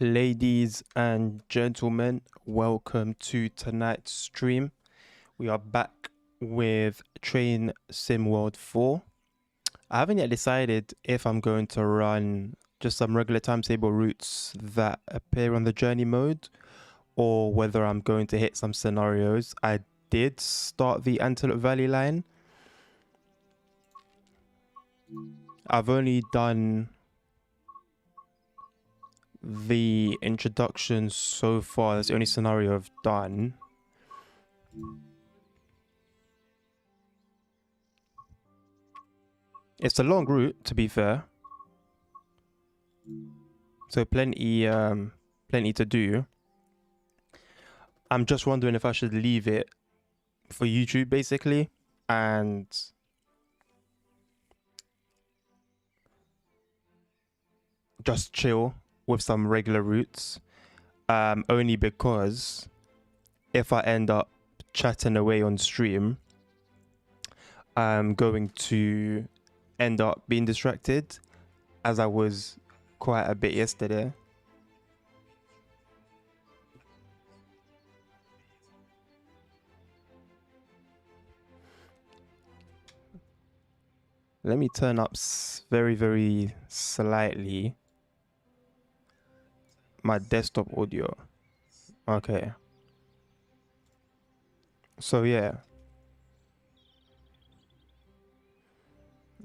Ladies and gentlemen, welcome to tonight's stream. We are back with Train Sim World 4. I haven't yet decided if I'm going to run just some regular timetable routes that appear on the journey mode or whether I'm going to hit some scenarios. I did start the Antelope Valley line. I've only done the introduction so far. That's the only scenario I've done. It's a long route, to be fair. So plenty to do. I'm just wondering if I should leave it for YouTube, basically, and just chill with some regular routes. Only because if I end up chatting away on stream, I'm going to end up being distracted, as I was quite a bit yesterday. Let me turn up very, very slightly my desktop audio. Okay. So yeah.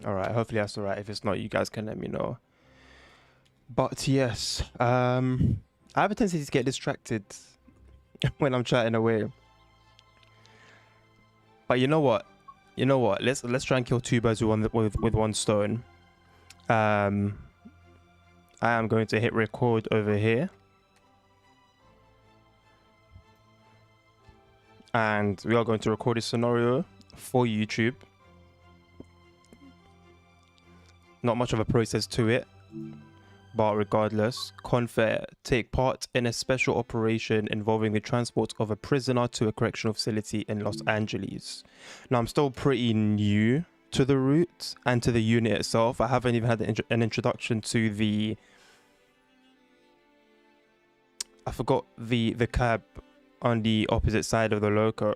All right. Hopefully that's all right. If it's not, you guys can let me know. But yes, I have a tendency to get distracted when I'm chatting away. But you know what? Let's try and kill two birds with one stone. I am going to hit record over here, and we are going to record a scenario for YouTube. Not much of a process to it, but regardless, Confair take part in a special operation involving the transport of a prisoner to a correctional facility in Los Angeles. Now, I'm still pretty new to the route and to the unit itself. I haven't even had an introduction to the... I forgot the cab on the opposite side of the loco.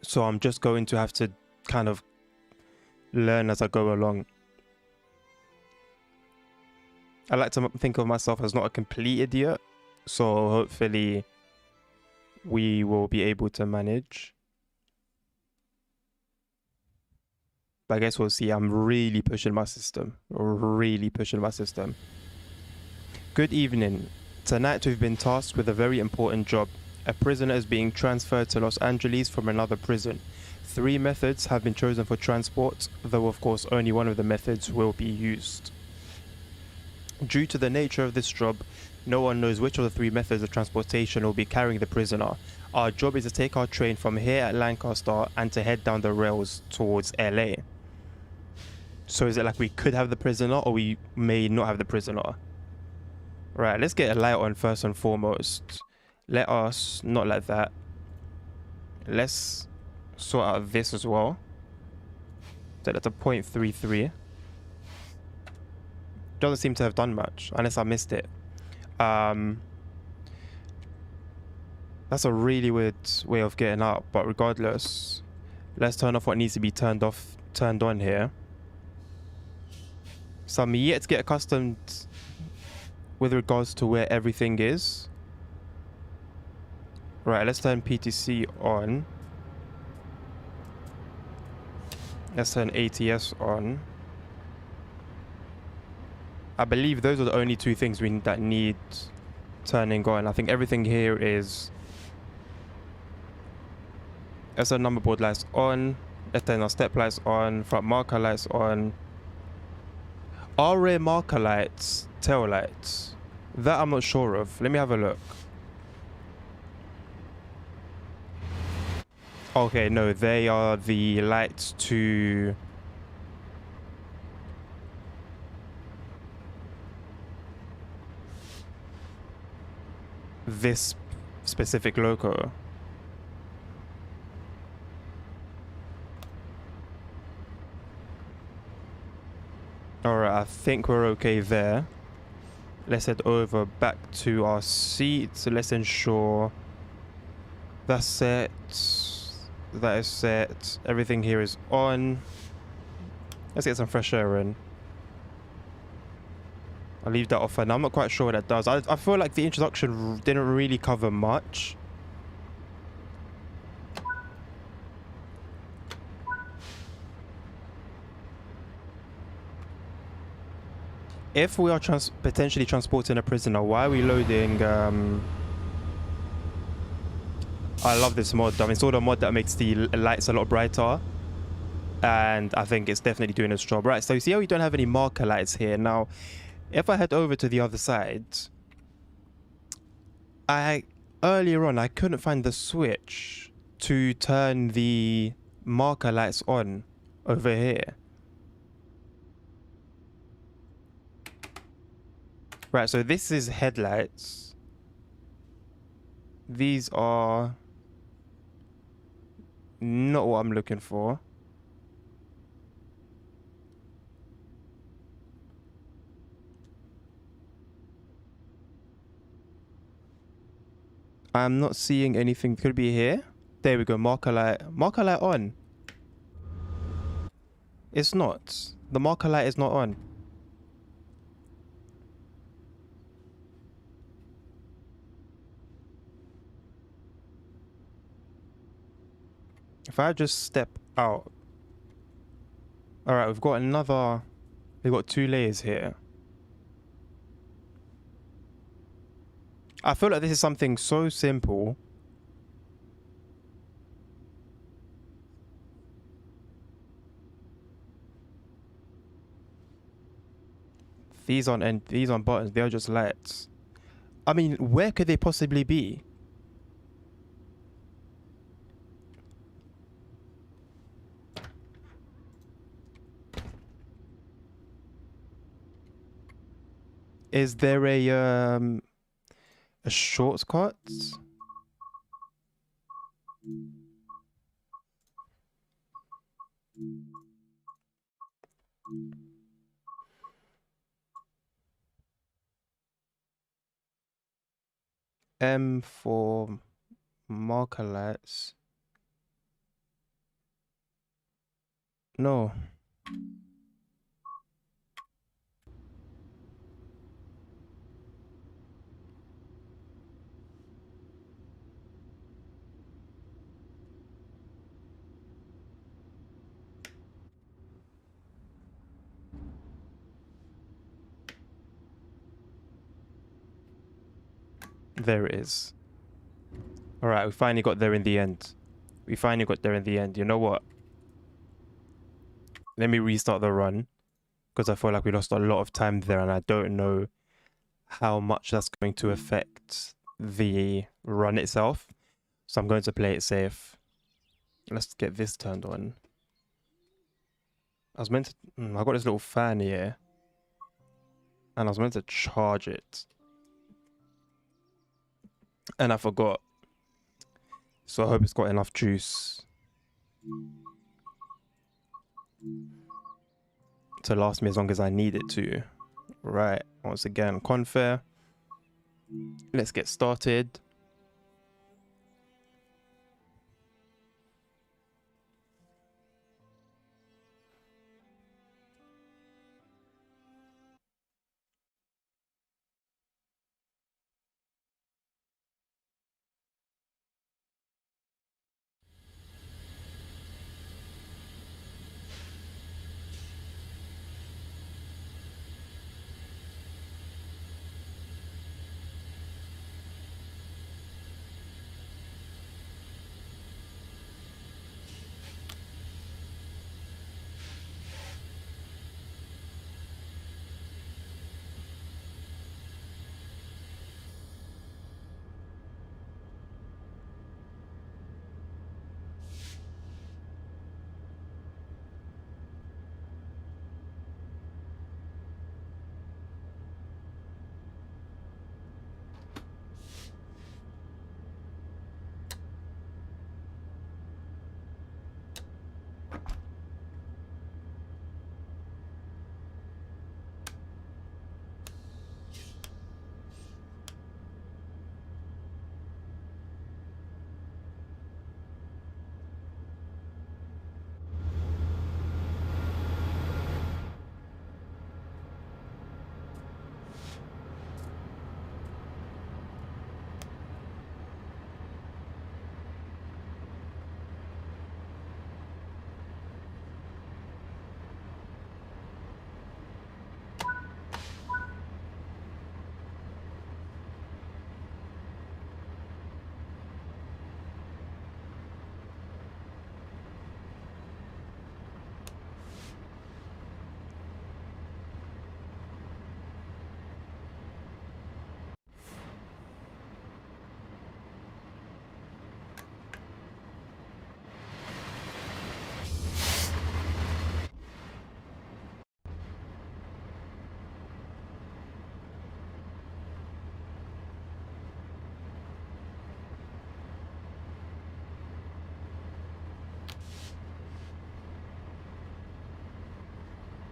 So I'm just going to have to kind of learn as I go along. I like to think of myself as not a complete idiot, so hopefully we will be able to manage. But I guess we'll see. I'm really pushing my system. Good evening. Tonight we've been tasked with a very important job. A prisoner is being transferred to Los Angeles from another prison. 3 methods have been chosen for transport, though of course only one of the methods will be used. Due to the nature of this job, no one knows which of the 3 methods of transportation will be carrying the prisoner. Our job is to take our train from here at Lancaster and to head down the rails towards LA. So is it like we could have the prisoner or we may not have the prisoner? Right, let's get a light on first and foremost. Let us, not like that. Let's sort out this as well. So that's a 0.33. Doesn't seem to have done much, unless I missed it. That's a really weird way of getting up, but regardless, let's turn off what needs to be turned on here. So I'm yet to get accustomed with regards to where everything is. Right, let's turn PTC on. Let's turn ATS on. I believe those are the only 2 things that need turning on. I think everything here is... Let's turn number board lights on. Let's turn our step lights on. Front marker lights on. Are rear marker lights tail lights? That I'm not sure of. Let me have a look. Okay, no, they are the lights to... this specific loco. Alright, I think we're okay there. Let's head over back to our seats. So let's ensure that's set. That is set. Everything here is on. Let's get some fresh air in. I'll leave that off for now. I'm not quite sure what that does. I feel like the introduction didn't really cover much. If we are potentially transporting a prisoner, why are we loading... I love this mod. I've installed a mod that makes the lights a lot brighter. And I think it's definitely doing its job. Right, so you see how we don't have any marker lights here. Now, if I head over to the other side... Earlier on, I couldn't find the switch to turn the marker lights on over here. Right, so this is headlights. These are not what I'm looking for. I'm not seeing anything. Could be here. There we go. Marker light. Marker light on. It's not. The marker light is not on. If I just step out. Alright, we've got another... We've got 2 layers here. I feel like this is something so simple. These aren't buttons, they are just lights. I mean, where could they possibly be? Is there a shortcut? M for marker lights. No. There it is. Alright, we finally got there in the end. We finally got there in the end. You know what? Let me restart the run. Because I feel like we lost a lot of time there and I don't know how much that's going to affect the run itself. So I'm going to play it safe. Let's get this turned on. I was meant to... I got this little fan here. And I was meant to charge it. And I forgot. So I hope it's got enough juice to last me as long as I need it to. Right, once again, Confair. Let's get started.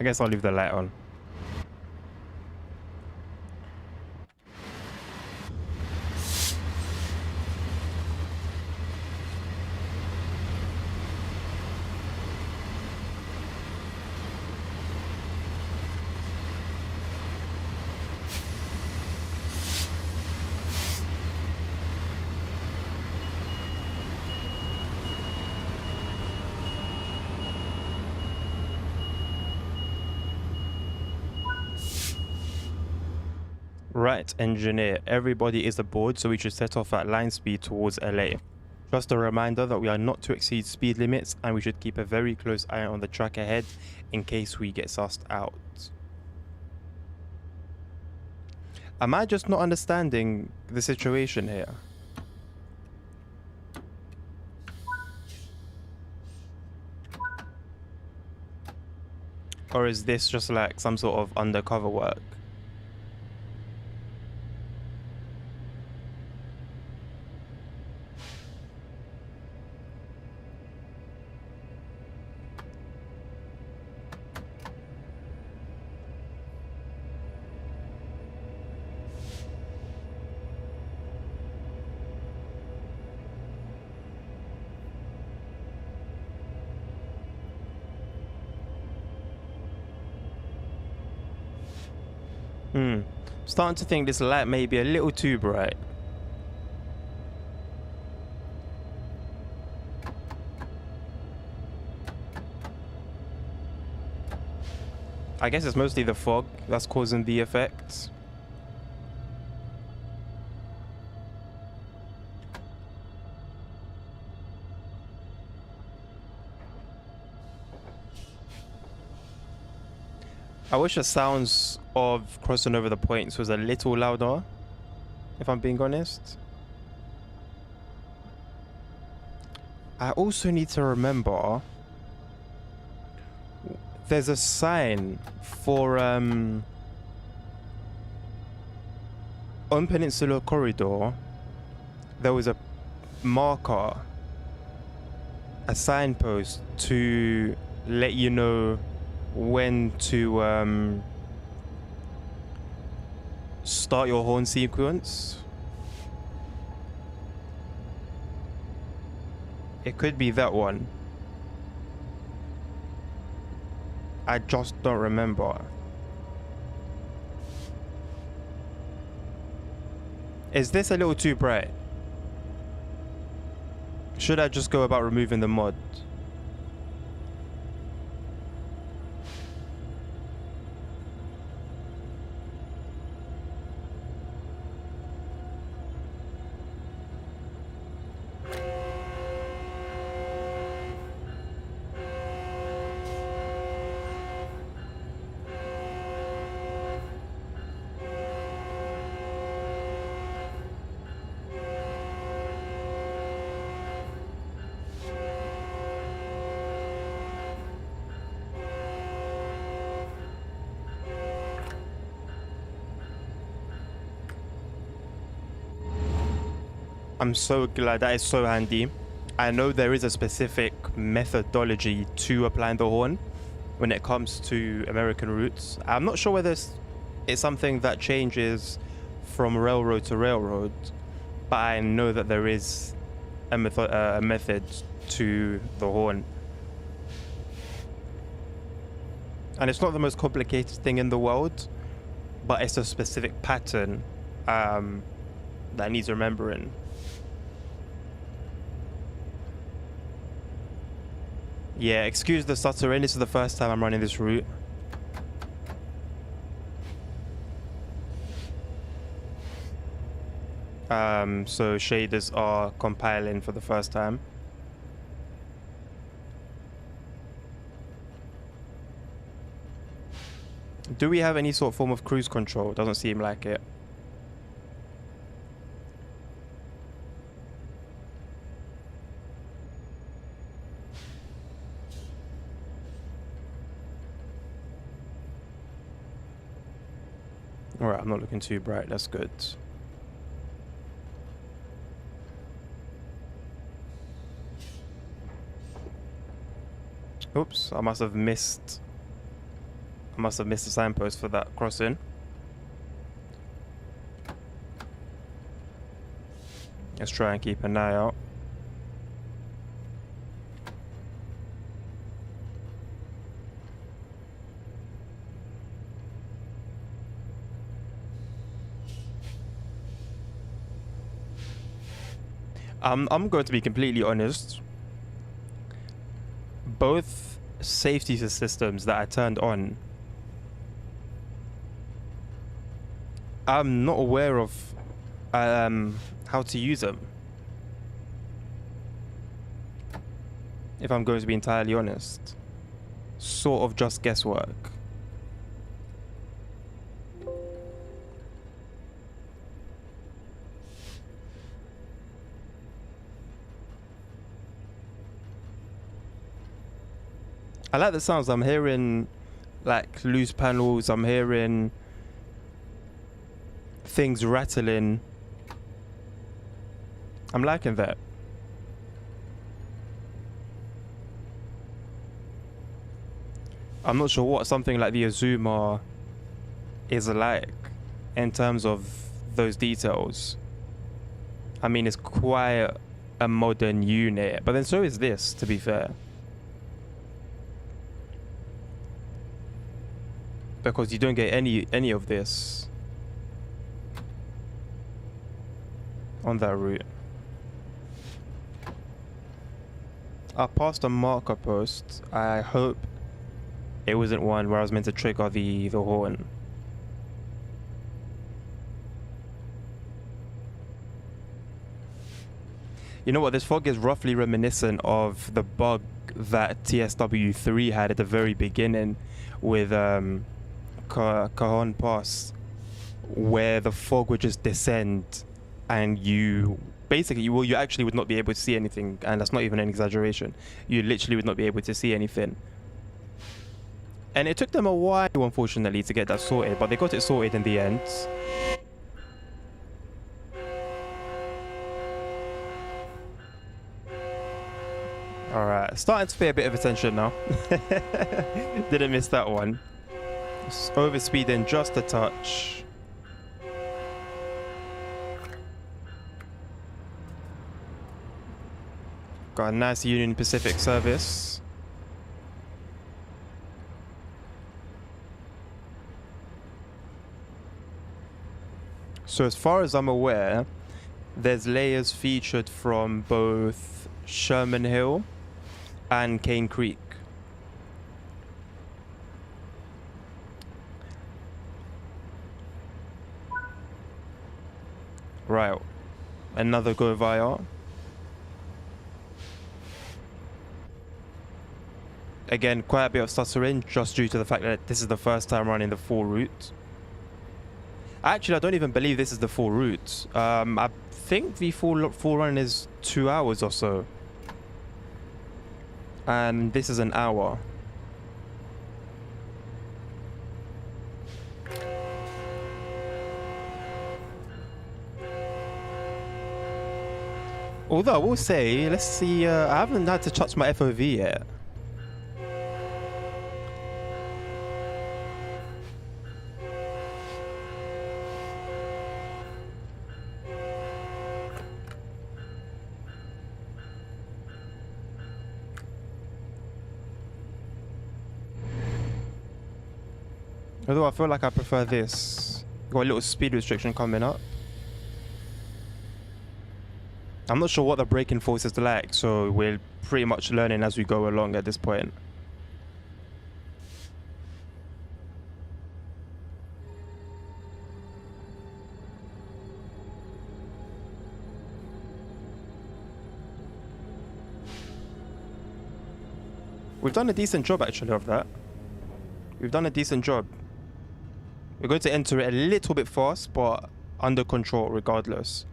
guess I'll leave the light on. Right, engineer. Everybody is aboard, so we should set off at line speed towards LA. Just a reminder that we are not to exceed speed limits and we should keep a very close eye on the track ahead in case we get sussed out. Am I just not understanding the situation here? Or is this just like some sort of undercover work? Starting to think this light may be a little too bright. I guess it's mostly the fog that's causing the effects. I wish the sounds of crossing over the points was a little louder, if I'm being honest. I also need to remember there's a sign for on Peninsula Corridor. There was a marker, a signpost to let you know when to start your horn sequence. It could be that one. I just don't remember. Is this a little too bright? Should I just go about removing the mod? I'm so glad. That is so handy. I know there is a specific methodology to applying the horn when it comes to American routes. I'm not sure whether it's something that changes from railroad to railroad, but I know that there is a method to the horn. And it's not the most complicated thing in the world, but it's a specific pattern that needs remembering. Yeah, excuse the stuttering. This is the first time I'm running this route. So shaders are compiling for the first time. Do we have any sort of form of cruise control? Doesn't seem like it. Alright, I'm not looking too bright. That's good. Oops, I must have missed I must have missed a signpost for that crossing. Let's try and keep an eye out. I'm going to be completely honest. Both safety systems that I turned on, I'm not aware of how to use them. If I'm going to be entirely honest. Sort of just guesswork. I like the sounds. I'm hearing like loose panels. I'm hearing things rattling. I'm liking that. I'm not sure what something like the Azuma is like in terms of those details. I mean, it's quite a modern unit, but then so is this, to be fair. Because you don't get any of this on that route. I passed a marker post. I hope it wasn't one where I was meant to trigger the horn. You know what? This fog is roughly reminiscent of the bug that TSW3 had at the very beginning with Cajon Pass, where the fog would just descend and you basically, you actually would not be able to see anything, and that's not even an exaggeration. You literally would not be able to see anything. And it took them a while, unfortunately, to get that sorted, but they got it sorted in the end. Alright, starting to pay a bit of attention now. Didn't miss that one. Overspeeding just a touch. Got a nice Union Pacific service. So as far as I'm aware, there's layers featured from both Sherman Hill and Cane Creek. Right, another go via. Again, quite a bit of stuttering just due to the fact that this is the first time running the full route. Actually, I don't even believe this is the full route. I think the full run is 2 hours or so. And this is an hour. Although I will say, let's see, I haven't had to touch my FOV yet. Although I feel like I prefer this. Got a little speed restriction coming up. I'm not sure what the braking force is like, so we're pretty much learning as we go along at this point. We've done a decent job actually of that. We've done a decent job. We're going to enter it a little bit fast, but under control regardless.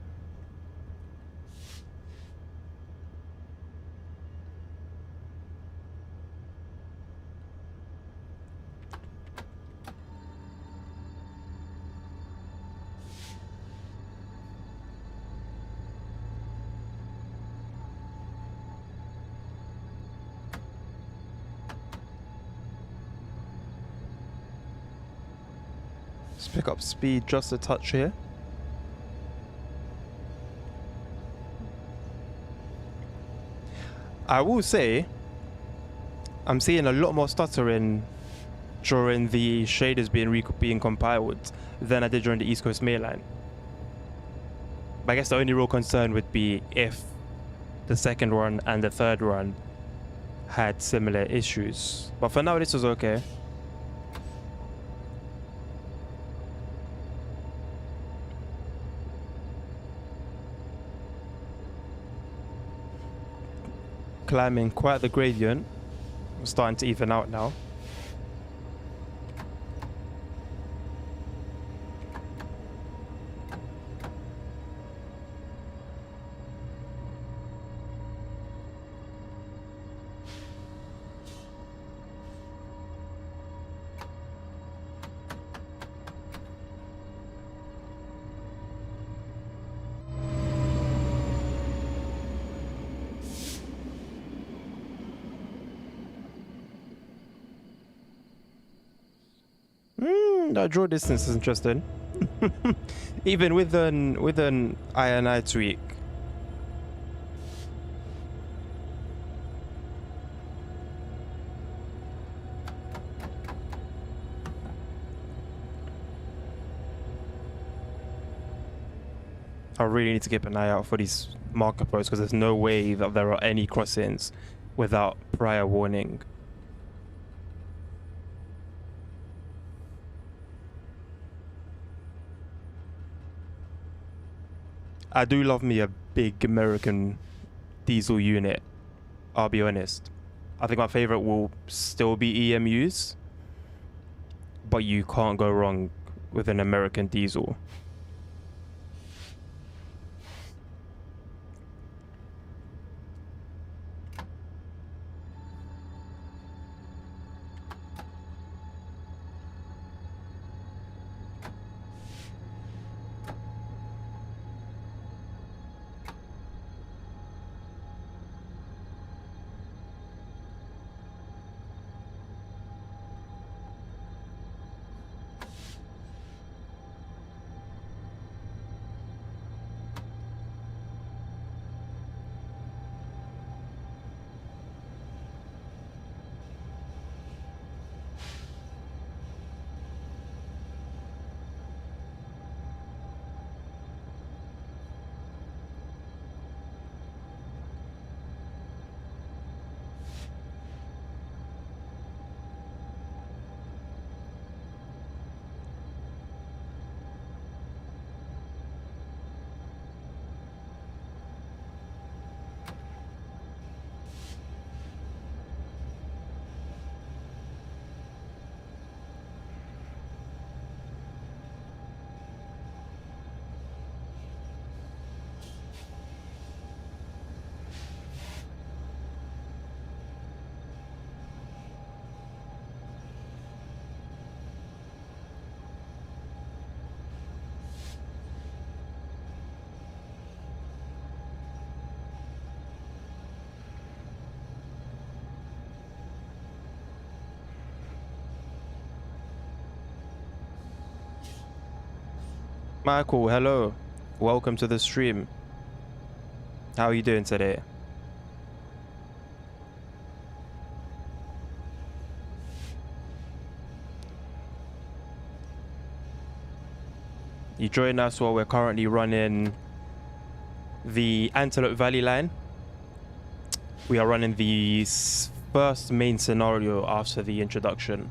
Let's pick up speed just a touch here. I will say, I'm seeing a lot more stuttering during the shaders being compiled than I did during the East Coast Mainline. But I guess the only real concern would be if the second run and the third run had similar issues. But for now, this was okay. Climbing quite the gradient. We're starting to even out now. That draw distance is interesting. Even with an INI tweak. I really need to keep an eye out for these marker posts because there's no way that there are any crossings without prior warning. I do love me a big American diesel unit, I'll be honest. I think my favorite will still be EMUs, but you can't go wrong with an American diesel. Michael, hello. Welcome to the stream. How are you doing today? You join us while we're currently running the Antelope Valley line. We are running the first main scenario after the introduction.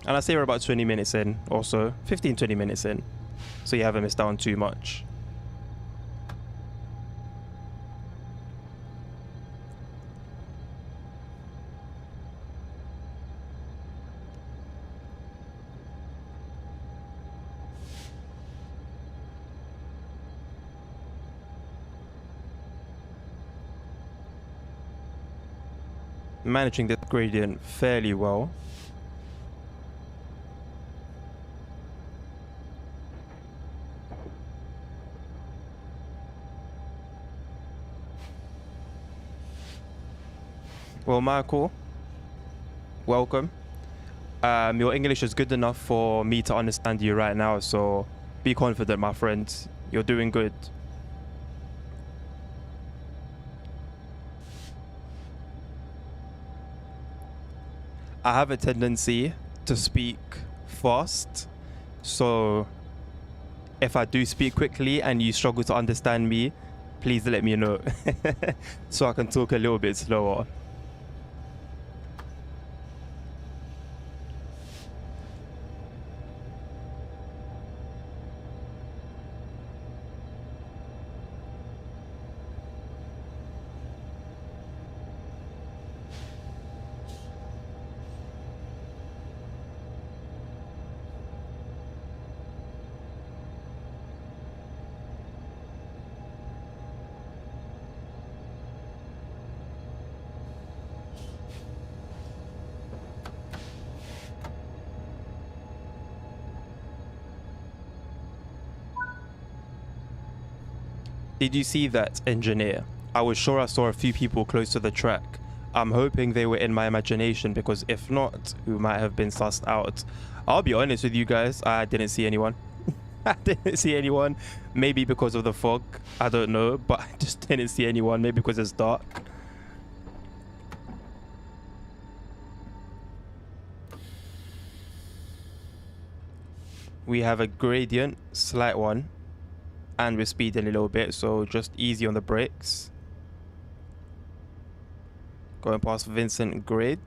And I say we're about 20 minutes in or so, 15-20 minutes in, so you haven't missed out on too much. Managing the gradient fairly well. Well, Michael, welcome. Your English is good enough for me to understand you right now, so be confident, my friend. You're doing good. I have a tendency to speak fast, so if I do speak quickly and you struggle to understand me, please let me know so I can talk a little bit slower. Did you see that, engineer? I was sure I saw a few people close to the track. I'm hoping they were in my imagination, because if not, we might have been sussed out. I'll be honest with you guys, I didn't see anyone. I didn't see anyone. Maybe because of the fog, I don't know, but I just didn't see anyone. Maybe because it's dark. We have a gradient, slight one, and we're speeding a little bit, so just easy on the brakes. Going past Vincent Grade.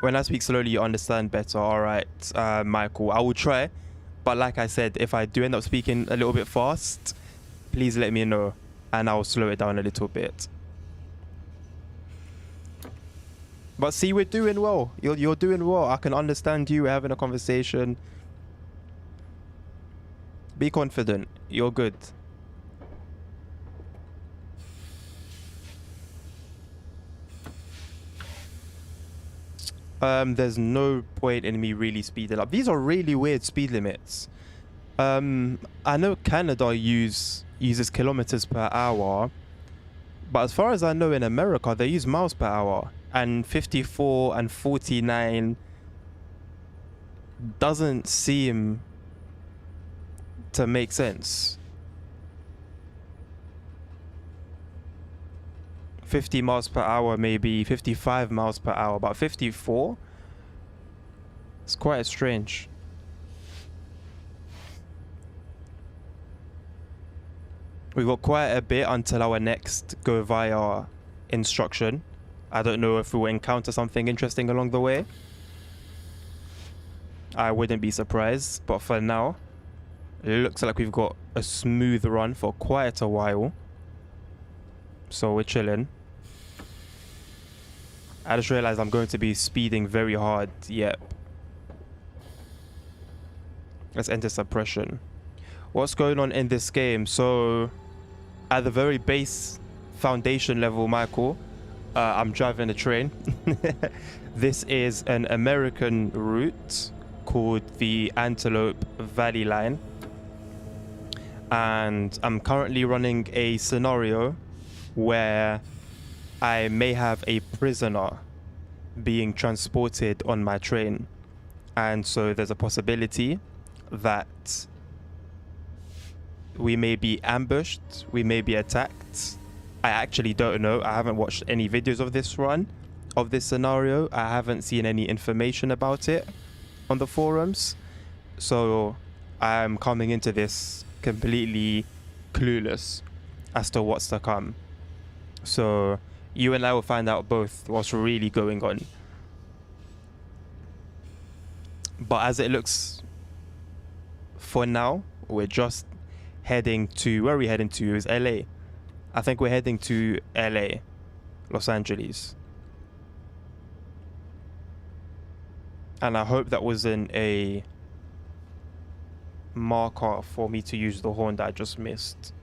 When I speak slowly, you understand better. All right, Michael, I will try. But like I said, if I do end up speaking a little bit fast, please let me know and I'll slow it down a little bit. But see, we're doing well. You're doing well. I can understand you. We're having a conversation. Be confident. You're good. There's no point in me really speeding up. These are really weird speed limits. I know Canada uses kilometers per hour, but as far as I know, in America they use miles per hour, and 54 and 49 doesn't seem to make sense. 50 miles per hour, maybe 55 miles per hour, but 54? It's quite strange. We've got quite a bit until our next go via instruction. I don't know if we will encounter something interesting along the way. I wouldn't be surprised, but for now, it looks like we've got a smooth run for quite a while. So we're chilling. I just realized I'm going to be speeding very hard. Yep. Let's enter suppression. What's going on in this game? So at the very base foundation level, Michael, I'm driving a train. This is an American route called the Antelope Valley Line. And I'm currently running a scenario where I may have a prisoner being transported on my train. And so there's a possibility that we may be ambushed, we may be attacked. I actually don't know. I haven't watched any videos of this run, of this scenario. I haven't seen any information about it on the forums. So I'm coming into this completely clueless as to what's to come. So you and I will find out both what's really going on. But as it looks for now, we're just heading to, where are we heading to? Is LA. I think we're heading to LA, Los Angeles. And I hope that wasn't a marker for me to use the horn that I just missed.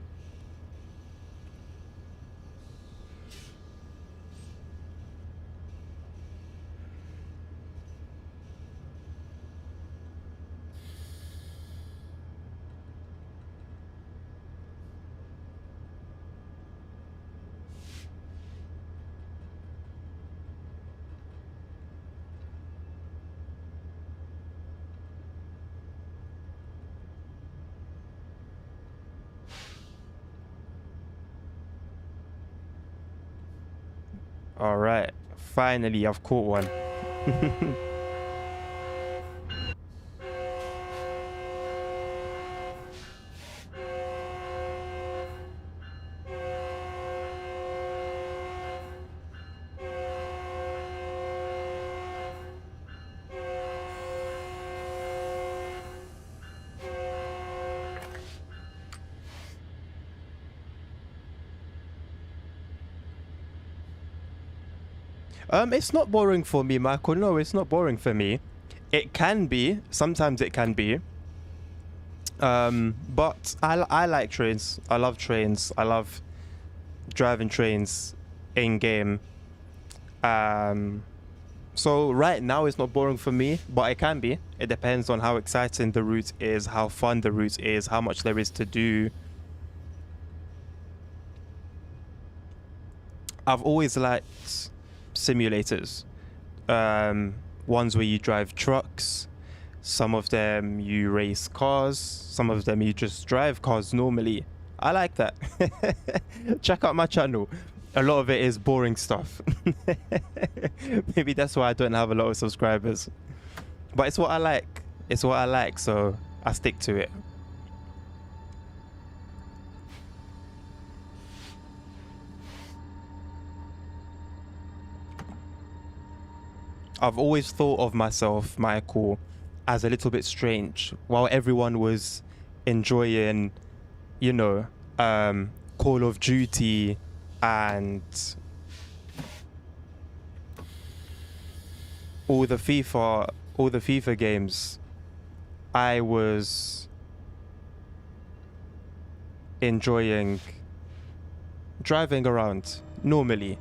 All right. Finally, I've caught one. It's not boring for me, Michael. No, it's not boring for me. It can be. Sometimes it can be. But I like trains. I love trains. I love driving trains in game. Um, so right now it's not boring for me, but it can be. It depends on how exciting the route is, how fun the route is, how much there is to do. I've always liked simulators. Ones where you drive trucks. Some of them you race cars. Some of them you just drive cars normally. I like that. Check out my channel. A lot of it is boring stuff. Maybe that's why I don't have a lot of subscribers. But it's what I like. It's what I like, so I stick to it. I've always thought of myself, Michael, as a little bit strange. While everyone was enjoying, you know, Call of Duty and all the FIFA games, I was enjoying driving around normally.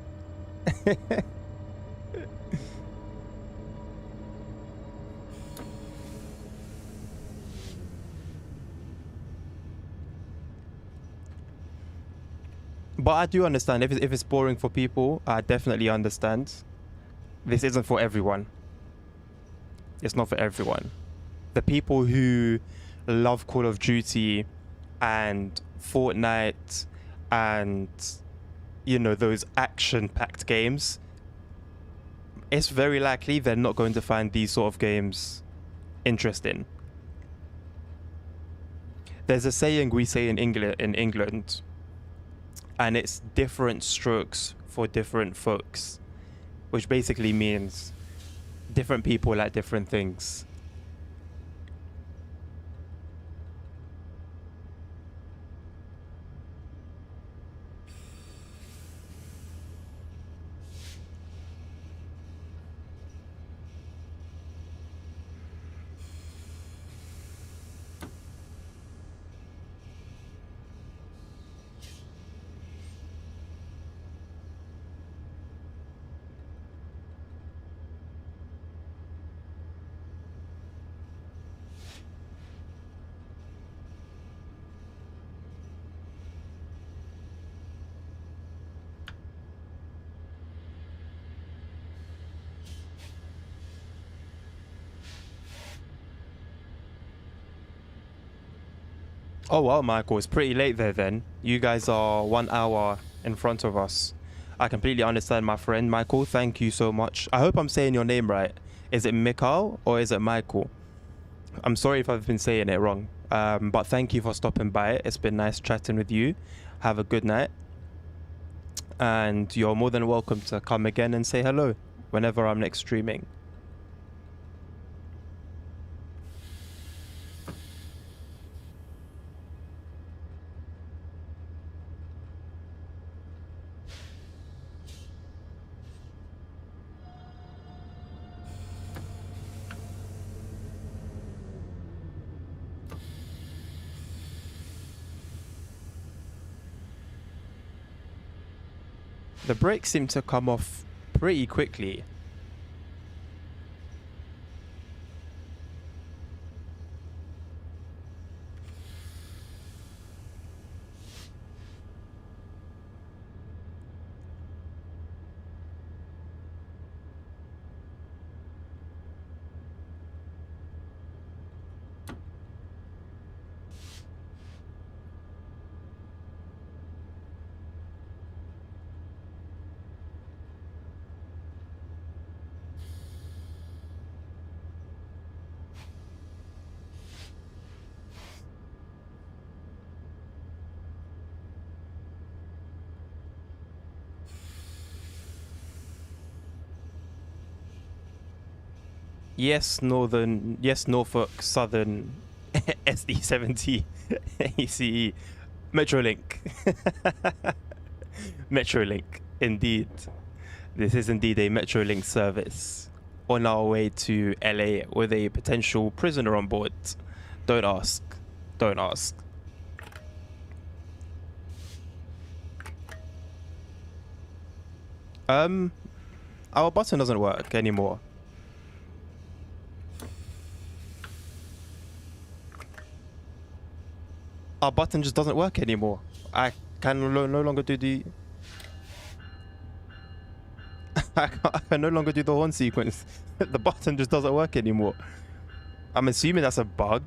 But I do understand if it's boring for people, I definitely understand. This isn't for everyone. It's not for everyone. The people who love Call of Duty and Fortnite and, you know, those action-packed games, it's very likely they're not going to find these sort of games interesting. There's a saying we say in England, and it's different strokes for different folks, which basically means different people like different things. Oh well, Michael, it's pretty late there then. You guys are 1 hour in front of us. I completely understand, my friend. Michael, thank you so much. I hope I'm saying your name right. Is it Mikhail or is it Michael? I'm sorry if I've been saying it wrong. But thank you for stopping by. It's been nice chatting with you. Have a good night. And you're more than welcome to come again and say hello whenever I'm next streaming. The brakes seem to come off pretty quickly. Yes, Northern. Yes, Norfolk Southern SD70 ACE. Metrolink. Metrolink. Indeed. This is indeed a Metrolink service. On our way to LA with a potential prisoner on board. Don't ask. Don't ask. Our button doesn't work anymore. Our button just doesn't work anymore. I can no longer do the... I can no longer do the horn sequence. The button just doesn't work anymore. I'm assuming that's a bug.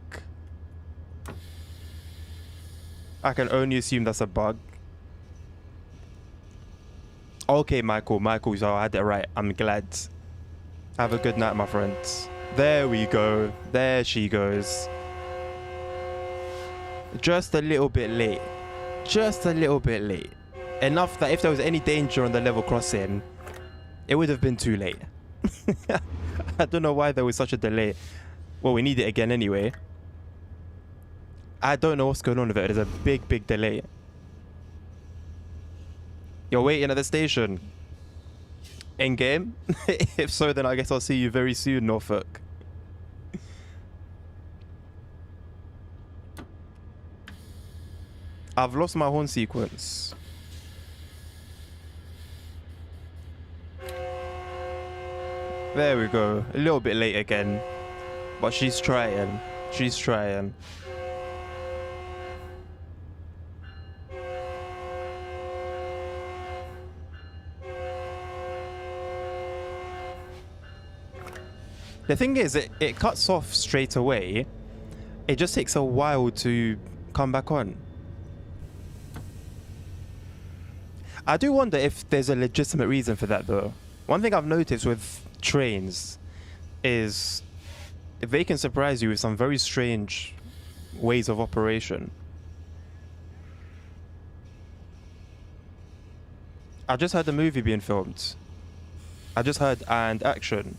I can only assume that's a bug. Okay, Michael, so I had it right. I'm glad. Have a good night, my friends. There we go. There she goes. Just a little bit late. Just a little bit late. Enough that if there was any danger on the level crossing, it would have been too late. I don't know why there was such a delay. Well, we need it again anyway. I don't know what's going on with it. There's a big delay. You're waiting at the station. In game? If so, then I guess I'll see you very soon, Norfolk. I've lost my horn sequence. There we go. A little bit late again. But she's trying. She's trying. The thing is, it cuts off straight away. It just takes a while to come back on. I do wonder if there's a legitimate reason for that, though. One thing I've noticed with trains is they can surprise you with some very strange ways of operation. I just heard the movie being filmed. I just heard and action.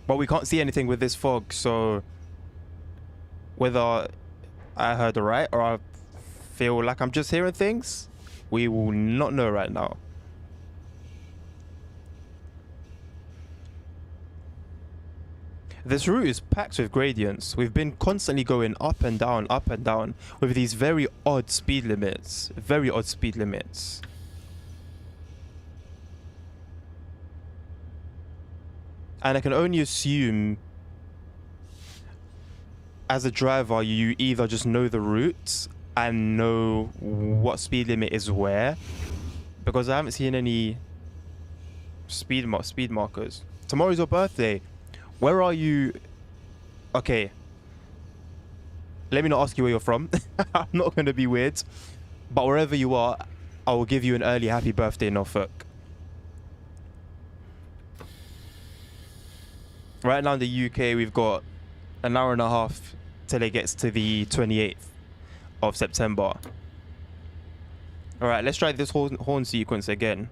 But we can't see anything with this fog, so whether I heard right or I feel like I'm just hearing things, we will not know right now. This route is packed with gradients. We've been constantly going up and down with these very odd speed limits. Very odd speed limits. And I can only assume, as a driver, you either just know the route and know what speed limit is where, because I haven't seen any speed markers. Tomorrow's your birthday. Where are you? Okay. Let me not ask you where you're from. I'm not going to be weird. But wherever you are, I will give you an early happy birthday, Norfolk. Right now in the UK, we've got an hour and a half till it gets to the 28th of September. Alright, let's try this horn sequence again.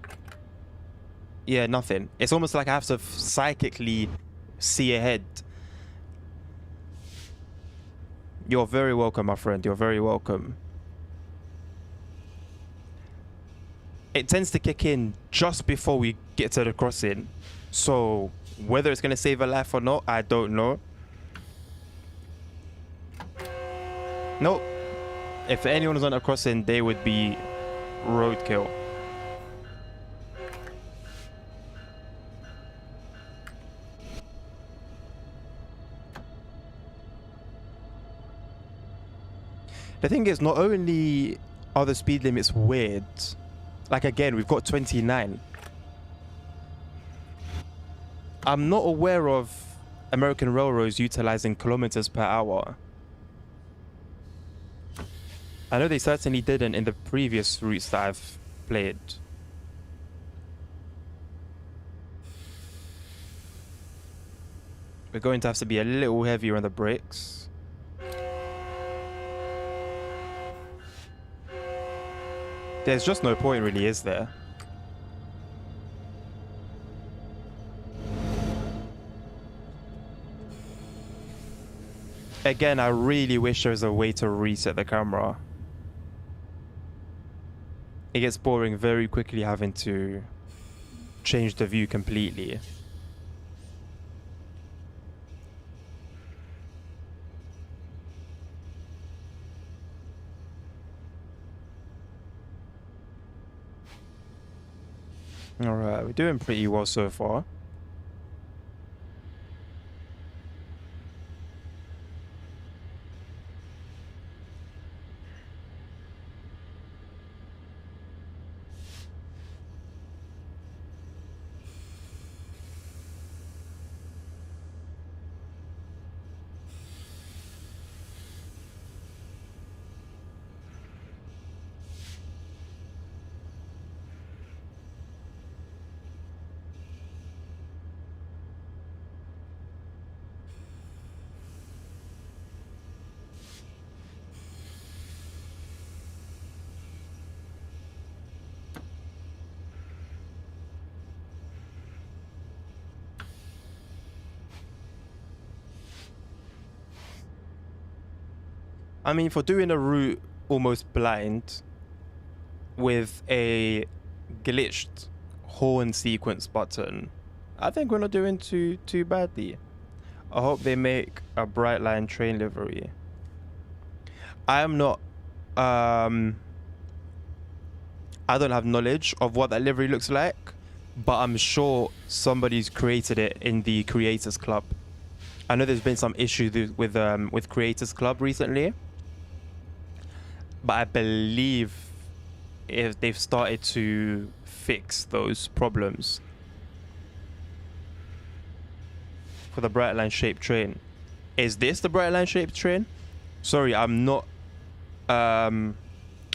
Yeah, nothing. It's almost like I have to psychically see ahead. You're very welcome, my friend. You're very welcome. It tends to kick in just before we get to the crossing. So whether it's going to save a life or not, I don't know. Nope. If anyone was on a crossing, they would be roadkill. The thing is, not only are the speed limits weird, like again, we've got 29. I'm not aware of American railroads utilizing kilometers per hour. I know they certainly didn't in the previous routes that I've played. We're going to have to be a little heavier on the brakes. There's just no point really, is there? Again, I really wish there was a way to reset the camera. It gets boring very quickly having to change the view completely. Alright, we're doing pretty well so far. I mean, for doing a route almost blind with a glitched horn sequence button, I think we're not doing too badly. I hope they make a Brightline train livery. I am not I don't have knowledge of what that livery looks like, but I'm sure somebody's created it in the Creators Club. I know there's been some issues with Creators Club recently, but I believe if they've started to fix those problems for the Brightline shaped train. Is this the Brightline shaped train? Sorry, I'm not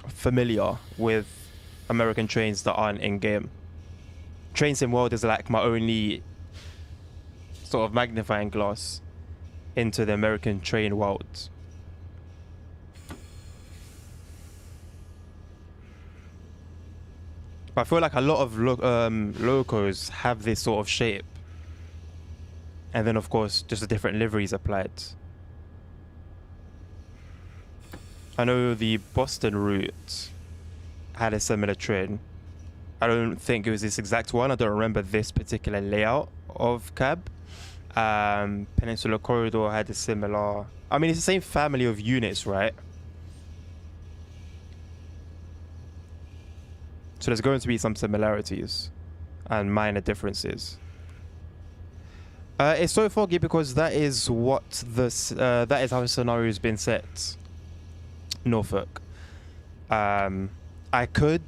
familiar with American trains that aren't in game. Train Sim World is like my only sort of magnifying glass into the American train world. I feel like a lot of locos have this sort of shape, and then of course just a different liveries applied. I know the Boston route had a similar train. I don't think it was this exact one. I don't remember this particular layout of cab. Peninsula Corridor had a similar... I mean, it's the same family of units, right? So there's going to be some similarities and minor differences. It's so foggy because that is what that is how the scenario has been set. Norfolk. I could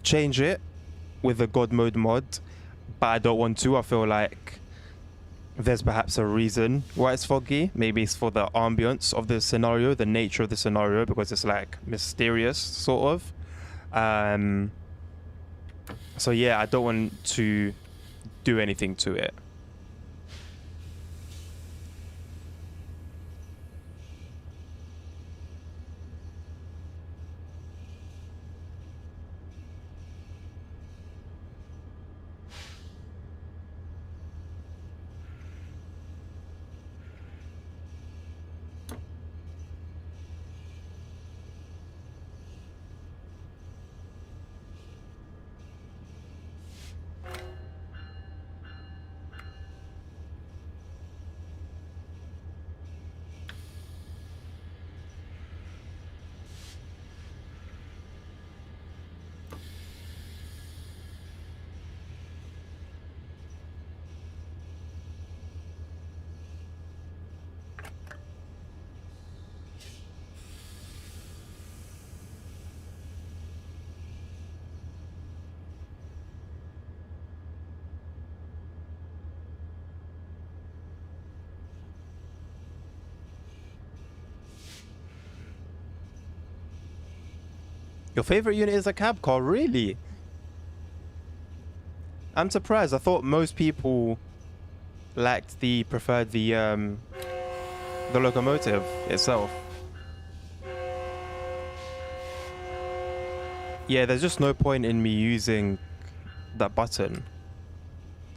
change it with the God Mode mod, but I don't want to. I feel like there's perhaps a reason why it's foggy. Maybe it's for the ambience of the scenario, the nature of the scenario, because it's like mysterious, sort of. So yeah, I don't want to do anything to it. Your favorite unit is a cab car, really? I'm surprised. I thought most people preferred the locomotive itself. Yeah, there's just no point in me using that button.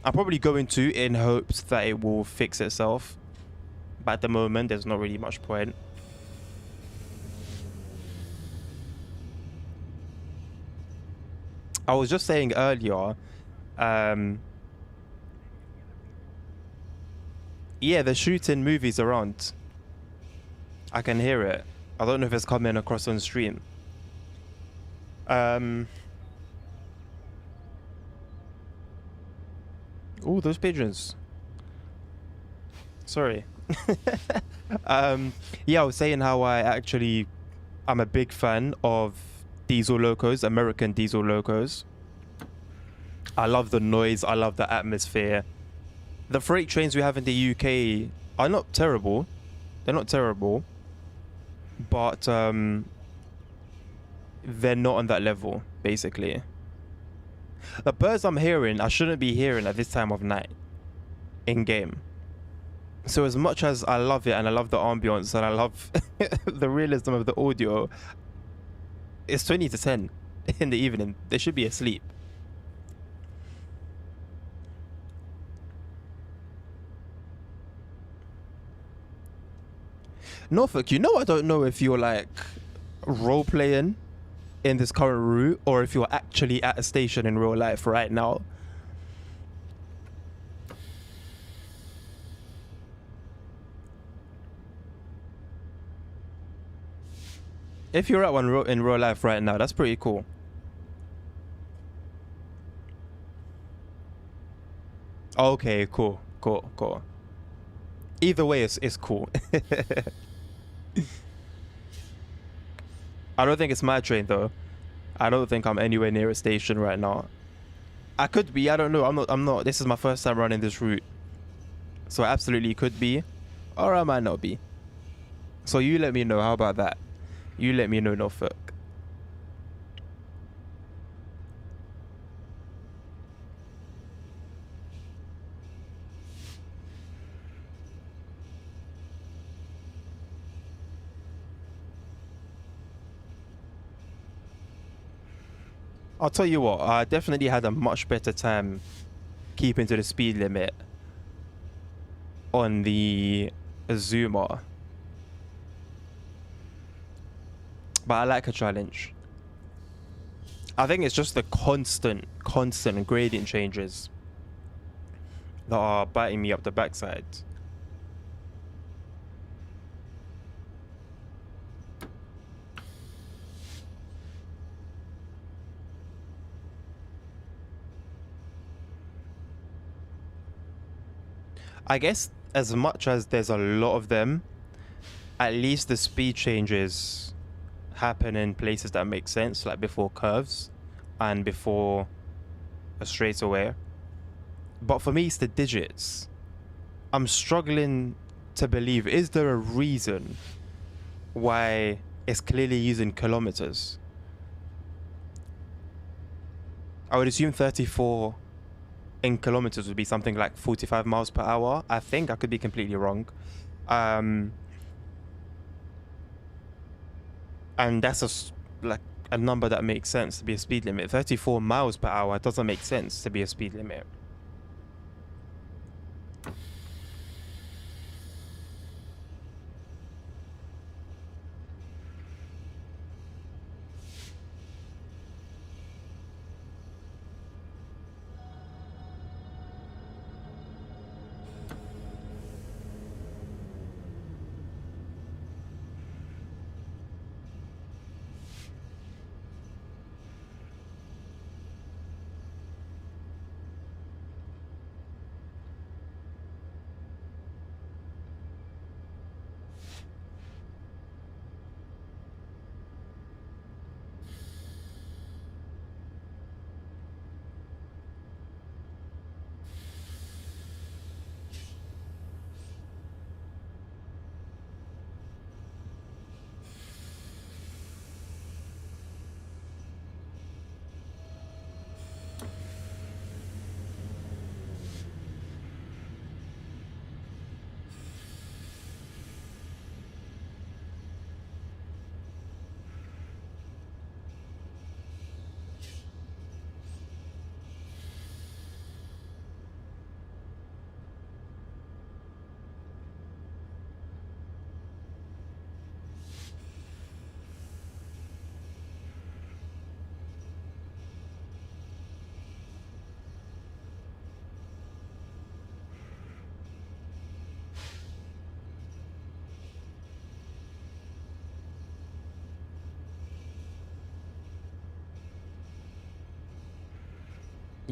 I'm probably going to in hopes that it will fix itself. But at the moment, there's not really much point. I was just saying earlier, yeah, they're shooting movies around. I can hear it. I don't know if it's coming across on stream. Oh, those pigeons. Sorry. Yeah, I was saying how I'm a big fan of diesel locos, American diesel locos. I love the noise. I love the atmosphere. The freight trains we have in the UK are not terrible. They're not terrible, but they're not on that level, basically. The birds I'm hearing, I shouldn't be hearing at this time of night in game. So as much as I love it and I love the ambience and I love the realism of the audio, it's 20 to 10 in the evening. They should be asleep. Norfolk, I don't know if you're like role playing in this current route or if you're actually at a station in real life right now. If you're at one in real life right now, that's pretty cool. Okay, cool. Either way, it's cool. I don't think it's my train though. I don't think I'm anywhere near a station right now. I could be. I don't know. I'm not. This is my first time running this route, so I absolutely could be, or I might not be. So you let me know. How about that? You let me know, Norfolk. I'll tell you what. I definitely had a much better time keeping to the speed limit on the Zoomer. But I like a challenge. I think it's just the constant gradient changes that are biting me up the backside. I guess as much as there's a lot of them, at least the speed changes happen in places that make sense, like before curves and before a straightaway. But for me, it's the digits. I'm struggling to believe, is there a reason why it's clearly using kilometers? I would assume 34 in kilometers would be something like 45 miles per hour. I think I could be completely wrong. And that's like a number that makes sense to be a speed limit. 34 miles per hour doesn't make sense to be a speed limit.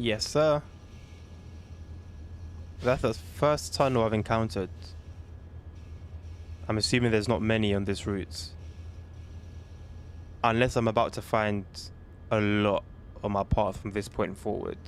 Yes, sir. That's the first tunnel I've encountered. I'm assuming there's not many on this route. Unless I'm about to find a lot on my path from this point forward.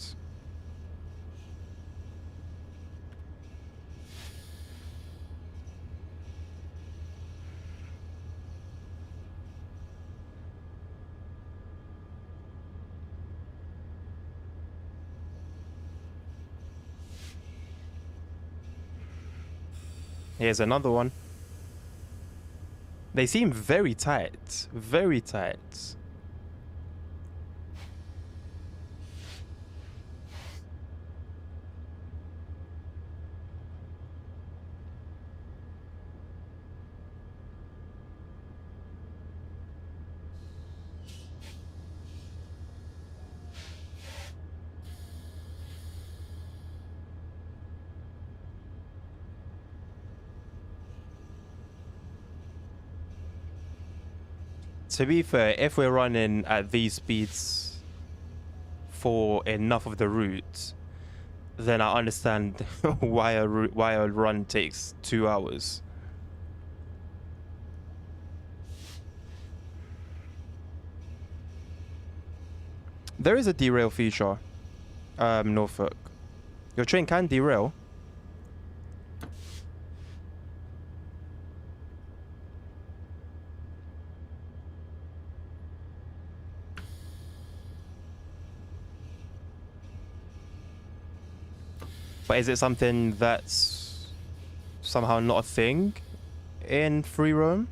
Here's another one. They seem very tight. Very tight. To be fair, if we're running at these speeds for enough of the route, then I understand why a run takes 2 hours. There is a derail feature, Norfolk. Your train can derail. But is it something that's somehow not a thing in free roam?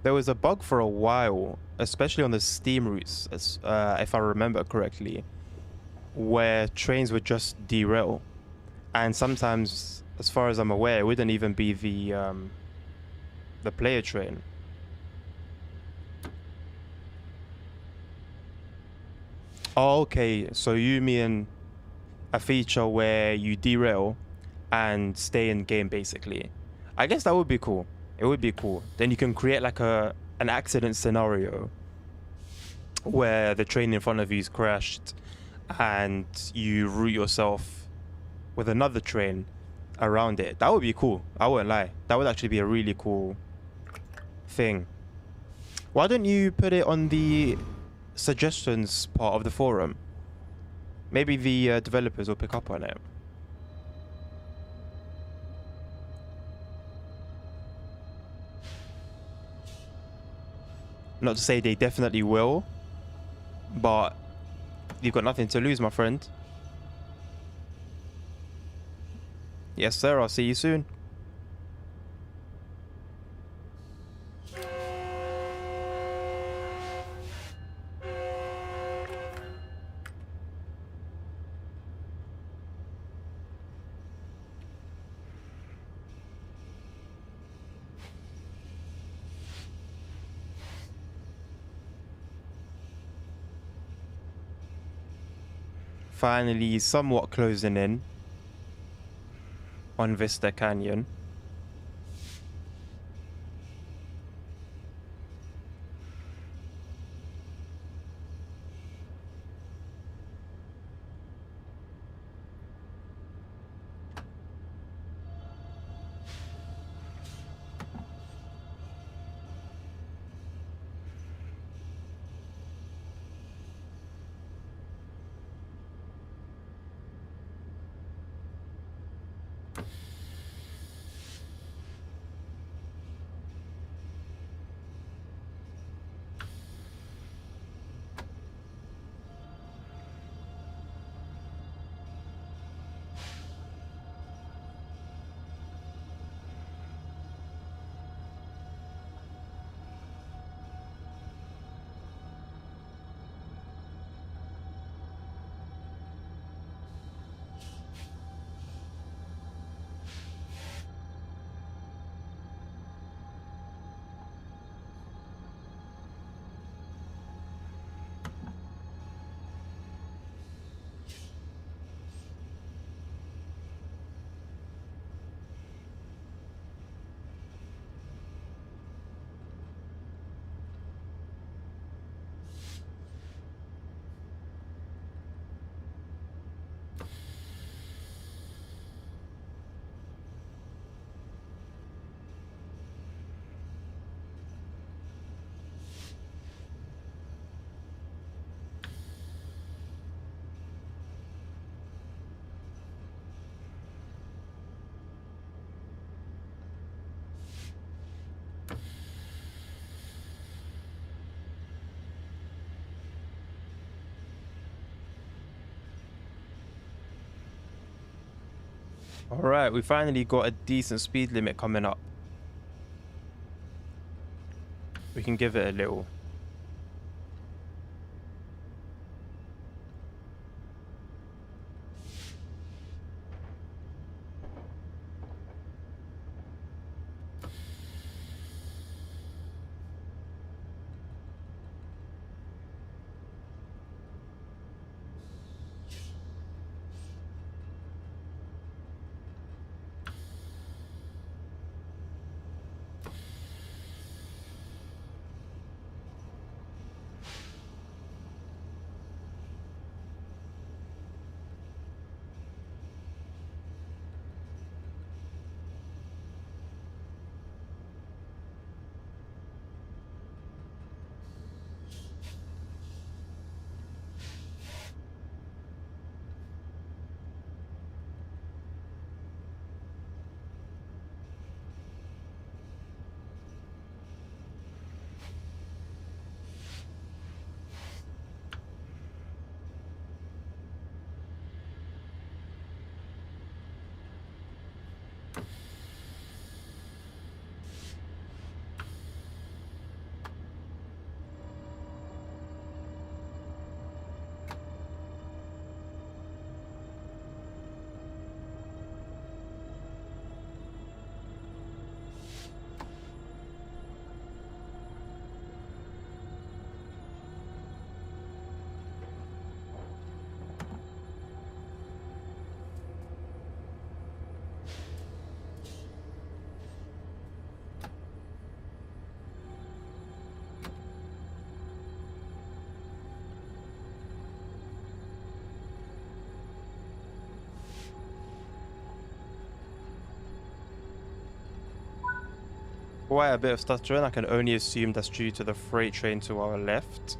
There was a bug for a while, especially on the steam routes, if I remember correctly, where trains would just derail. And sometimes, as far as I'm aware, it wouldn't even be the player train. Oh, okay. So you mean a feature where you derail and stay in game, basically? I guess that would be cool. It would be cool. Then you can create like an accident scenario where the train in front of you is crashed and you route yourself with another train around it. That would be cool. I won't lie. That would actually be a really cool thing. Why don't you put it on the suggestions part of the forum? Maybe the developers will pick up on it. Not to say they definitely will, but you've got nothing to lose, my friend. Yes, sir. I'll see you soon. Finally, somewhat closing in on Vista Canyon. Alright, we finally got a decent speed limit coming up. We can give it a little. Quite a bit of stuttering. I can only assume that's due to the freight train to our left.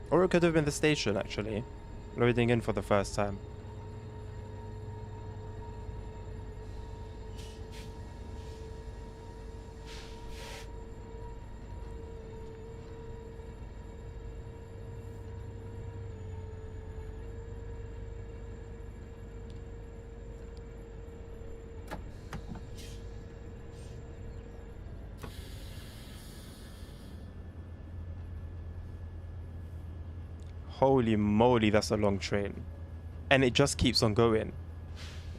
Or it could have been the station, actually. Loading in for the first time. Holy moly, that's a long train. And it just keeps on going.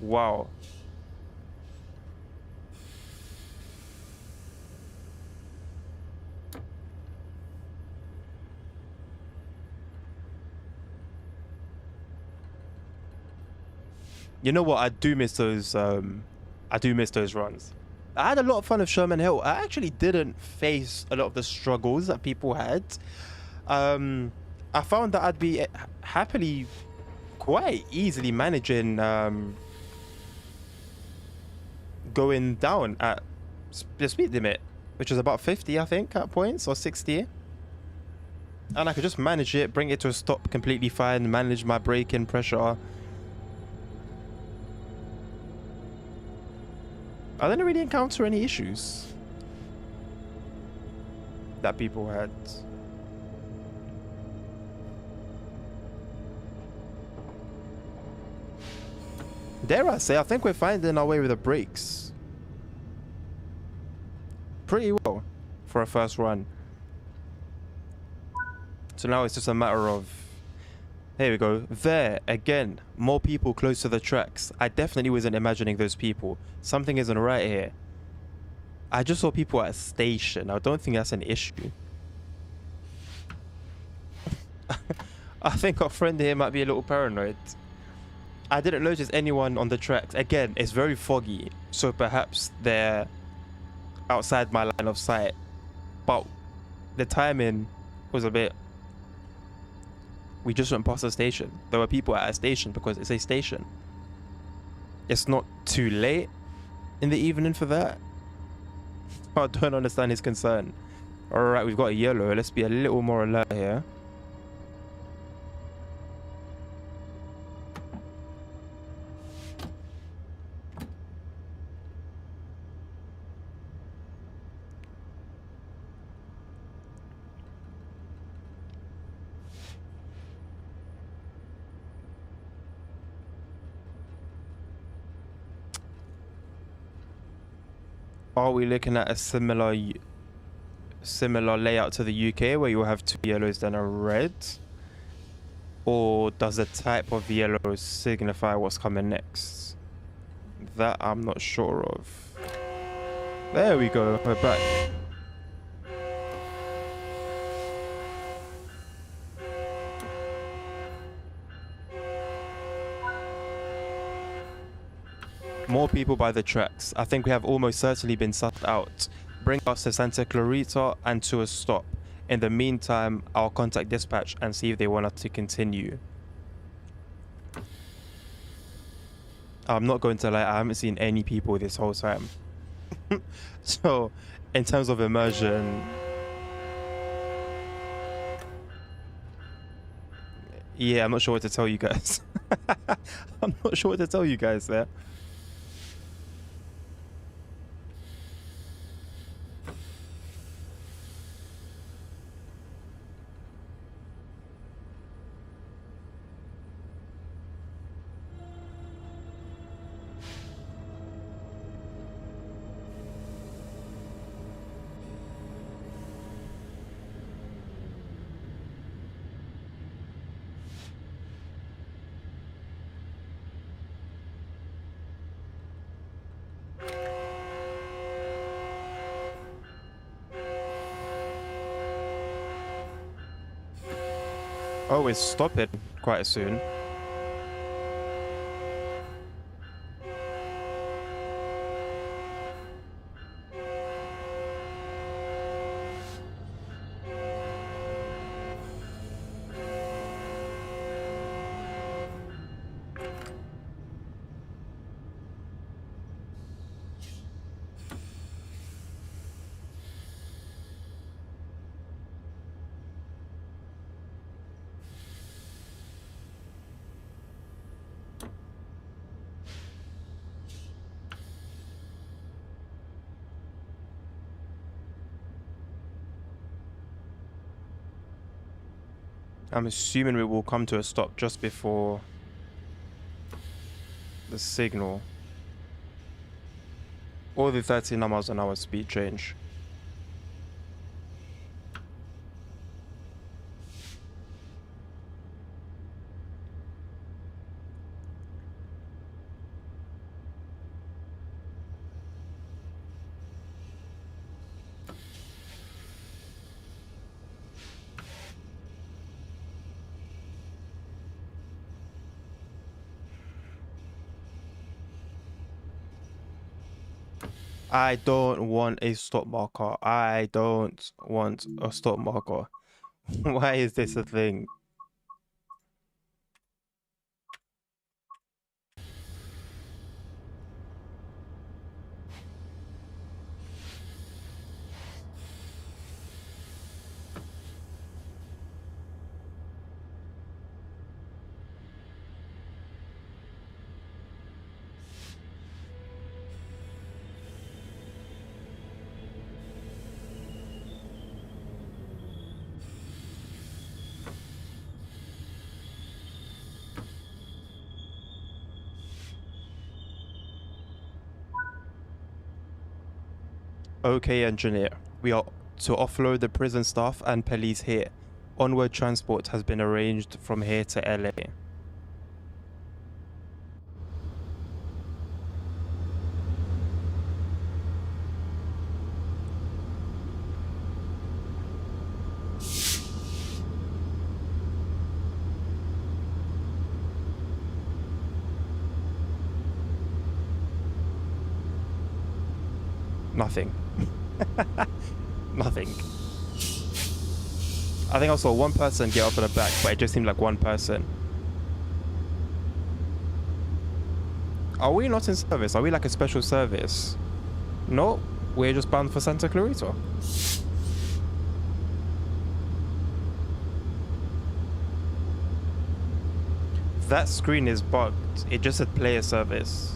Wow. You know what? I do miss those runs. I had a lot of fun with Sherman Hill. I actually didn't face a lot of the struggles that people had. I found that I'd be happily quite easily managing going down at the speed limit, which is about 50, I think, at points, or 60. And I could just manage it, bring it to a stop completely fine, manage my braking pressure. I didn't really encounter any issues that people had. Dare I say, I think we're finding our way with the brakes pretty well for a first run. So now it's just a matter of... Here we go. There, again, more people close to the tracks. I definitely wasn't imagining those people. Something isn't right here. I just saw people at a station. I don't think that's an issue. I think our friend here might be a little paranoid. I didn't notice anyone on the tracks. Again, it's very foggy, so perhaps they're outside my line of sight. But the timing was a bit... We just went past the station. There were people at a station because it's a station. It's not too late in the evening for that. I don't understand his concern. Alright, we've got a yellow. Let's be a little more alert here. Are we looking at a similar layout to the UK where you have 2 yellows then a red? Or does the type of yellow signify what's coming next? That I'm not sure of. There we go, we're back. More people by the tracks. I think we have almost certainly been sussed out. Bring us to Santa Clarita and to a stop. In the meantime, I'll contact dispatch and see if they want us to continue. I'm not going to lie, I haven't seen any people this whole time. So, in terms of immersion, yeah, I'm not sure what to tell you guys. I'm not sure what to tell you guys there. Oh, it's stopping quite soon. I'm assuming we will come to a stop just before the signal. Or the 13 miles an hour speed change. I don't want a stop marker. I don't want a stop marker. Why is this a thing? Okay, engineer. We are to offload the prison staff and police here. Onward transport has been arranged from here to LA. Nothing. Nothing. I think I saw one person get off at the back, but it just seemed like one person. Are we not in service? Are we like a special service? No, we're just bound for Santa Clarita. That screen is bugged. It just said player service.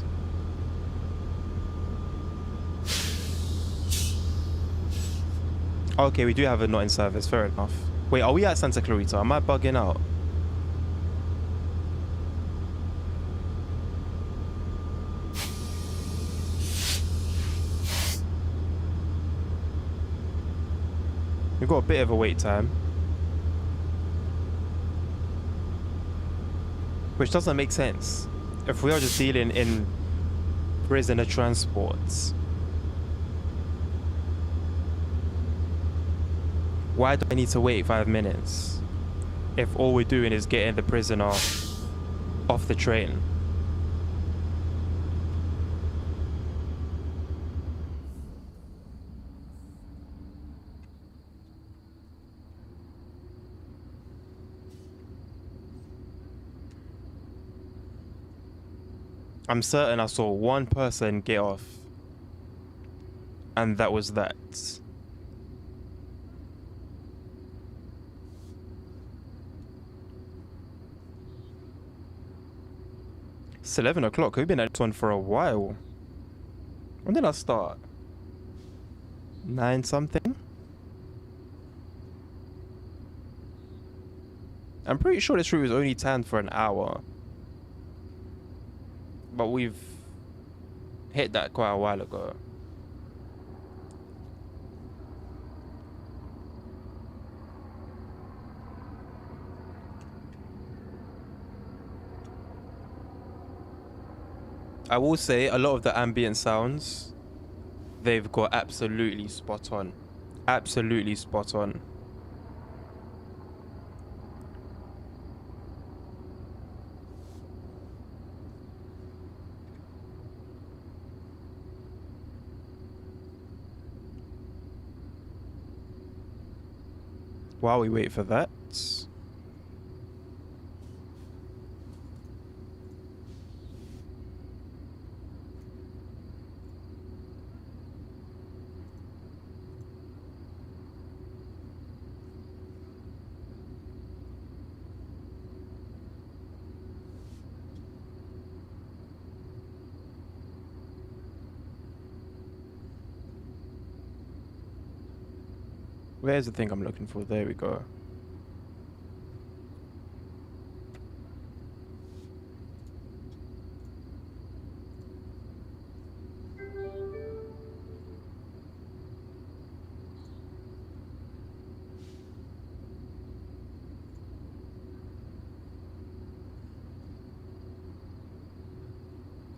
Okay, we do have a not in service. Fair enough. Wait, are we at Santa Clarita? Am I bugging out? We've got a bit of a wait time, which doesn't make sense. If we are just dealing in prisoner transports, why do I need to wait 5 minutes if all we're doing is getting the prisoner off the train? I'm certain I saw one person get off, and that was that. It's 11 o'clock. We've been at this one for a while. When did I start? 9 something? I'm pretty sure this route was only timed for an hour. But we've hit that quite a while ago. I will say a lot of the ambient sounds, they've got absolutely spot on. Absolutely spot on. While we wait for that. Where's the thing I'm looking for? There we go.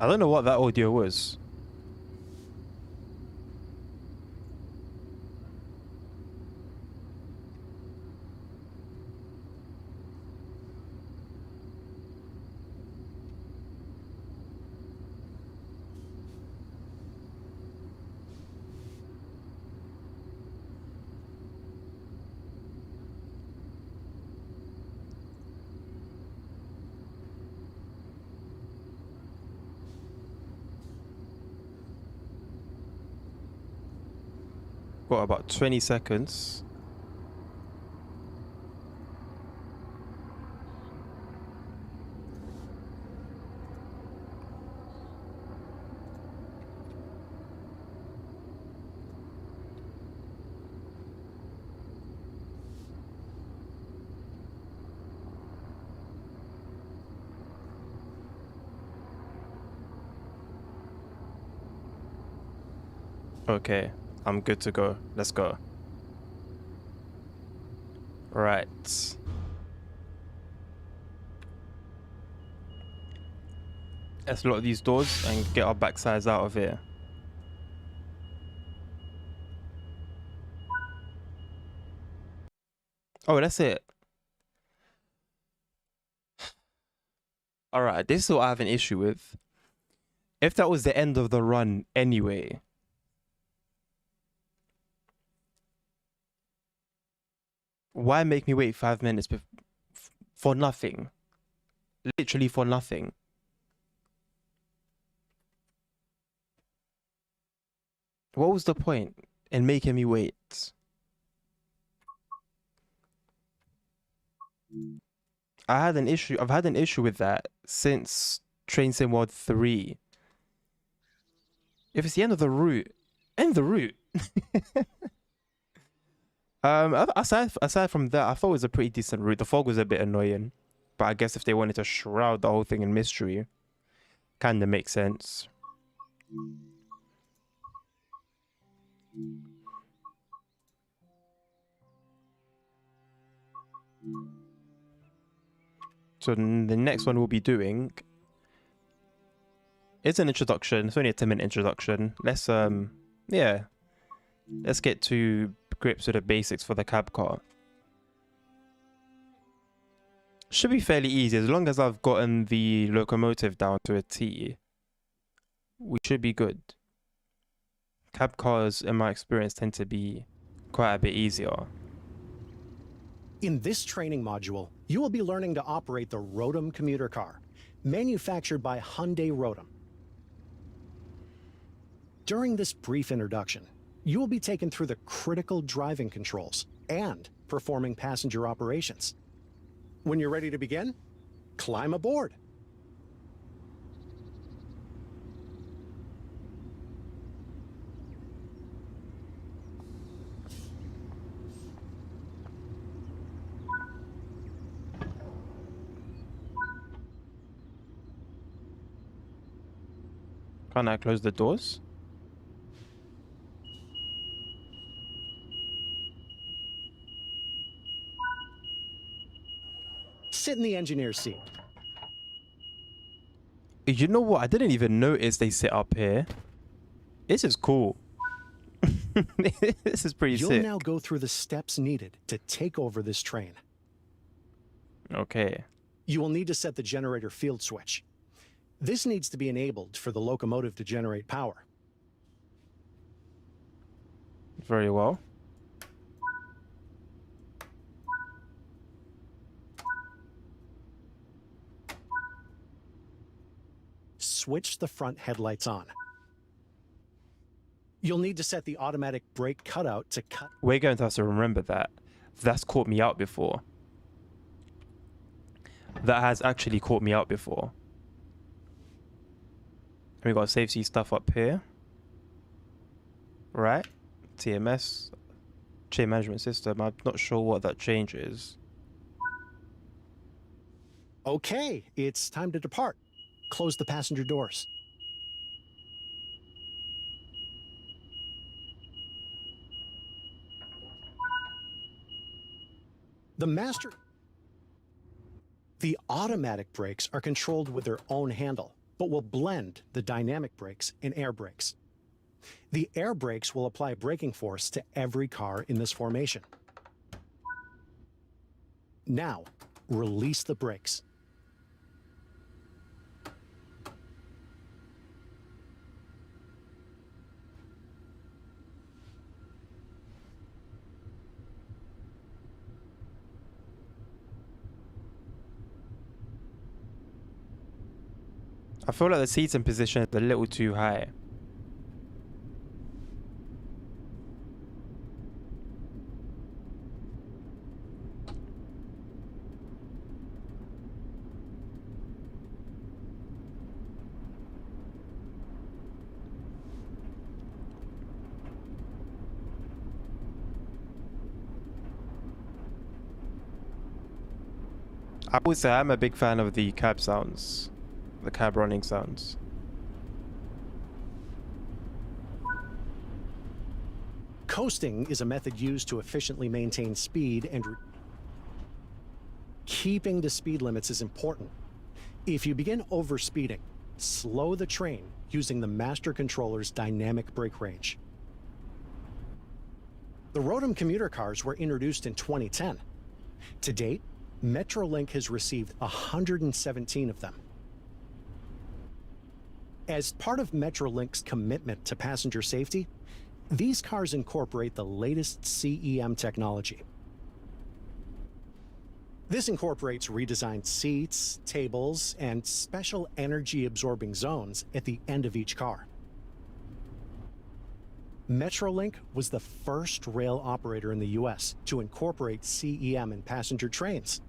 I don't know what that audio was. Got about 20 seconds. Okay, I'm good to go. Let's go. Right. Let's lock these doors and get our backsides out of here. Oh, that's it. Alright, this is what I have an issue with. If that was the end of the run anyway, why make me wait 5 minutes for nothing? Literally for nothing. What was the point in making me wait? I've had an issue with that since Train Sim World 3. If it's the end of the route, end the route. Aside from that, I thought it was a pretty decent route. The fog was a bit annoying, but I guess if they wanted to shroud the whole thing in mystery, kind of makes sense. So the next one we'll be doing is an introduction. It's only a 10-minute introduction. Let's let's get to grips with the basics for the cab car. Should be fairly easy as long as I've gotten the locomotive down to a T. We should be good. Cab cars, in my experience, tend to be quite a bit easier. In this training module, you will be learning to operate the Rotom commuter car, manufactured by Hyundai Rotom. During this brief introduction, you will be taken through the critical driving controls and performing passenger operations. When you're ready to begin, climb aboard. Can't I close the doors? Sit in the engineer's seat. You know what? I didn't even notice they sit up here. This is cool. This is pretty You'll sick. now go through the steps needed to take over this train. Okay. You will need to set the generator field switch. This needs to be enabled for the locomotive to generate power. Very well. Switch the front headlights on. You'll need to set the automatic brake cutout to cut. We're going to have to remember that. That's caught me out before. That has actually caught me out before. We got safety stuff up here. Right? TMS. Chain management system. I'm not sure what that change is. Okay, it's time to depart. Close the passenger doors. The automatic brakes are controlled with their own handle, but will blend the dynamic brakes and air brakes. The air brakes will apply braking force to every car in this formation. Now, release the brakes. I feel like the seating position is a little too high. I would say I'm a big fan of the cab sounds. The cab running sounds. Coasting is a method used to efficiently maintain speed and keeping to speed limits is important. If you begin overspeeding, slow the train using the master controller's dynamic brake range. The Rotom commuter cars were introduced in 2010. To date, Metrolink has received 117 of them. As part of Metrolink's commitment to passenger safety, these cars incorporate the latest CEM technology. This incorporates redesigned seats, tables, and special energy-absorbing zones at the end of each car. Metrolink was the first rail operator in the US to incorporate CEM in passenger trains.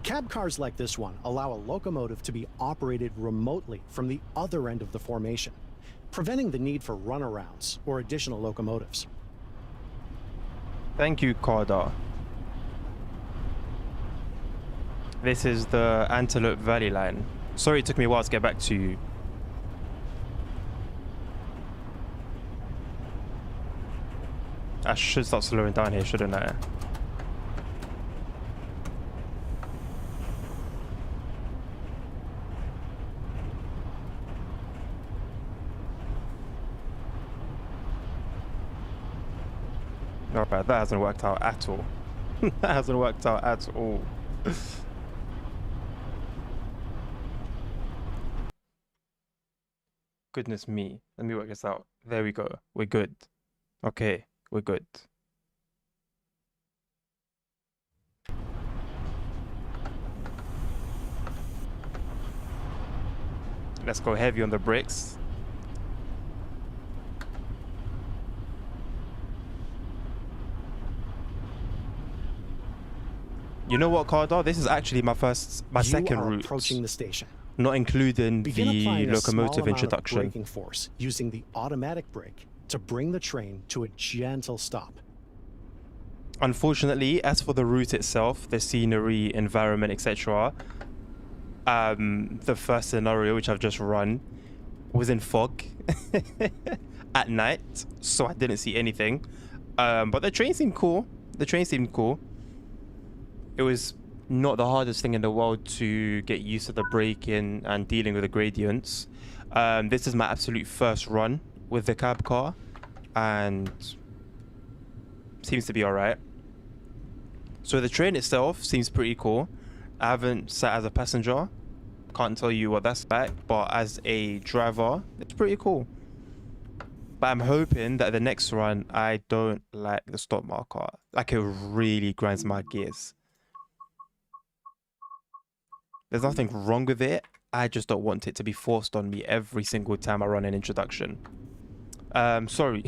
Cab cars like this one allow a locomotive to be operated remotely from the other end of the formation, preventing the need for runarounds or additional locomotives. Thank you, Cardar. This is the Antelope Valley line. Sorry it took me a while to get back to you. I should start slowing down here, shouldn't I? Alright, that hasn't worked out at all. That hasn't worked out at all. Goodness me. Let me work this out. There we go. We're good. Okay, we're good. Let's go heavy on the brakes. You know what, Cardar? This is actually my second route. Approaching the station. Not including Begin the applying a small locomotive amount introduction. of braking force using the automatic brake to bring the train to a gentle stop. Unfortunately, as for the route itself, the scenery, environment, etc., the first scenario which I've just run was in fog at night, so I didn't see anything. But the train seemed cool. It was not the hardest thing in the world to get used to the braking and dealing with the gradients. This is my absolute first run with the cab car, and seems to be alright. So the train itself seems pretty cool. I haven't sat as a passenger, can't tell you what that's like, but as a driver, it's pretty cool. But I'm hoping that the next run, I don't like the stop marker. Like, it really grinds my gears. There's nothing wrong with it. I just don't want it to be forced on me every single time I run an introduction. Sorry.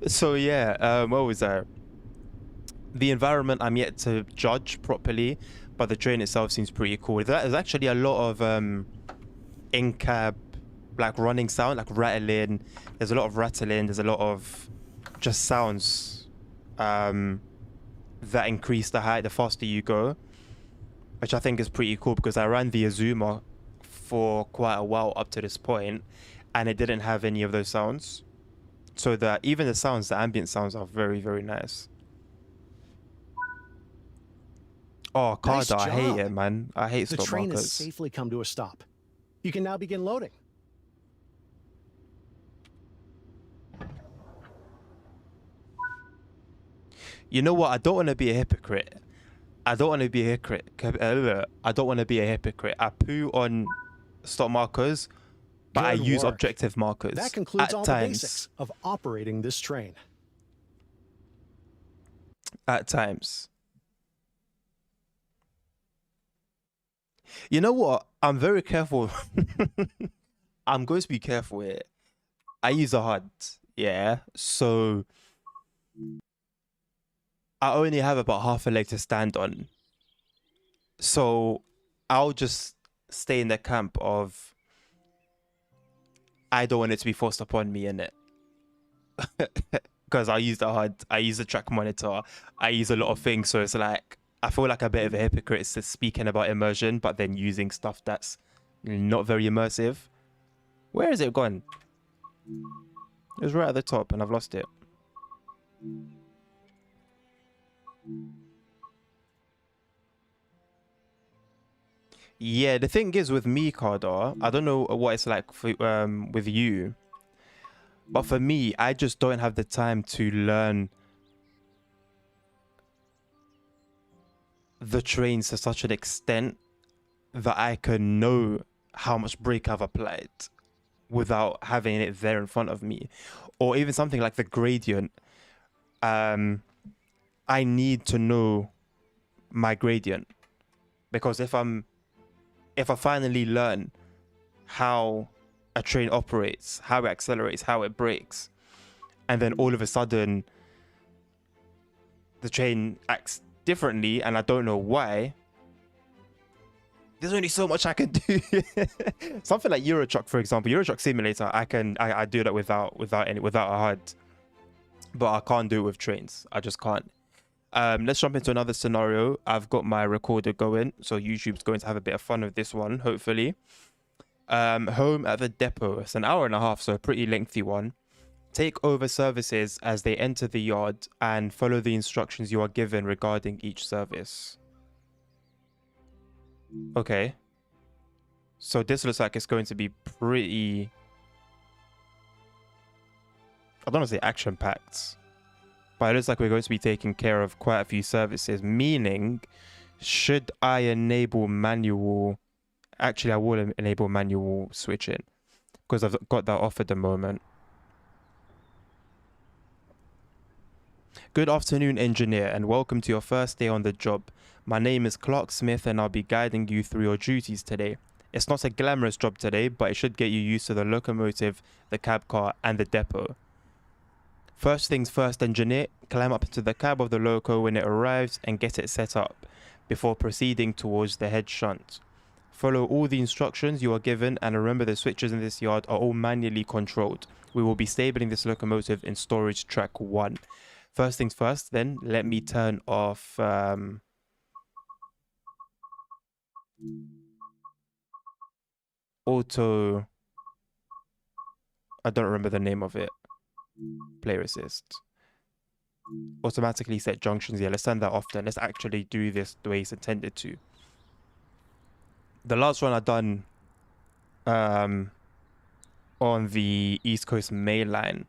So yeah, what was that? The environment I'm yet to judge properly, but the train itself seems pretty cool. There's actually a lot of in-cab like running sound, like rattling. There's a lot of rattling. There's a lot of just sounds that increase the height the faster you go, which I think is pretty cool because I ran the Azuma for quite a while up to this point, and it didn't have any of those sounds. So that even the sounds, the ambient sounds, are very, very nice. Oh, Nice Cardar, I hate job. it, man. I hate The stop train has markers. safely come to a stop. You can now begin loading. You know what? I don't want to be a hypocrite. I don't want to be a hypocrite. I don't want to be a hypocrite. I poo on stop markers, but I Good use work. objective markers. That concludes at all times. the basics of operating this train. At times. You know what? I'm very careful. I'm going to be careful here. I use a HUD, yeah? So I only have about half a leg to stand on. So I'll just stay in the camp of I don't want it to be forced upon me, innit? Because I use the HUD, I use the track monitor, I use a lot of things. So it's like, I feel like a bit of a hypocrite speaking about immersion, but then using stuff that's not very immersive. Where is it gone? It was right at the top and I've lost it. Yeah, the thing is with me, Cardar, I don't know what it's like for, with you, but for me, I just don't have the time to learn the trains to such an extent that I can know how much brake I've applied without having it there in front of me. Or even something like the gradient. I need to know my gradient, because if I finally learn how a train operates, how it accelerates, how it brakes, and then all of a sudden the train acts differently and I don't know why, There's only so much I can do. Something like Euro Truck, for example, Euro Truck Simulator, I do that without a HUD, but I can't do it with trains. I just can't. Let's jump into another scenario. I've got my recorder going, so YouTube's going to have a bit of fun with this one, hopefully. Home at the depot. It's an hour and a half, so a pretty lengthy one. Take over services as they enter the yard and follow the instructions you are given regarding each service. Okay. So this looks like it's going to be pretty... I don't want to say action-packed, but it looks like we're going to be taking care of quite a few services, meaning should I enable manual... Actually, I will enable manual switching because I've got that off at the moment. Good afternoon, engineer, and welcome to your first day on the job. My name is Clark Smith, and I'll be guiding you through your duties today. It's not a glamorous job today, but it should get you used to the locomotive, the cab car, and the depot. First things first, engineer, climb up into the cab of the loco when it arrives and get it set up, before proceeding towards the head shunt. Follow all the instructions you are given, and remember the switches in this yard are all manually controlled. We will be stabling this locomotive in storage track 1. First things first, then let me turn off auto... I don't remember the name of it. Player assist. Automatically set junctions. Yeah, let's turn that off then. Let's actually do this the way it's intended to. The last one I done on the East Coast Main Line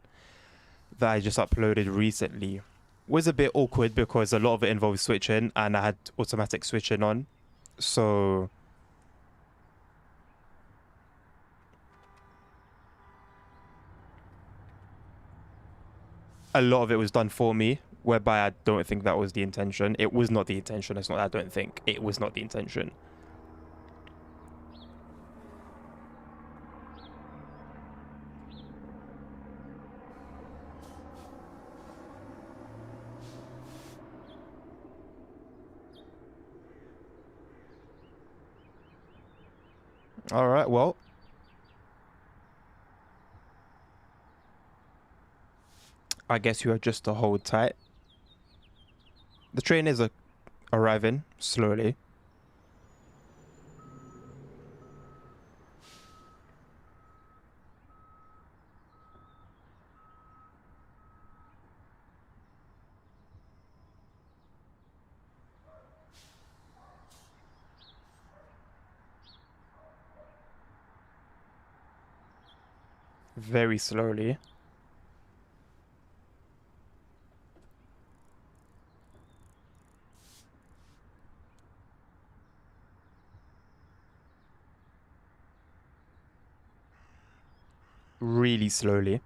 that I just uploaded recently was a bit awkward because a lot of it involved switching and I had automatic switching on. So a lot of it was done for me, whereby I don't think that was the intention. It was not the intention. It's not, I don't think. It was not the intention. All right, well. I guess you are just to hold tight. The train is arriving slowly. Very slowly. Really slowly.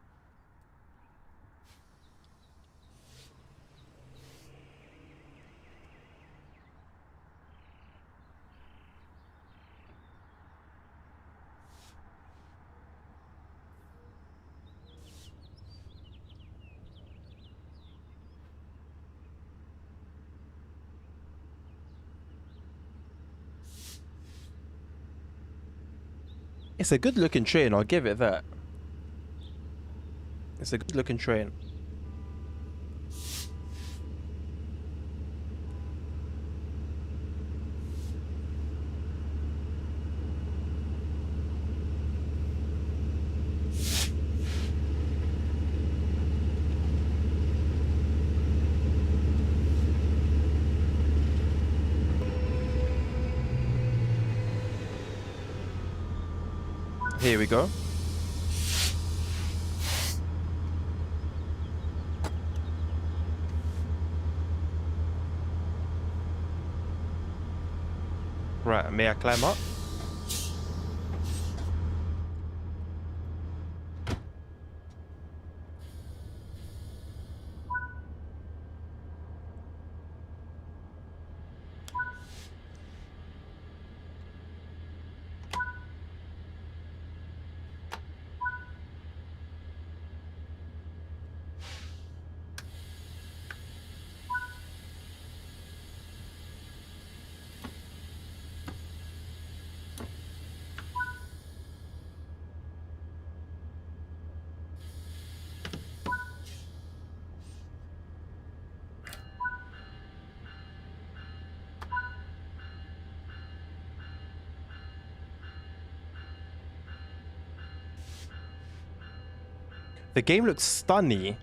It's a good looking train, I'll give it that. It's a good looking train. Here we go. Right, may I climb up? The game looks stunny.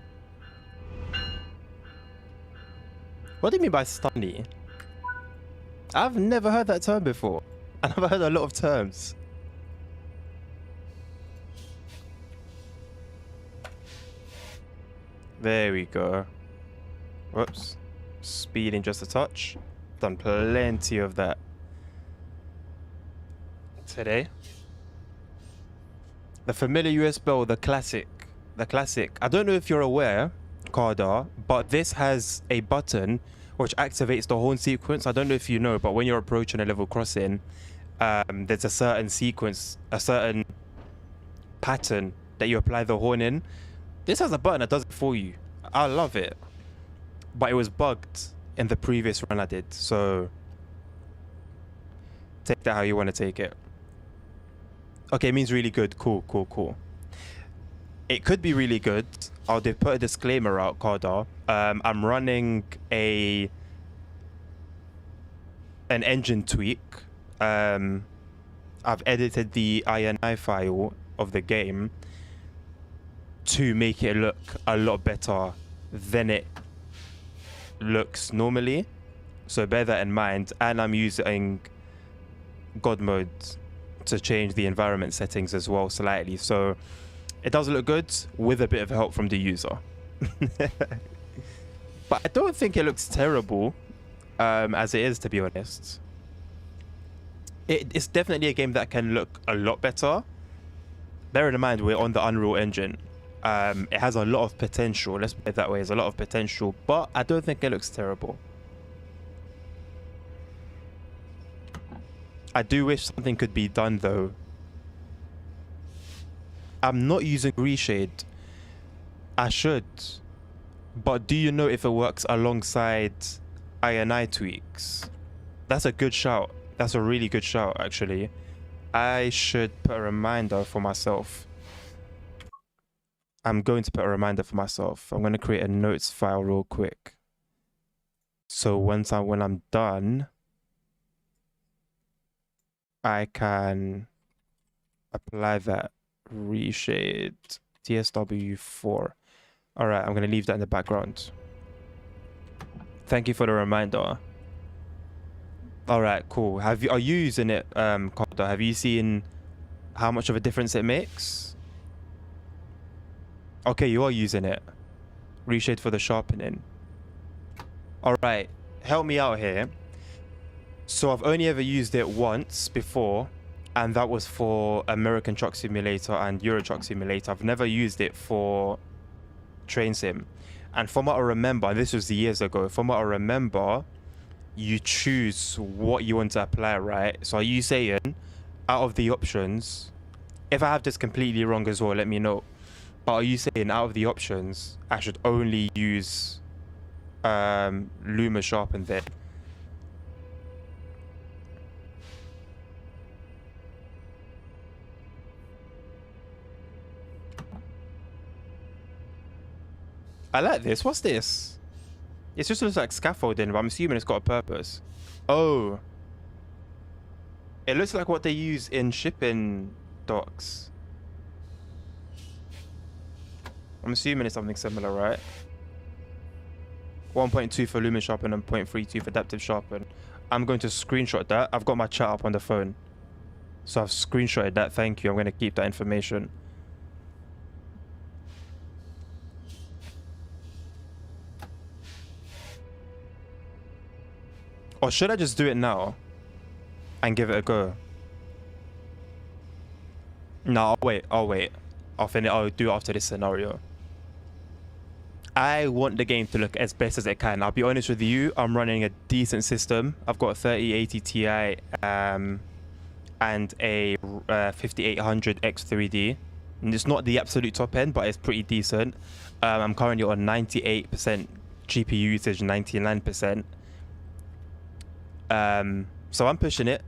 What do you mean by stunny? I've never heard that term before. And I've heard a lot of terms. There we go. Whoops. Speeding just a touch. Done plenty of that today. The familiar US Bell, the classic. The classic. I don't know if you're aware, Kardar, but this has a button which activates the horn sequence. I don't know if you know, but when you're approaching a level crossing, there's a certain sequence, a certain pattern that you apply the horn in. This has a button that does it for you. I love it. But it was bugged in the previous run I did, so take that how you want to take it. Okay, it means really good. Cool, cool, cool. It could be really good. I'll put a disclaimer out, Kardar. I'm running an engine tweak. I've edited the INI file of the game to make it look a lot better than it looks normally. So bear that in mind. And I'm using God mode to change the environment settings as well slightly. So it does look good with a bit of help from the user. But I don't think it looks terrible as it is, to be honest. It's definitely a game that can look a lot better. Bearing in mind we're on the Unreal Engine. It has a lot of potential. Let's put it that way. There's a lot of potential, but I don't think it looks terrible. I do wish something could be done though. I'm not using Reshade. I should. But do you know if it works alongside INI tweaks? That's a good shout. That's a really good shout, actually. I should put a reminder for myself. I'm going to put a reminder for myself. I'm going to create a notes file real quick. So when I'm done, I can apply that Reshade TSW4. All right, I'm going to leave that in the background. Thank you for the reminder. All right, cool. Are you using it, Kardar? Have you seen how much of a difference it makes? Okay, you are using it. Reshade for the sharpening. All right, help me out here. So I've only ever used it once before, and that was for American Truck Simulator and Euro Truck Simulator. I've never used it for Train Sim. And from what I remember, this was years ago, from what I remember, you choose what you want to apply, right? So are you saying, out of the options, if I have this completely wrong as well, let me know. But are you saying out of the options, I should only use Luma Sharpen there? I like this. What's this? It just looks like scaffolding, but I'm assuming it's got a purpose. Oh. It looks like what they use in shipping docks. I'm assuming it's something similar, right? 1.2 for Lumen Sharpen and 0.32 for Adaptive Sharpen. I'm going to screenshot that. I've got my chat up on the phone. So I've screenshotted that. Thank you. I'm going to keep that information. Or should I just do it now and give it a go? No, I'll wait. I'll do it after this scenario. I want the game to look as best as it can. I'll be honest with you, I'm running a decent system. I've got a 3080 Ti and a 5800 X3D. And it's not the absolute top end, but it's pretty decent. I'm currently on 98% GPU usage, 99%. So I'm pushing it.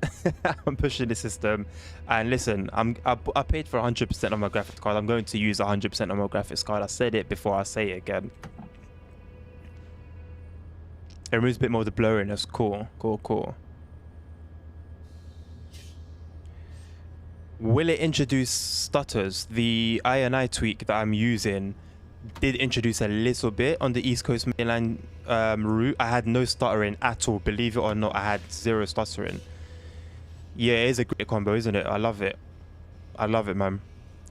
I'm pushing the system. And listen, I paid for 100% on my graphics card. I'm going to use 100% on my graphics card. I said it before, I say it again. It removes a bit more of the blurriness. Cool. Will it introduce stutters? The I tweak that I'm using did introduce a little bit on the East Coast mainline route. I had no stuttering at all. Believe it or not, I had zero stuttering. Yeah, it is a great combo, isn't it? I love it. I love it, man.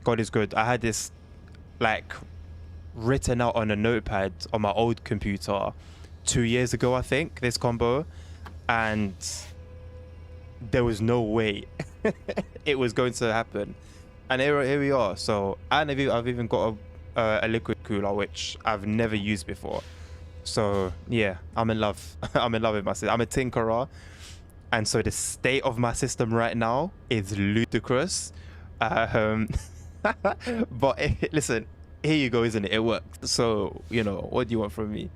God is good. I had this like written out on a notepad on my old computer 2 years ago, I think, this combo, and there was no way it was going to happen, and here we are. So, and I've even got a liquid cooler which I've never used before. So yeah, I'm in love. I'm in love with my system. I'm a tinkerer, and so the state of my system right now is ludicrous. But listen, here you go, isn't it? It worked. So, you know, what do you want from me?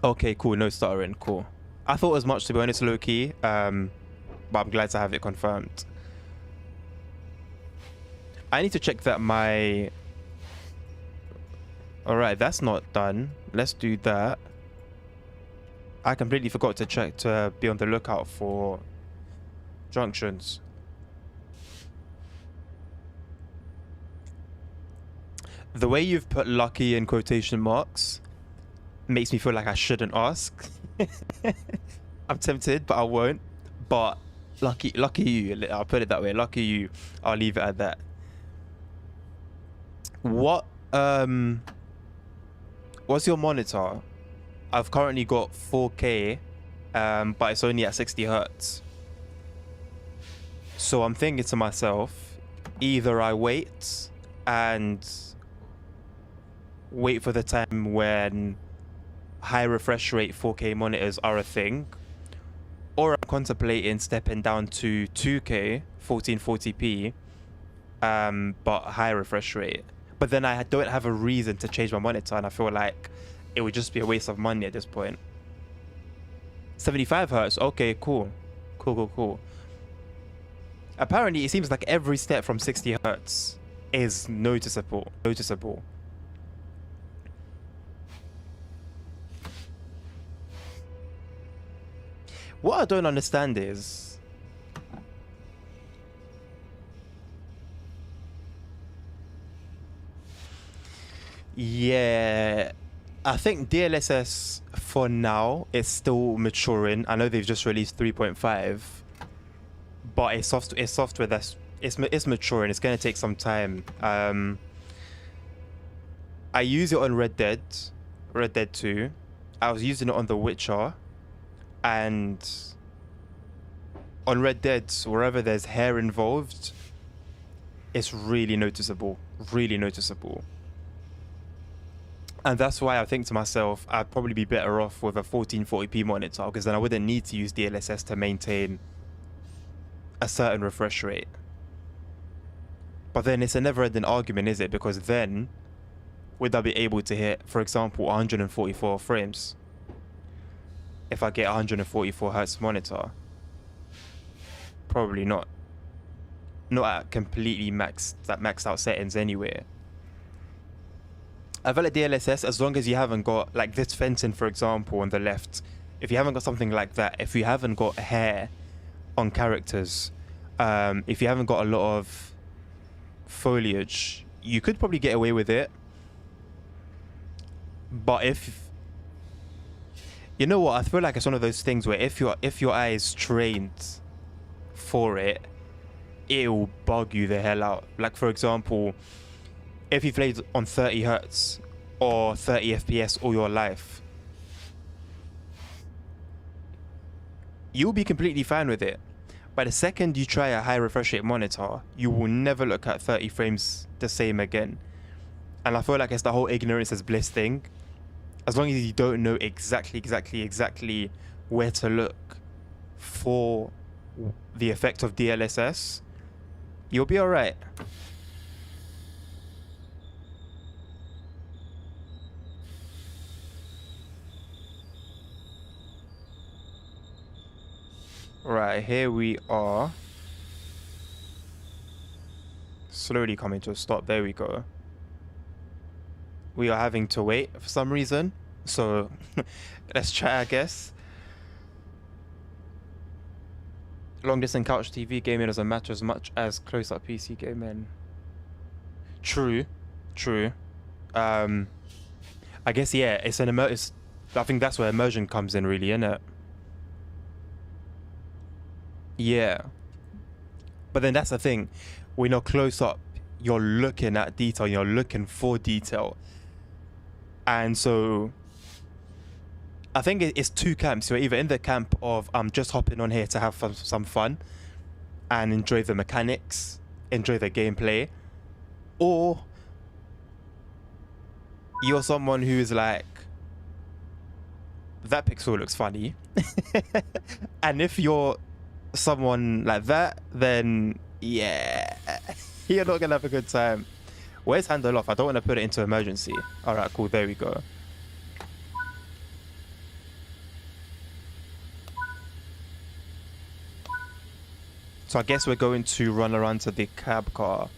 Okay, cool. No stuttering. Cool. I thought as much, to be honest, low key. But I'm glad to have it confirmed. I need to check that my... Alright, that's not done. Let's do that. I completely forgot to check to be on the lookout for junctions. The way you've put lucky in quotation marks makes me feel like I shouldn't ask. I'm tempted, but I won't. But lucky you. I'll put it that way. Lucky you. I'll leave it at that. What's your monitor? I've currently got 4K, but it's only at 60 hertz. So I'm thinking to myself, either I wait for the time when high refresh rate 4K monitors are a thing, or I'm contemplating stepping down to 2K 1440p, but high refresh rate. But then I don't have a reason to change my monitor, and I feel like it would just be a waste of money at this point. 75 hertz. Okay, cool. Cool. Apparently, it seems like every step from 60 hertz is noticeable. What I don't understand is... Yeah, I think DLSS for now is still maturing. I know they've just released 3.5, but it's software that's it's maturing. It's gonna take some time. I use it on Red Dead 2. I was using it on The Witcher, and on Red Dead, wherever there's hair involved, it's really noticeable. And that's why I think to myself, I'd probably be better off with a 1440p monitor, because then I wouldn't need to use DLSS to maintain a certain refresh rate. But then it's a never-ending argument, is it? Because then, would I be able to hit, for example, 144 frames if I get 144 hertz monitor? Probably not. Not at completely maxed out settings anyway. I feel like DLSS, as long as you haven't got, like this fencing, for example, on the left, if you haven't got something like that, if you haven't got hair on characters, if you haven't got a lot of foliage, you could probably get away with it. But if... You know what? I feel like it's one of those things where if your eye is trained for it, it will bug you the hell out. Like, for example... If you've played on 30 hertz or 30 FPS all your life, you'll be completely fine with it. But the second you try a high refresh rate monitor, you will never look at 30 frames the same again. And I feel like it's the whole ignorance is bliss thing. As long as you don't know exactly where to look for the effect of DLSS, you'll be alright. Right, here we are. Slowly coming to a stop. There we go. We are having to wait for some reason. So, let's try, I guess. Long distance couch TV gaming doesn't matter as much as close up PC gaming. True, true. I guess yeah. It's an I think that's where immersion comes in, really, isn't it? Yeah. But then that's the thing. When you're close up, you're looking at detail. You're looking for detail, and so I think it's two camps. You're either in the camp of I'm just hopping on here to have some fun and enjoy the mechanics, enjoy the gameplay, or you're someone who's like, that pixel looks funny. And if you're someone like that, then yeah, you're not gonna have a good time. Where's handle off? I don't want to put it into emergency. All right, cool. There we go. So I guess we're going to run around to the cab car.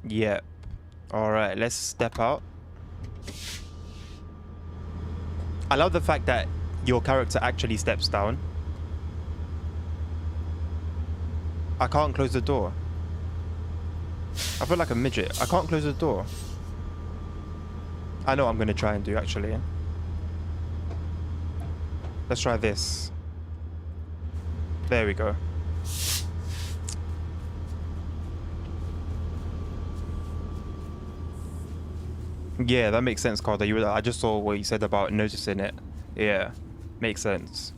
Yep. All right, let's step out. I love the fact that your character actually steps down. I can't close the door. I feel like a midget. I can't close the door. I know what I'm going to try and do, actually. Let's try this. There we go. Yeah, that makes sense, Carter. I just saw what you said about noticing it. Yeah, makes sense.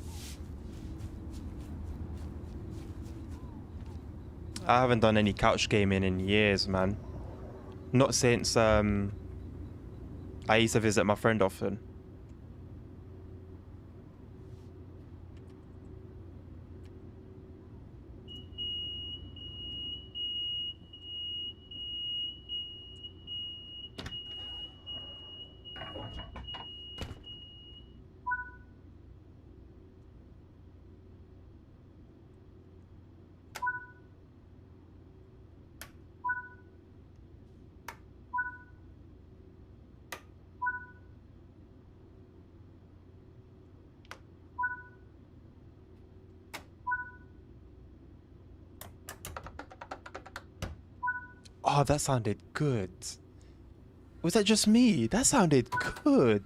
I haven't done any couch gaming in years, man. Not since I used to visit my friend often. Oh, that sounded good. Was that just me? That sounded good.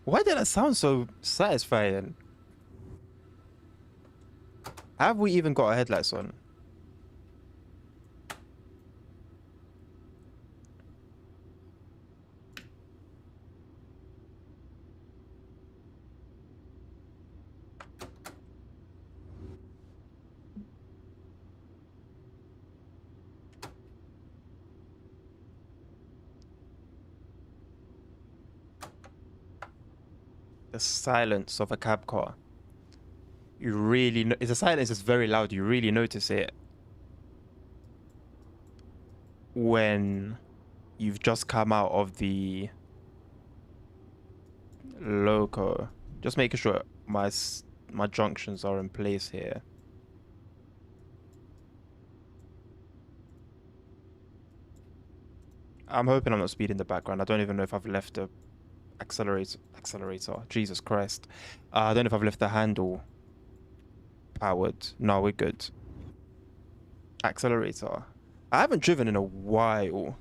Why did that sound so satisfying? Have we even got our headlights on? The silence of a cab car. You really know, it's a silence that's very loud. You really notice it when you've just come out of the loco. Just making sure my junctions are in place here. I'm hoping I'm not speeding the background. I don't even know if I've left the accelerator. Jesus Christ. I don't know if I've left the handle powered. No, we're good. Accelerator. I haven't driven in a while.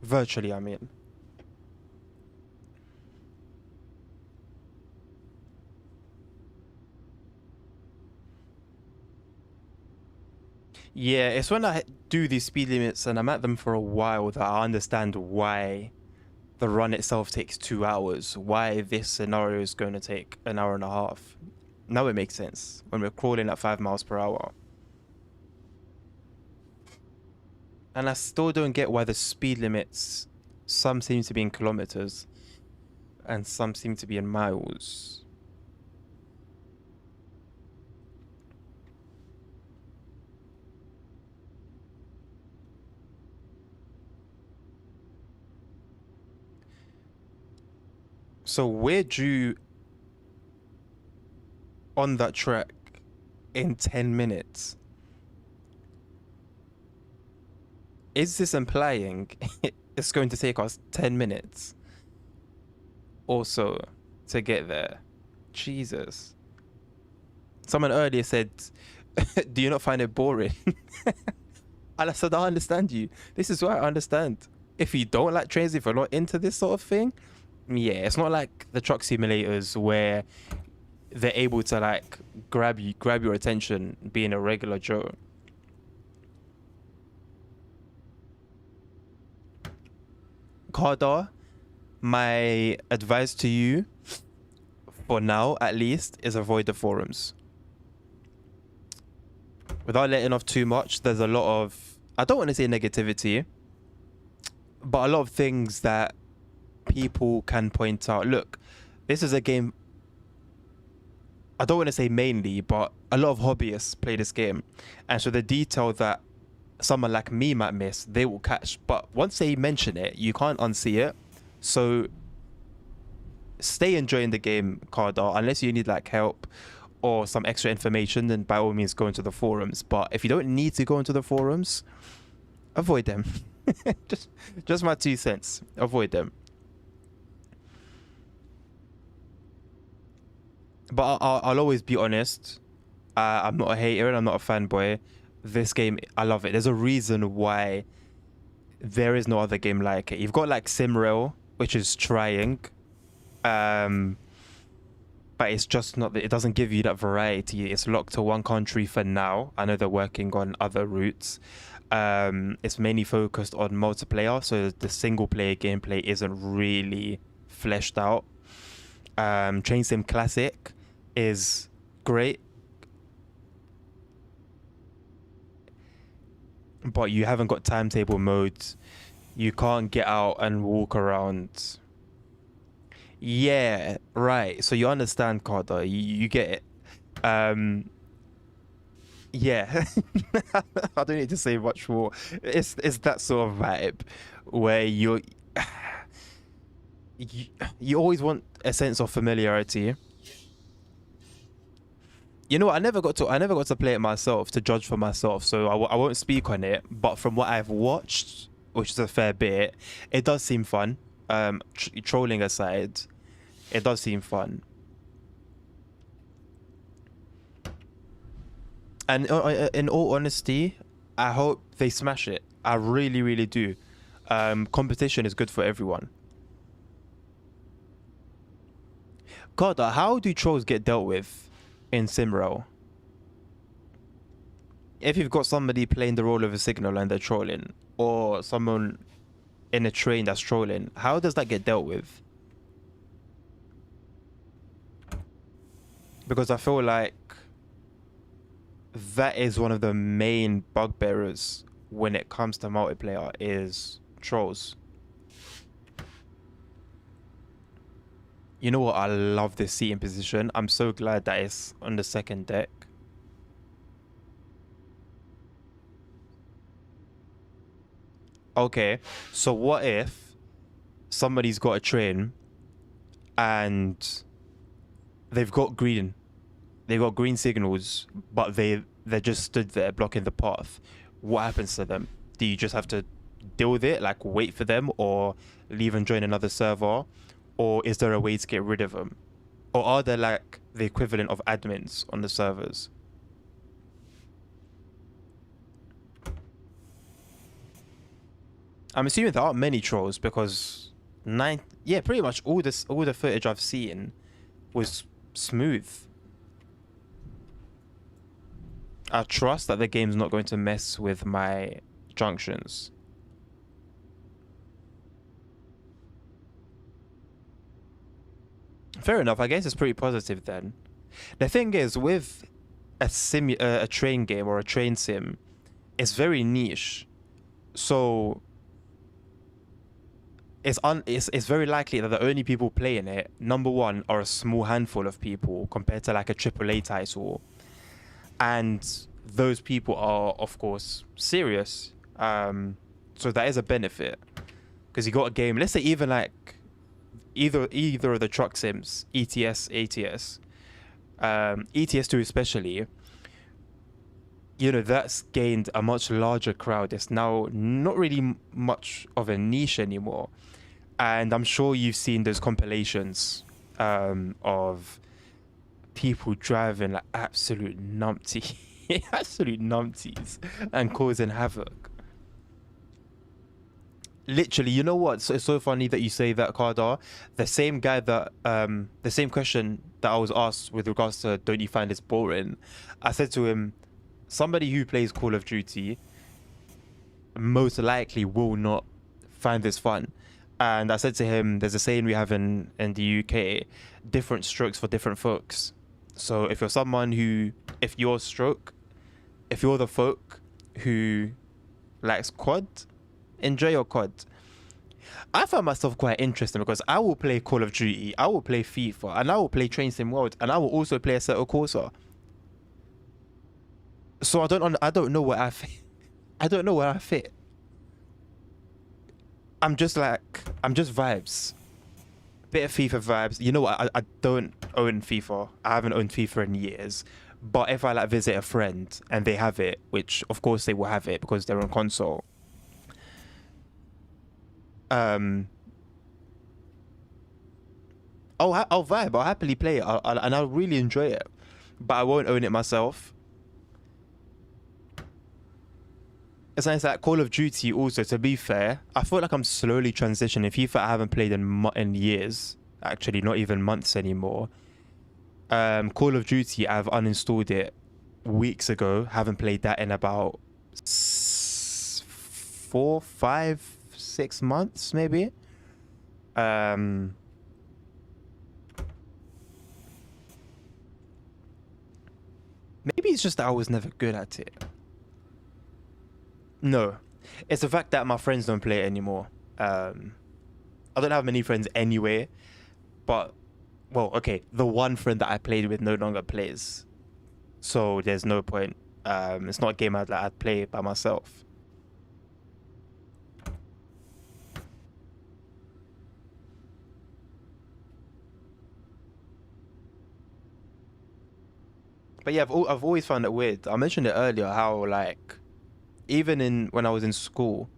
Virtually, I mean. Yeah, it's when I do these speed limits and I'm at them for a while that I understand why the run itself takes 2 hours. Why this scenario is going to take an hour and a half. Now it makes sense when we're crawling at 5 miles per hour. And I still don't get why the speed limits, some seem to be in kilometers and some seem to be in miles. So we're due on that track in 10 minutes. Is this implying it's going to take us 10 minutes or so to get there? Jesus. Someone earlier said, do you not find it boring? And I said, I understand you. This is why I understand. If you don't like trains, if you're not into this sort of thing, yeah, it's not like the truck simulators where they're able to like grab your attention being a regular Joe. Kardar, my advice to you, for now at least, is avoid the forums. Without letting off too much, there's a lot of, I don't want to say negativity, but a lot of things that people can point out. Look, this is a game, I don't want to say mainly, but a lot of hobbyists play this game. And so the detail that someone like me might miss, they will catch. But once they mention it, you can't unsee it. So stay enjoying the game, Kardar, unless you need like help or some extra information, then by all means go into the forums. But if you don't need to go into the forums, avoid them. just my 2 cents. Avoid them. But I'll always be honest. I'm not a hater and I'm not a fanboy. This game, I love it. There's a reason why there is no other game like it. You've got like Simrail, which is trying. But it's just not, it doesn't give you that variety. It's locked to one country for now. I know they're working on other routes. It's mainly focused on multiplayer, so the single player gameplay isn't really fleshed out. Train Sim Classic is great, but you haven't got timetable modes. You can't get out and walk around. Yeah, right. So you understand, Carter. You get it. Yeah. I don't need to say much more. It's that sort of vibe where you always want a sense of familiarity. You know what? I never got to play it myself to judge for myself, so I won't speak on it. But from what I've watched, which is a fair bit, it does seem fun. Trolling aside, it does seem fun. And in all honesty, I hope they smash it. I really, really do. Competition is good for everyone. God, how do trolls get dealt with in Simrail? If you've got somebody playing the role of a signal and they're trolling, or someone in a train that's trolling, how does that get dealt with? Because I feel like that is one of the main bugbearers when it comes to multiplayer is trolls. You know what? I love this seating position. I'm so glad that it's on the second deck. Okay, so what if somebody's got a train and they've got green signals, but they're just stood there blocking the path? What happens to them? Do you just have to deal with it, like wait for them, or leave and join another server? Or is there a way to get rid of them? Or are there like the equivalent of admins on the servers? I'm assuming there aren't many trolls because pretty much all the footage I've seen was smooth. I trust that the game's not going to mess with my junctions. Fair enough. I guess it's pretty positive then. The thing is, with a train game or a train sim, it's very niche. So it's very likely that the only people playing it, number one, are a small handful of people compared to like a AAA title. And those people are, of course, serious. So that is a benefit. Because you got a game, let's say even like either of the truck sims, ETS, ATS, ETS2 especially, you know, that's gained a much larger crowd. It's now not really much of a niche anymore. And I'm sure you've seen those compilations of people driving like absolute numpty, absolute numpties, and causing havoc. Literally, you know what? So it's so funny that you say that, Kardar. The same guy that the same question that I was asked with regards to don't you find this boring? I said to him, somebody who plays Call of Duty most likely will not find this fun. And I said to him, there's a saying we have in the UK, different strokes for different folks. So if you're someone who, if you're the folk who likes COD, enjoy your COD. I find myself quite interesting because I will play Call of Duty, I will play FIFA, and I will play Train Sim World, and I will also play Assetto Corsa. So I don't know where I fit. I don't know where I fit. I'm just vibes. Bit of FIFA vibes. You know what? I don't own FIFA. I haven't owned FIFA in years. But if I like visit a friend and they have it, which of course they will have it because they're on console. I'll vibe. I'll happily play it, and I'll really enjoy it. But I won't own it myself. It's nice that Call of Duty also, to be fair, I feel like I'm slowly transitioning. FIFA I haven't played in years. Actually, not even months anymore. Call of Duty, I've uninstalled it weeks ago. Haven't played that in about 4, 5, 6 months, maybe. Maybe it's just that I was never good at it. No, it's the fact that my friends don't play it anymore. I don't have many friends anyway, but, well, okay, the one friend that I played with no longer plays, so there's no point. It's not a game I'd play by myself. But yeah, I've always found it weird. I mentioned it earlier how, like, even when I was in school,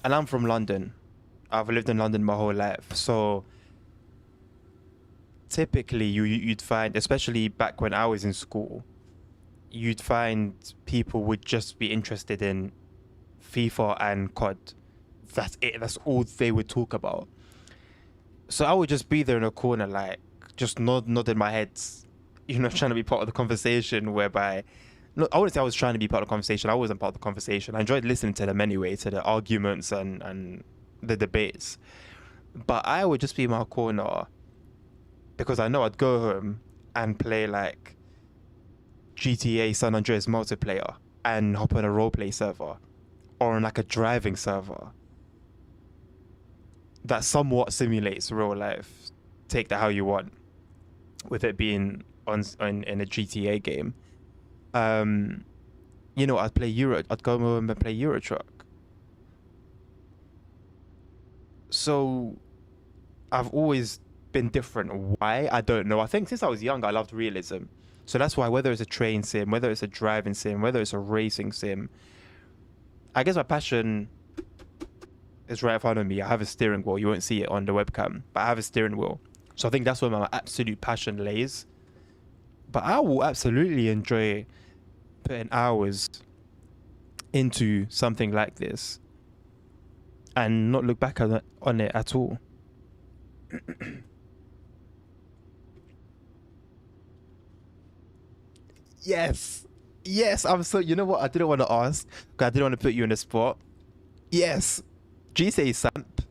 and I'm from London. I've lived in London my whole life. So typically you'd find, especially back when I was in school, you'd find people would just be interested in FIFA and COD. That's it. That's all they would talk about. So I would just be there in a corner, like, just nodding my head, trying to be part of the conversation, whereby, no, I wouldn't say I was trying to be part of the conversation. I wasn't part of the conversation. I enjoyed listening to them anyway, to the arguments and the debates. But I would just be in my corner because I know I'd go home and play, like, GTA San Andreas multiplayer and hop on a roleplay server or on, like, a driving server that somewhat simulates real life. Take that how you want, with it being in a GTA game. I'd go home and play Euro Truck. So I've always been different. Why? I don't know. I think since I was young, I loved realism. So that's why, whether it's a train sim, whether it's a driving sim, whether it's a racing sim, I guess my passion is right in front of me. I have a steering wheel. You won't see it on the webcam, but I have a steering wheel. So I think that's where my absolute passion lays. But I will absolutely enjoy putting hours into something like this and not look back on it at all. Yes, I'm so, you know what, I didn't want to ask because I didn't want to put you in the spot. Yes, GC Samp,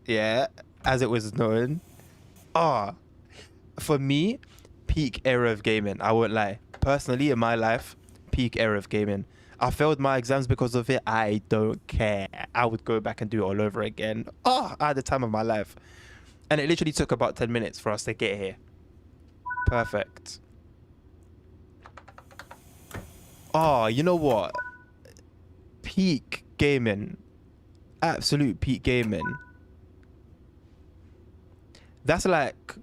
yeah, as it was known. For me, peak era of gaming, I won't lie. Personally, in my life, peak era of gaming. I failed my exams because of it. I don't care. I would go back and do it all over again. I had the time of my life. And it literally took about 10 minutes for us to get here. Perfect. You know what? Peak gaming. Absolute peak gaming. That's like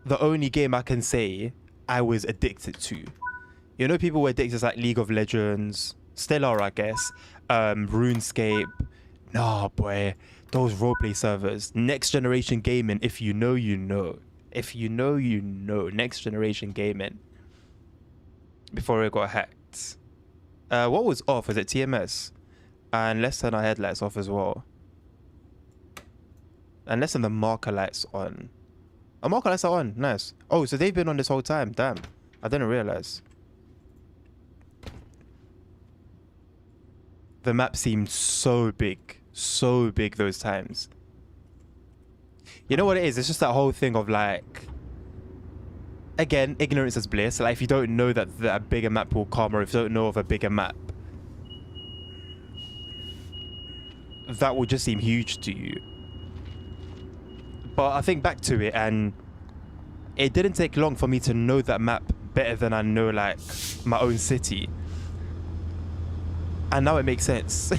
the only game I can say I was addicted to. You know, people were addicted to like League of Legends, still are, I guess. RuneScape. Nah, boy, those roleplay servers. Next generation gaming. If you know, you know. If you know, you know. Next generation gaming. Before it got hacked. What was off? Was it TMS? And let's turn our headlights off as well. And let's turn the marker lights on. Oh, marker lights are on. Nice. Oh, so they've been on this whole time. Damn. I didn't realize. The map seemed so big those times. You know what it is? It's just that whole thing of like, again, ignorance is bliss. Like if you don't know that a bigger map will come, or if you don't know of a bigger map, that will just seem huge to you. But I think back to it, and it didn't take long for me to know that map better than I know like my own city. And now it makes sense.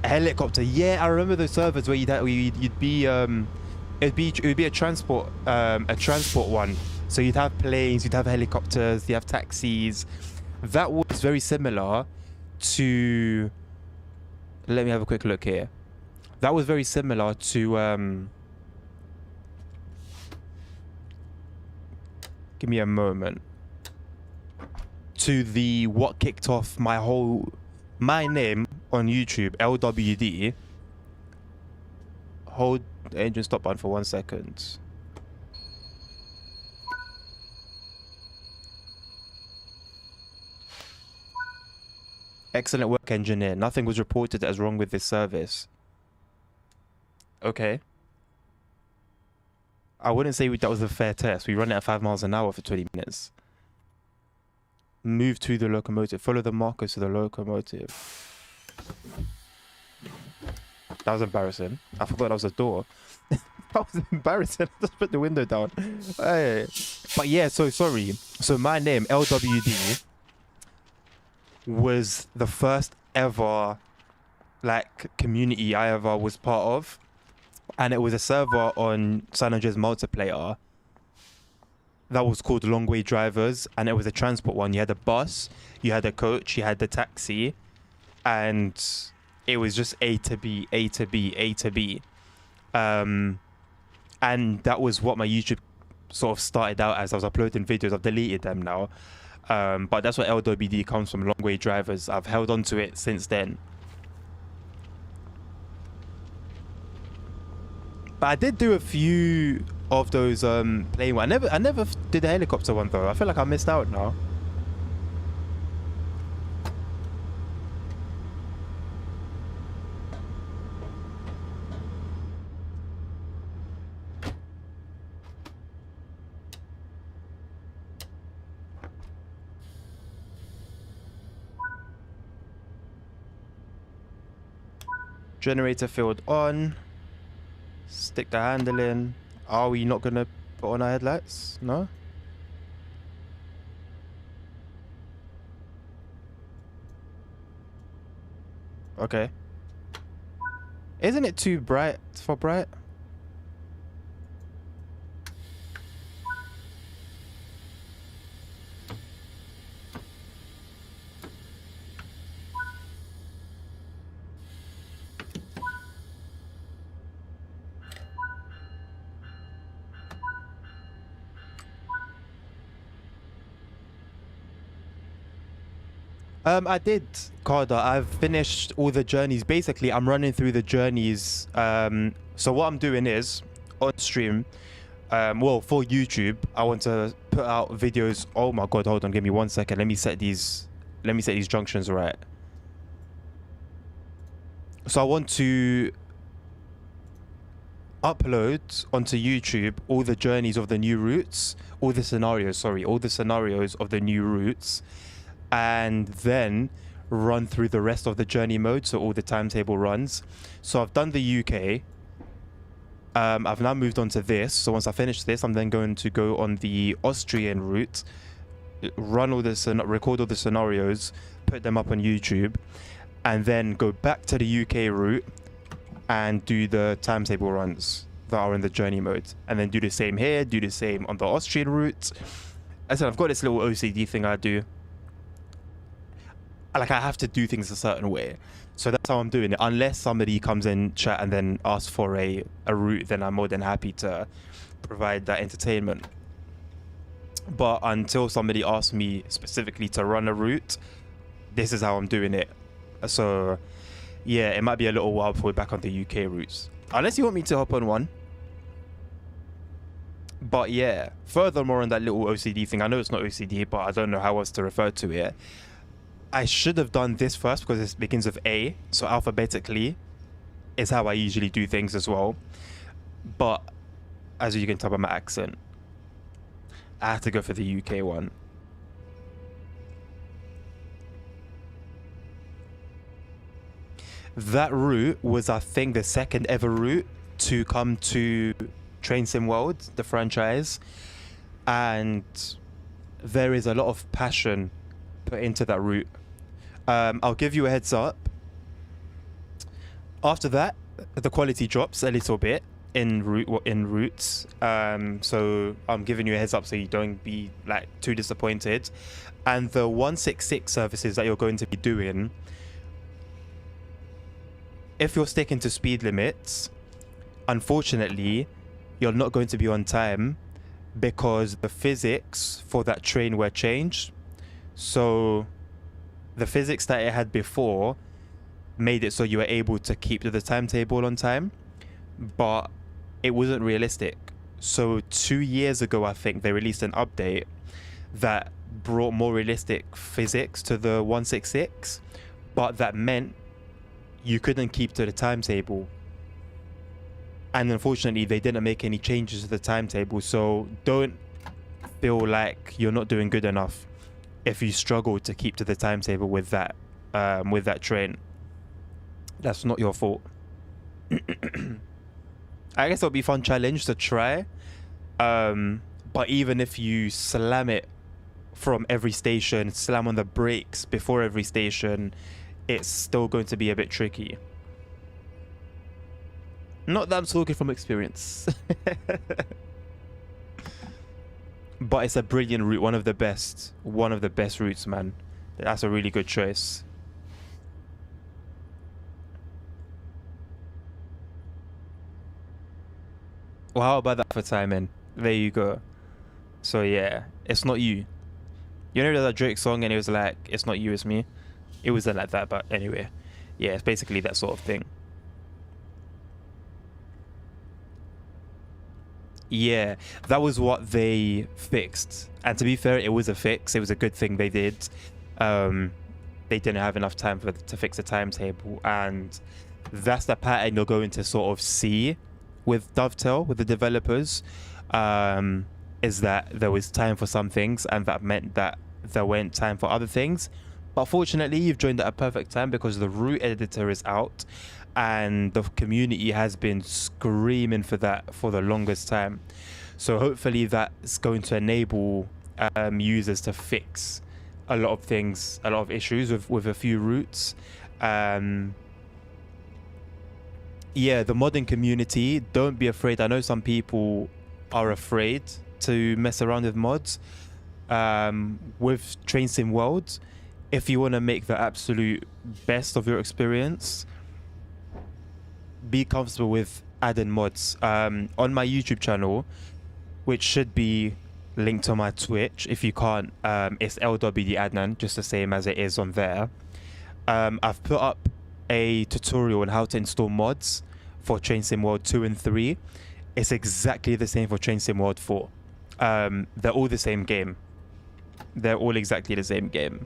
A helicopter, yeah, I remember those servers where you'd be it'd be a transport one. So you'd have planes, you'd have helicopters, you have taxis. That was very similar to, let me have a quick look here. That was very similar to give me a moment. To the what kicked off my name on YouTube, LWD. Hold the engine stop button for 1 second. Excellent work, engineer. Nothing was reported as wrong with this service. Okay. I wouldn't say that was a fair test. We run it at 5 miles an hour for 20 minutes. Move to the locomotive. Follow the markers to the locomotive. That was embarrassing. I forgot that was a door. That was embarrassing. I just put the window down. Hey. But yeah, so sorry. So my name, LWD, was the first ever like community I ever was part of. And it was a server on San Andreas multiplayer that was called Long Way Drivers, and it was a transport one. You had a bus, you had a coach, you had the taxi, and it was just A to B, A to B, A to B. And that was what my YouTube sort of started out as. I was uploading videos. I've deleted them now. But that's what LWD comes from, Long Way Drivers. I've held on to it since then. But I did do a few of those plane one. I never did the helicopter one though. I feel like I missed out now. Generator field on. Stick the handle in. Are we not gonna put on our headlights? No? Okay. Isn't it too bright for bright? I did, Carter. I've finished all the journeys. Basically, I'm running through the journeys. So what I'm doing is, on stream, well, for YouTube, I want to put out videos. Oh my God, hold on, give me 1 second. Let me set these junctions right. So I want to upload onto YouTube all the journeys of the new routes, all the scenarios of the new routes, and then run through the rest of the journey mode, so all the timetable runs. So I've done the UK. I've now moved on to this. So once I finish this, I'm then going to go on the Austrian route, record all the scenarios, put them up on YouTube, and then go back to the UK route and do the timetable runs. that are in the journey mode, and then do the same here, do the same on the Austrian route. I said I've got this little OCD thing I do. Like, I have to do things a certain way, so that's how I'm doing it. Unless somebody comes in chat and then asks for a route, then I'm more than happy to provide that entertainment. But until somebody asks me specifically to run a route, this is how I'm doing it. So yeah, it might be a little while before we're back on the UK routes, unless you want me to hop on one. But yeah, furthermore on that little OCD thing, I know it's not OCD, but I don't know how else to refer to it. I should have done this first because it begins with A, so alphabetically is how I usually do things as well. But as you can tell by my accent, I had to go for the UK one. That route was, I think, the second ever route to come to Train Sim World, the franchise, and there is a lot of passion put into that route. I'll give you a heads up. After that, the quality drops a little bit in routes. So I'm giving you a heads up so you don't be like too disappointed. And the 166 services that you're going to be doing, if you're sticking to speed limits, unfortunately, you're not going to be on time because the physics for that train were changed. So the physics that it had before made it so you were able to keep to the timetable on time, but it wasn't realistic. So 2 years ago, I think they released an update that brought more realistic physics to the 166, but that meant you couldn't keep to the timetable. And unfortunately, they didn't make any changes to the timetable. So don't feel like you're not doing good enough if you struggle to keep to the timetable with that train. That's not your fault. I guess it'll be a fun challenge to try. But even if you slam it from every station, slam on the brakes before every station, it's still going to be a bit tricky. Not that I'm talking from experience. But it's a brilliant route, one of the best routes, man. That's a really good choice. Well, how about that for timing? There you go. So yeah, it's not you. You know that Drake song and it was like, it's not you, it's me? It wasn't like that, but anyway. Yeah, it's basically that sort of thing. Yeah, that was what they fixed. And to be fair, it was a fix. It was a good thing they did. They didn't have enough time to fix the timetable. And that's the pattern you're going to sort of see with Dovetail, with the developers, is that there was time for some things and that meant that there weren't time for other things. But fortunately, you've joined at a perfect time because the route editor is out and the community has been screaming for that for the longest time. So hopefully that's going to enable users to fix a lot of things, a lot of issues with a few routes. Yeah, the modding community, don't be afraid. I know some people are afraid to mess around with mods. With Train Sim World, if you want to make the absolute best of your experience, be comfortable with adding mods. On my YouTube channel, which should be linked to my Twitch, if you can't, it's LWD Adnan, just the same as it is on there. I've put up a tutorial on how to install mods for Train Sim World 2 and 3. It's exactly the same for Train Sim World 4. They're all the same game. They're all exactly the same game,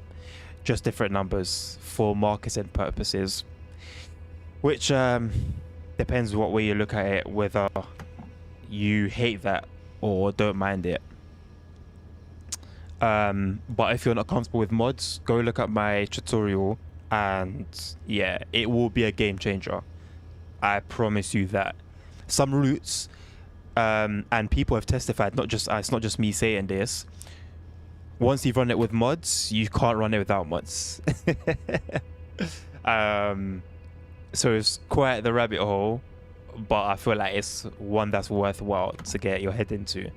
just different numbers for marketing purposes, which depends what way you look at it, whether you hate that or don't mind it. But if you're not comfortable with mods, go look at my tutorial, and yeah, it will be a game changer. I promise you that. Some routes, and people have testified, it's not just me saying this, once you've run it with mods, you can't run it without mods. So it's quite the rabbit hole but I feel like it's one that's worthwhile to get your head into.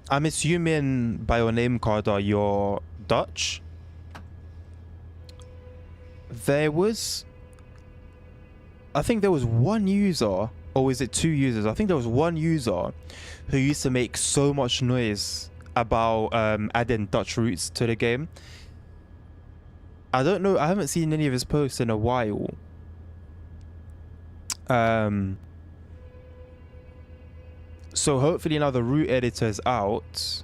I'm assuming by your name card you're Dutch. I think there was one user, or is it 2 users? I think there was one user who used to make so much noise about adding Dutch roots to the game. I don't know. I haven't seen any of his posts in a while. So hopefully now the root editor is out.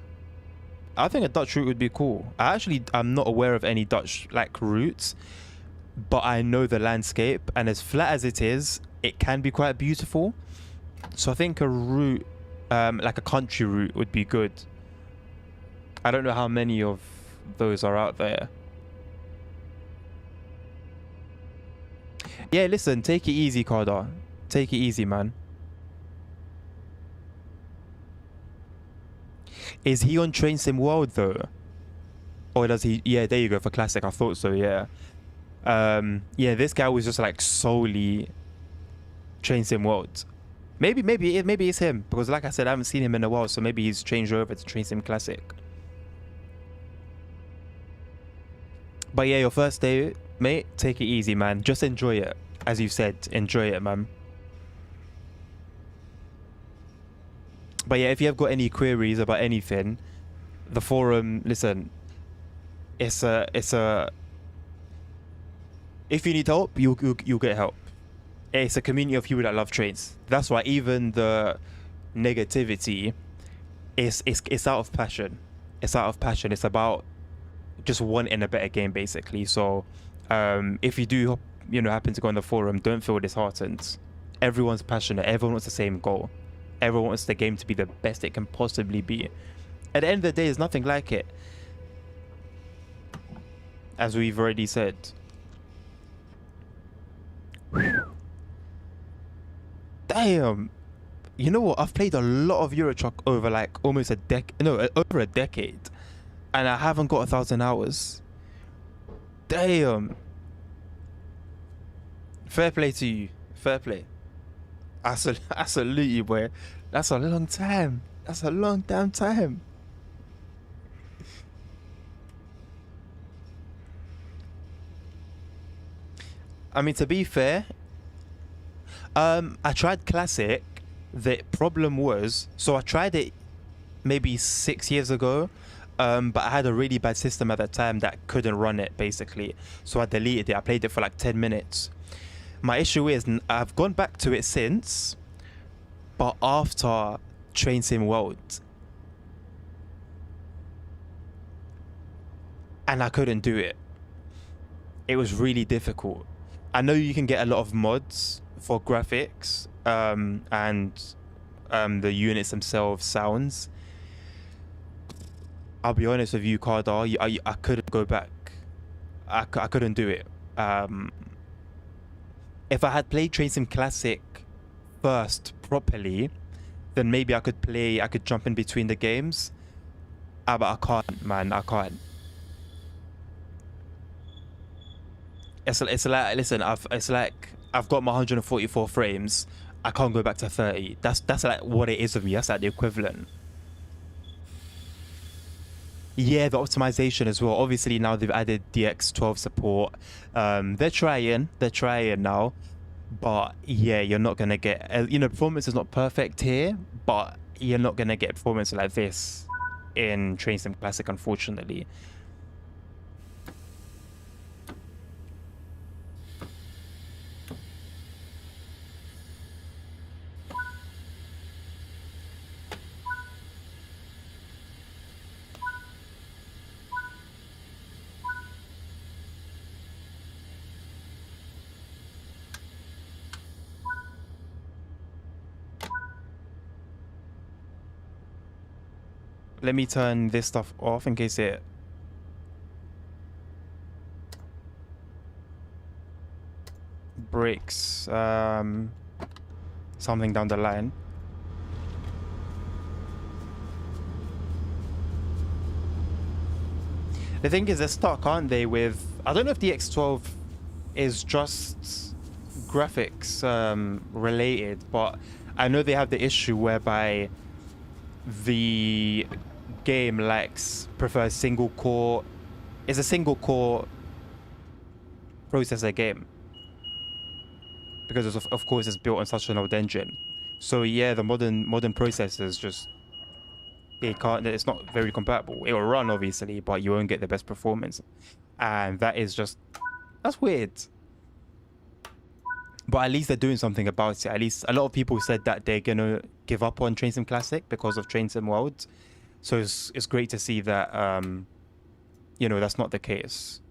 I think a Dutch root would be cool. I'm not aware of any Dutch like roots, but I know the landscape, and as flat as it is, it can be quite beautiful. So I think a root, like a country root, would be good. I don't know how many of those are out there. Yeah, listen, take it easy, Carter. Take it easy, man. Is he on Train Sim World though? Or does he? Yeah, there you go, for Classic. I thought so, yeah. Yeah, this guy was just like solely Train Sim World. Maybe it's him, because like I said, I haven't seen him in a while, so maybe he's changed over to Train Sim Classic. But yeah, your first day, mate, take it easy, man. Just enjoy it. As you said, enjoy it, man. But yeah, if you have got any queries about anything, the forum, listen, it's a if you need help, you'll get help. It's a community of people that love trains. That's why even the negativity it's out of passion. It's out of passion. It's about just wanting a better game, basically. So if you do happen to go on the forum, don't feel disheartened. Everyone's passionate. Everyone wants the same goal. Everyone wants the game to be the best it can possibly be. At the end of the day, there's nothing like it, as we've already said. Damn. You know what? I've played a lot of Euro Truck over like almost over a decade, and I haven't got 1,000 hours. Damn. Fair play to you. Fair play. Absolutely, boy. That's a long time. That's a long damn time. I mean, to be fair, I tried Classic. The problem was, so I tried it maybe 6 years ago, but I had a really bad system at that time that couldn't run it, basically. So I deleted it. I played it for like 10 minutes. My issue is I've gone back to it since, but after Train Sim World, and I couldn't do it. It was really difficult. I know you can get a lot of mods for graphics and the units themselves sounds. I'll be honest with you, Cardar, I couldn't go back. I couldn't do it. If I had played Train Sim Classic first properly, then maybe I could jump in between the games. But I can't, man. I can't. It's like, listen, I've got my 144 frames. I can't go back to 30. That's like what it is with me. That's like the equivalent. Yeah, the optimization as well. Obviously now they've added DX12 support. They're trying now, but yeah, you're not gonna get performance is not perfect here, but you're not gonna get performance like this in Train Sim Classic, unfortunately. Let me turn this stuff off in case it... breaks. Sound something down the line. The thing is, they're stuck, aren't they, with... I don't know if the X12 is just graphics related, but I know they have the issue whereby the game prefers single core. It's a single core processor game because of course it's built on such an old engine. So yeah, the modern processors just, it's not very compatible. It will run obviously, but you won't get the best performance, and that's weird. But at least they're doing something about it. At least a lot of people said that they're gonna give up on Train Sim Classic because of Train Sim World. So it's great to see that that's not the case.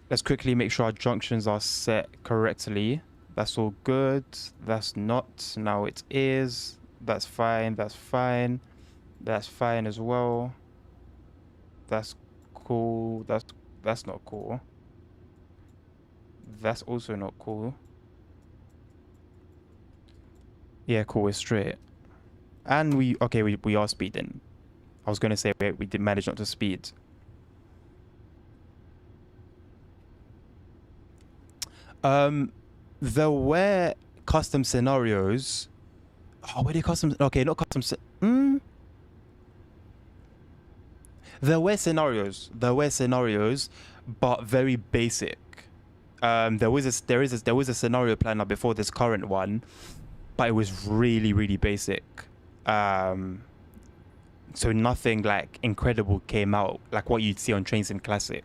Let's quickly make sure our junctions are set correctly. That's all good. That's not. Now it is. That's fine. That's fine. That's fine as well. That's cool. That's not cool. That's also not cool. Yeah, cool. We're straight. And we are speeding. I was gonna say we did manage not to speed. There were custom scenarios. Oh, were they custom? Okay, not custom. There were scenarios, but very basic. There was a scenario planner before this current one, but it was really basic. So nothing like incredible came out like what you'd see on Train Sim Classic.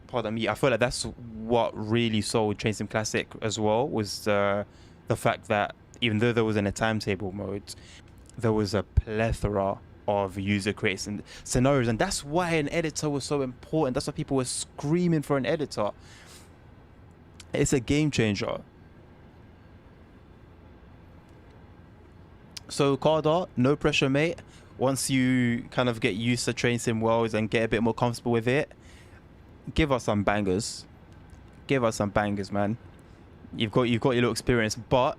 Pardon me, I feel like that's what really sold Train Sim Classic as well, was the fact that even though there wasn't a timetable mode, there was a plethora of user created scenarios, and that's why an editor was so important. That's why people were screaming for an editor. It's a game changer. So Carter, no pressure, mate. Once you kind of get used to Train Sim Worlds and get a bit more comfortable with it, give us some bangers. Give us some bangers, man. You've got your little experience, but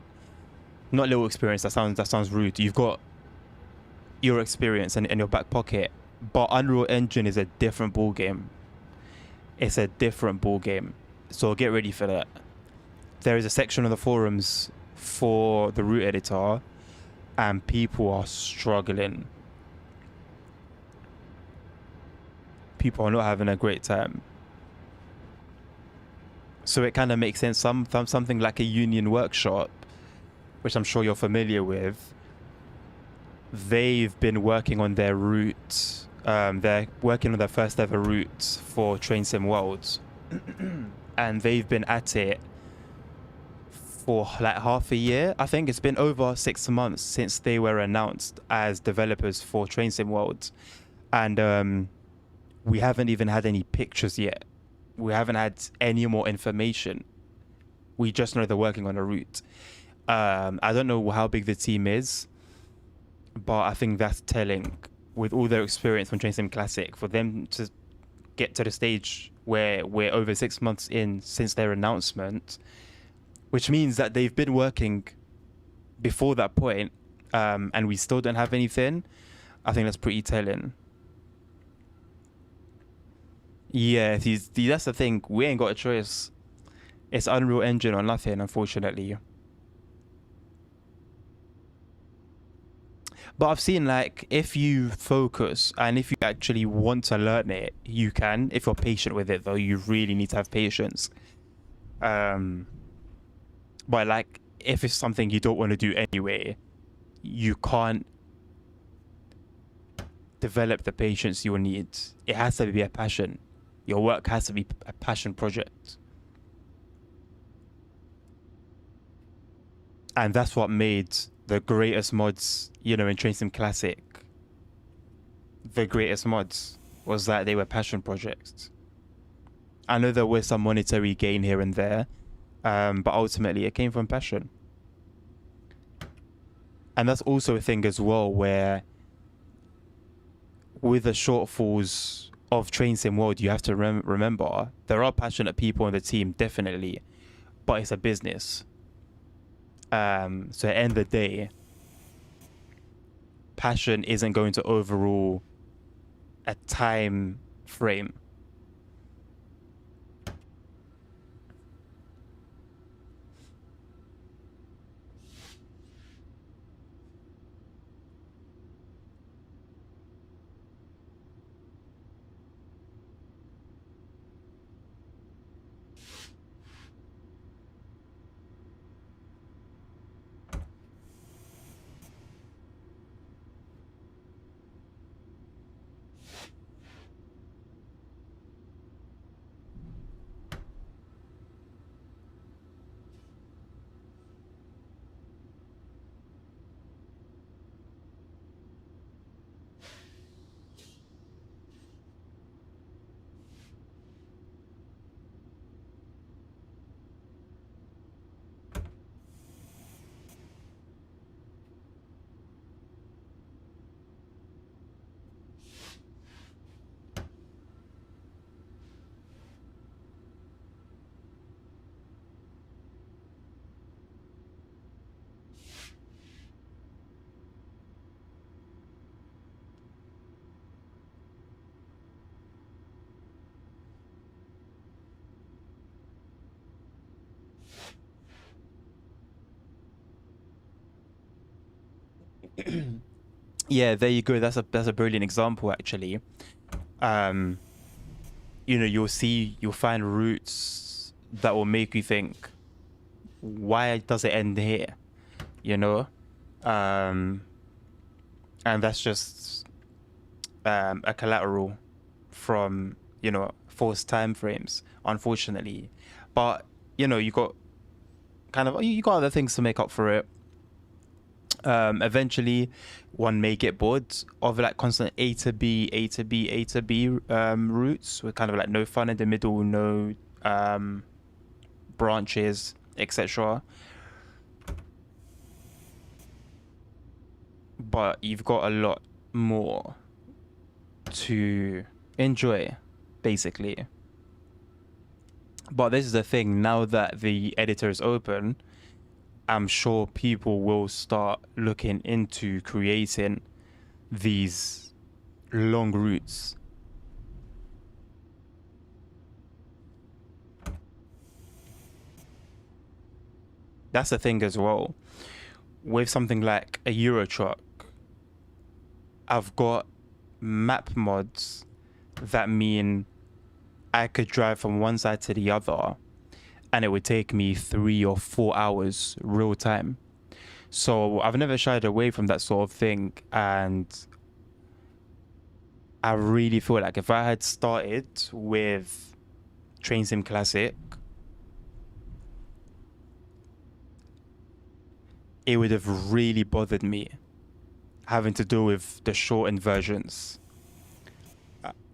not little experience. That sounds rude. You've got your experience in your back pocket, but Unreal Engine is a different ball game. It's a different ball game. So get ready for that. There is a section on the forums for the root editor, and people are struggling. People are not having a great time. So it kind of makes sense. Something like a Union Workshop, which I'm sure you're familiar with, they've been working on their route. They're working on their first ever route for Train Sim Worlds. And they've been at it for like half a year. I think it's been over 6 months since they were announced as developers for Train Sim Worlds. And we haven't even had any pictures yet. We haven't had any more information. We just know they're working on a route. I don't know how big the team is, but I think that's telling. With all their experience from Train Sim Classic, for them to get to the stage where we're over 6 months in since their announcement, which means that they've been working before that point, and we still don't have anything. I think that's pretty telling. Yeah, that's the thing. We ain't got a choice. It's Unreal Engine or nothing, unfortunately. But I've seen, like, if you focus and if you actually want to learn it, you can. If you're patient with it, though, you really need to have patience. But, like, if it's something you don't want to do anyway, you can't develop the patience you will need. It has to be a passion. Your work has to be a passion project. And that's what made the greatest mods, in Train Sim Classic. The greatest mods was that they were passion projects. I know there was some monetary gain here and there, but ultimately it came from passion. And that's also a thing as well, where with the shortfalls of Train Sim World, you have to remember there are passionate people on the team, definitely, but it's a business. So at the end of the day, passion isn't going to overrule a time frame. Yeah, there you go. That's a brilliant example, actually. Um, you'll find routes that will make you think, why does it end here? You know, um, and that's just a collateral from forced time frames, unfortunately. But you got other things to make up for it. Eventually one may get bored of like constant A to B, A to B, A to B routes with kind of like no fun in the middle, no branches, etc. But you've got a lot more to enjoy, basically. But this is the thing, now that the editor is open, I'm sure people will start looking into creating these long routes. That's the thing as well. With something like a Euro Truck, I've got map mods that mean I could drive from one side to the other and it would take me 3 or 4 hours real time. So I've never shied away from that sort of thing, and I really feel like if I had started with Train Sim Classic, it would have really bothered me having to deal with the shortened versions.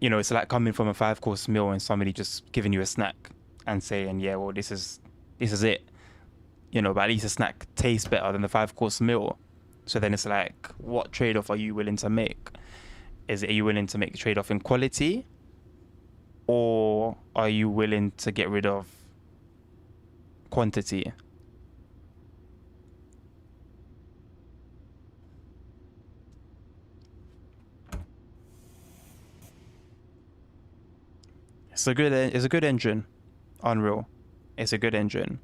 It's like coming from a 5-course meal and somebody just giving you a snack and saying, yeah, well, this is it. But at least a snack tastes better than the 5-course meal. So then it's like, what trade-off are you willing to make? Are you willing to make the trade-off in quality? Or are you willing to get rid of quantity? It's a good engine, Unreal. It's a good engine.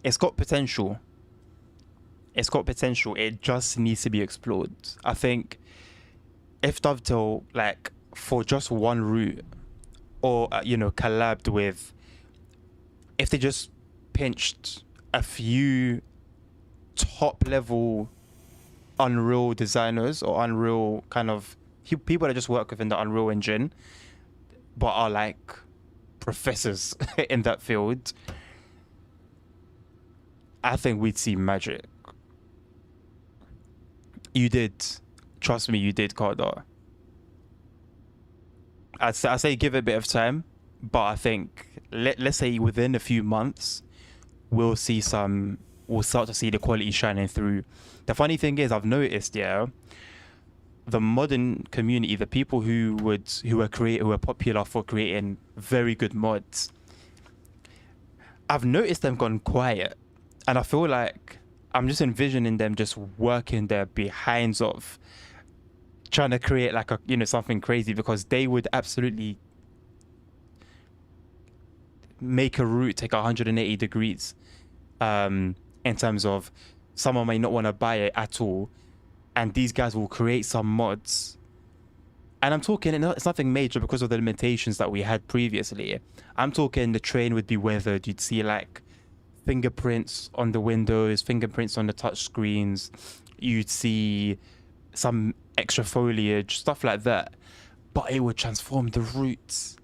It's got potential. It just needs to be explored. I think if Dovetail, like, for just one route, or collabed with, if they just pinched a few top level Unreal designers or Unreal kind of people that just work within the Unreal Engine but are like professors in that field, I think we'd see magic. You did. Trust me, you did, Carter. I say give it a bit of time, but I think let's say within a few months, we'll start to see the quality shining through. The funny thing is, I've noticed, yeah, the modern community, the people who are popular for creating very good mods, I've noticed them gone quiet, and I feel like I'm just envisioning them just working their behinds off, trying to create like something crazy, because they would absolutely make a route take 180 degrees, in terms of someone may not want to buy it at all, and these guys will create some mods. And I'm talking, it's nothing major because of the limitations that we had previously. I'm talking the train would be weathered. You'd see like fingerprints on the windows, fingerprints on the touch screens. You'd see some extra foliage, stuff like that. But it would transform the routes.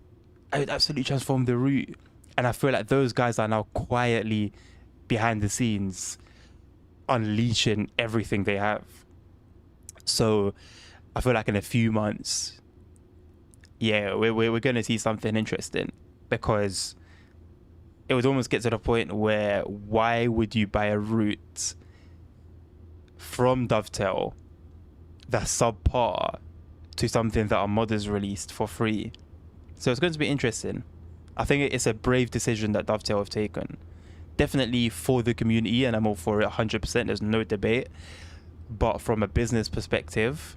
It would absolutely transform the route. And I feel like those guys are now quietly behind the scenes, unleashing everything they have. So I feel like in a few months, yeah, we're going to see something interesting, because it would almost get to the point where why would you buy a route from Dovetail that's subpar to something that our modders released for free? So it's going to be interesting. I think it's a brave decision that Dovetail have taken. Definitely for the community, and I'm all for it 100%. There's no debate. But from a business perspective,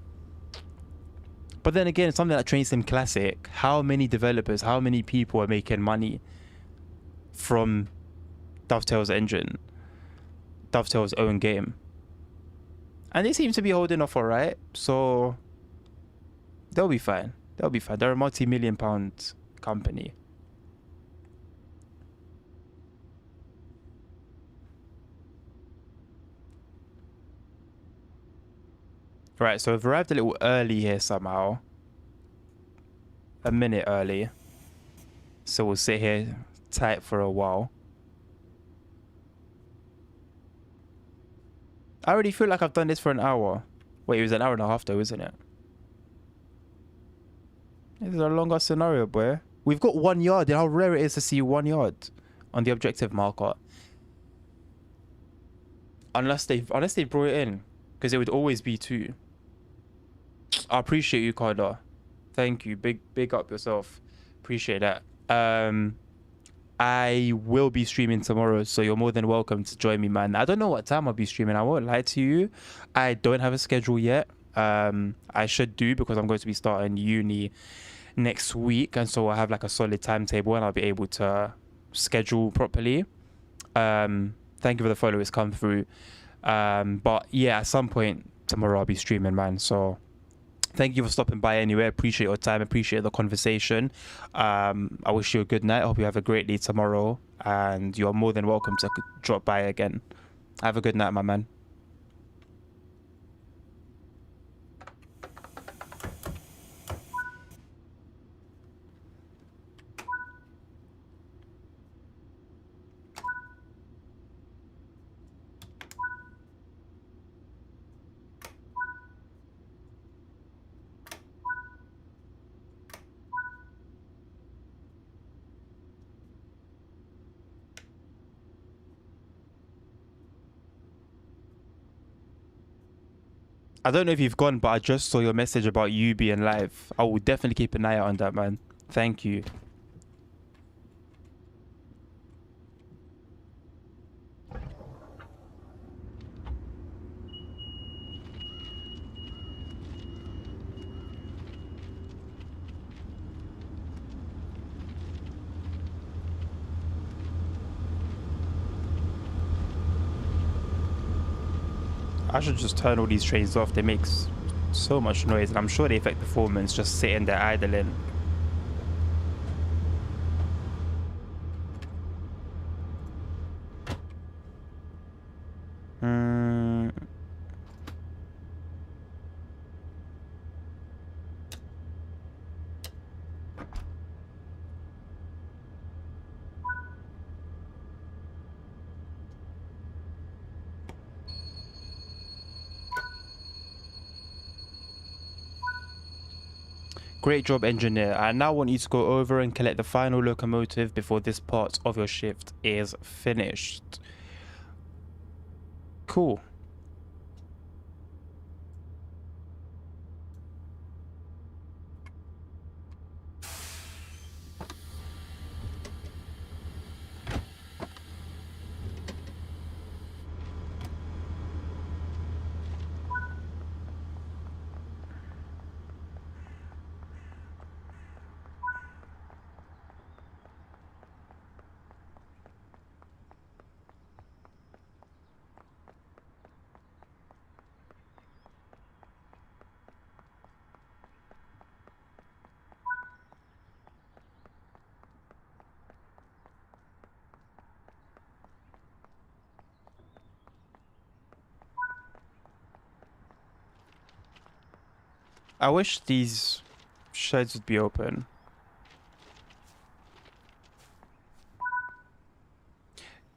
but then again, something like Train Sim Classic, how many developers, how many people are making money from Dovetail's engine, Dovetail's own game? And they seem to be holding off all right, so they'll be fine. They'll be fine. They're a multi-million-pound company. Right, so I've arrived a little early here somehow. A minute early. So we'll sit here tight for a while. I already feel like I've done this for an hour. Wait, it was an hour and a half though, isn't it? This is a longer scenario, boy. We've got 1 yard. You know how rare it is to see 1 yard on the objective marker. Unless they brought it in, because it would always be 2. I appreciate you, Carter. Thank you. Big up yourself. Appreciate that. I will be streaming tomorrow, so you're more than welcome to join me, man. I don't know what time I'll be streaming. I won't lie to you. I don't have a schedule yet. I should do, because I'm going to be starting uni next week, and so I have like a solid timetable and I'll be able to schedule properly. Thank you for the follow. It's come through. But yeah, at some point tomorrow I'll be streaming, man. So thank you for stopping by anyway. Appreciate your time. Appreciate the conversation. I wish you a good night. I hope you have a great day tomorrow, and you're more than welcome to drop by again. Have a good night, my man. I don't know if you've gone, but I just saw your message about you being live. I will definitely keep an eye out on that, man. Thank you. I should just turn all these trains off. They make so much noise, and I'm sure they affect performance just sitting there idling. Great job, engineer. I now want you to go over and collect the final locomotive before this part of your shift is finished. Cool. I wish these sheds would be open.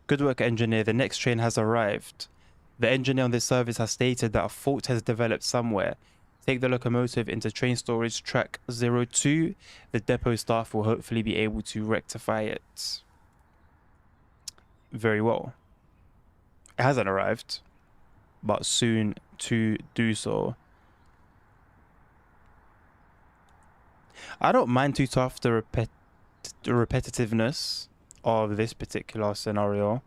Good work, engineer. The next train has arrived. The engineer on this service has stated that a fault has developed somewhere. Take the locomotive into train storage track 02. The depot staff will hopefully be able to rectify it. Very well. It hasn't arrived, but soon to do so. I don't mind too tough the repetitiveness of this particular scenario.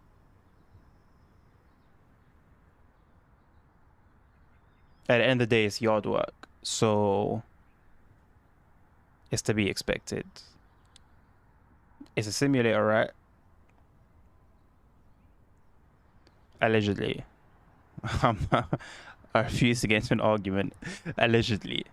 At the end of the day, it's yard work, so it's to be expected. It's a simulator, right? Allegedly. I refuse to get into an argument. Allegedly.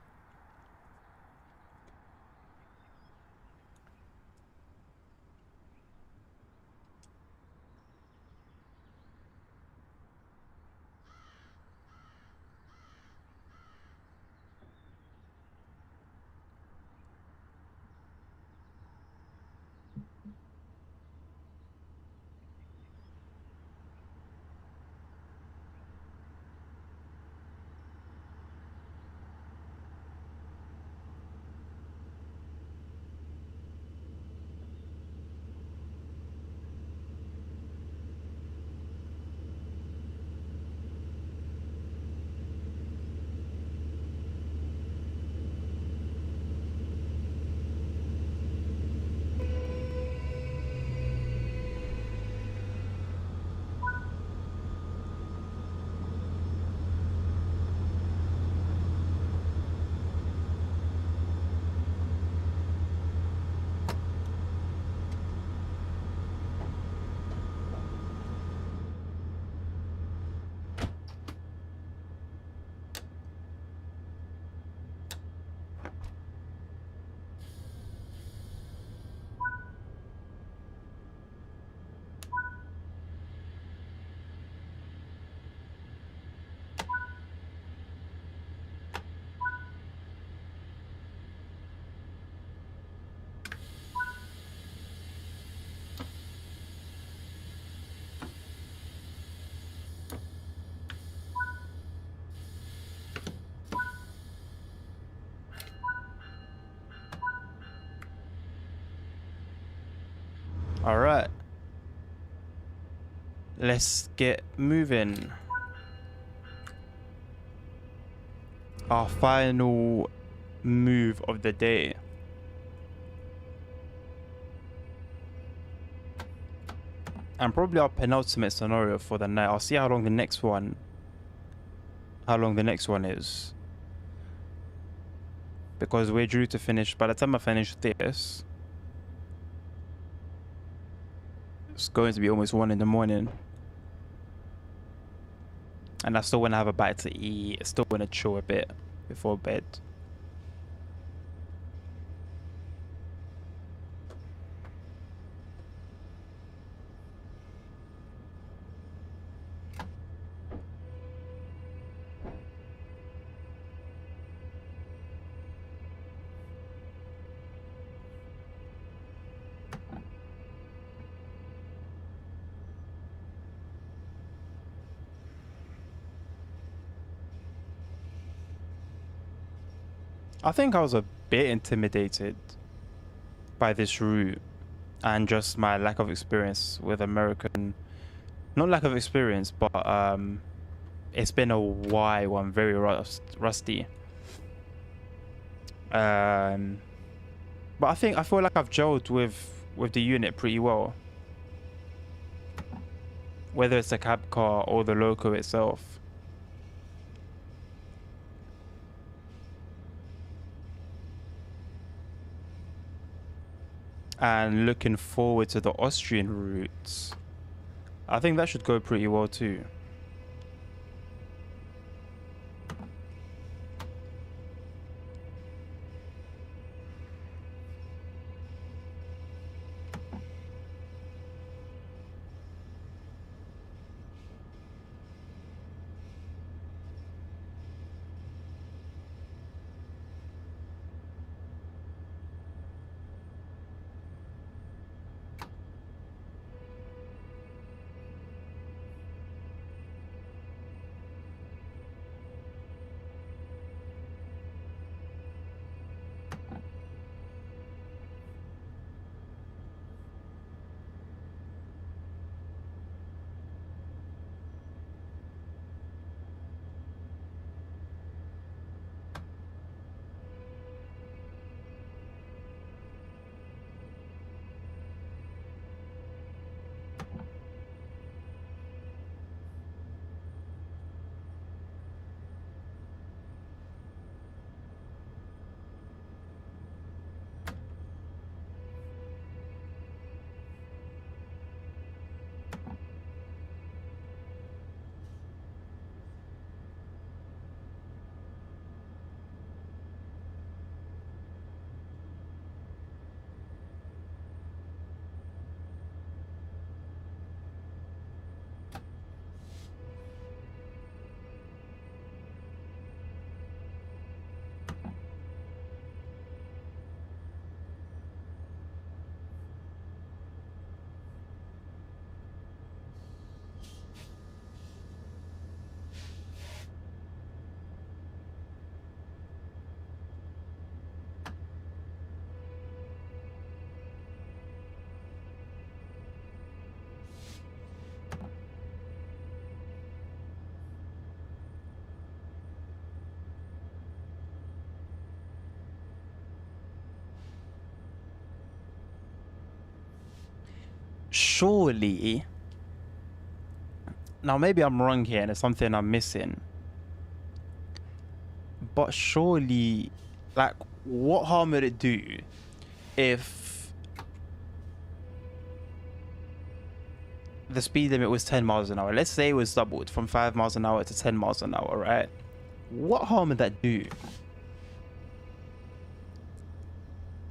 All right. Let's get moving. Our final move of the day. And probably our penultimate scenario for the night. I'll see how long the next one is. Because we're due to finish, by the time I finish this, it's going to be almost 1 in the morning. And I still want to have a bite to eat. I still want to chill a bit before bed. I think I was a bit intimidated by this route and just my lack of experience with American. Not lack of experience, but it's been a while. I'm very rusty. But I feel like I've gelled with the unit pretty well. Whether it's the cab car or the loco itself. And looking forward to the Austrian routes. I think that should go pretty well too. Surely, now maybe I'm wrong here and there's something I'm missing, but surely, like, what harm would it do if the speed limit was 10 miles an hour? Let's say it was doubled from 5 miles an hour to 10 miles an hour, right? What harm would that do?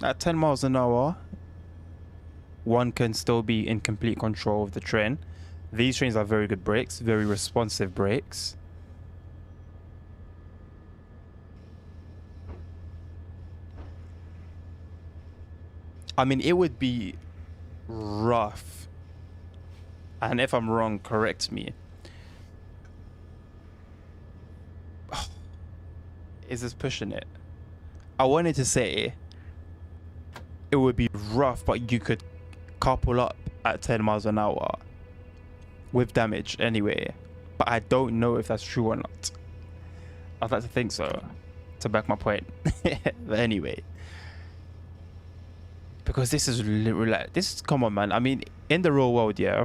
At 10 miles an hour, one can still be in complete control of the train. These trains are very good brakes, very responsive brakes. I mean, it would be rough. And if I'm wrong, correct me. Is this pushing it? I wanted to say it would be rough, but you could couple up at 10 miles an hour with damage anyway, but I don't know if that's true or not. I'd like to think so to back my point. But anyway, because this is literally like, this, come on man, I mean, in the real world, yeah,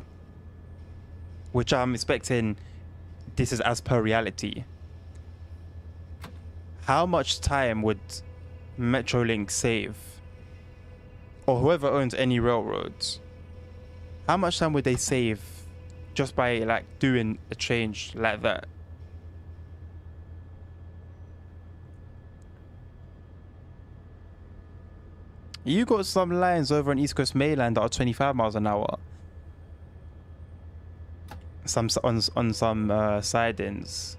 which I'm expecting this is as per reality, how much time would Metrolink save, or whoever owns any railroads, how much time would they save just by like doing a change like that? You got some lines over on East Coast Mainland that are 25 miles an hour. Some on some sidings,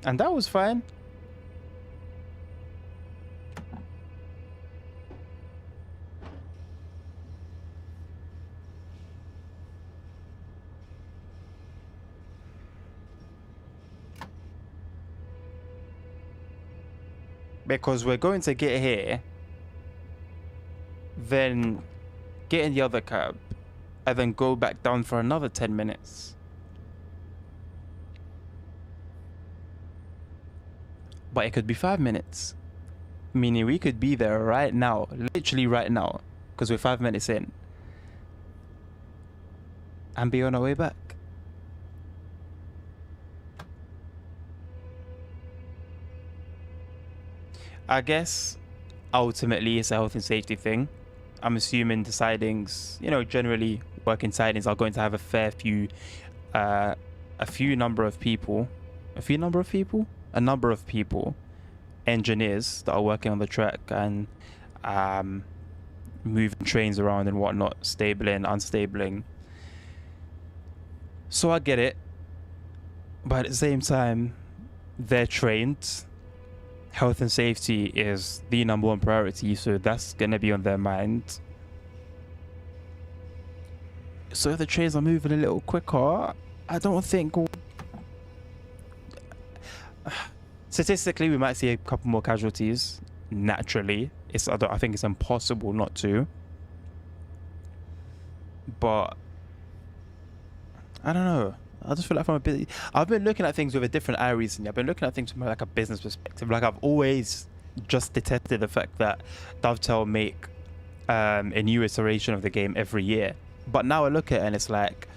and that was fine. Because we're going to get here, then get in the other cab, and then go back down for another 10 minutes. But it could be 5 minutes. Meaning we could be there right now, literally right now, because we're 5 minutes in, and be on our way back. I guess ultimately it's a health and safety thing. I'm assuming the sidings, generally working sidings are going to have a number of people, engineers that are working on the track and moving trains around and whatnot, stabling, unstabling. So I get it, but at the same time, they're trained. Health and safety is the number one priority, so that's gonna be on their mind. So if the trains are moving a little quicker, I don't think statistically we might see a couple more casualties. Naturally, I think it's impossible not to. But I don't know. I just feel like I've been looking at things with a different eye recently. I've been looking at things from like a business perspective. Like I've always just detested the fact that Dovetail make a new iteration of the game every year. But now I look at it and it's like,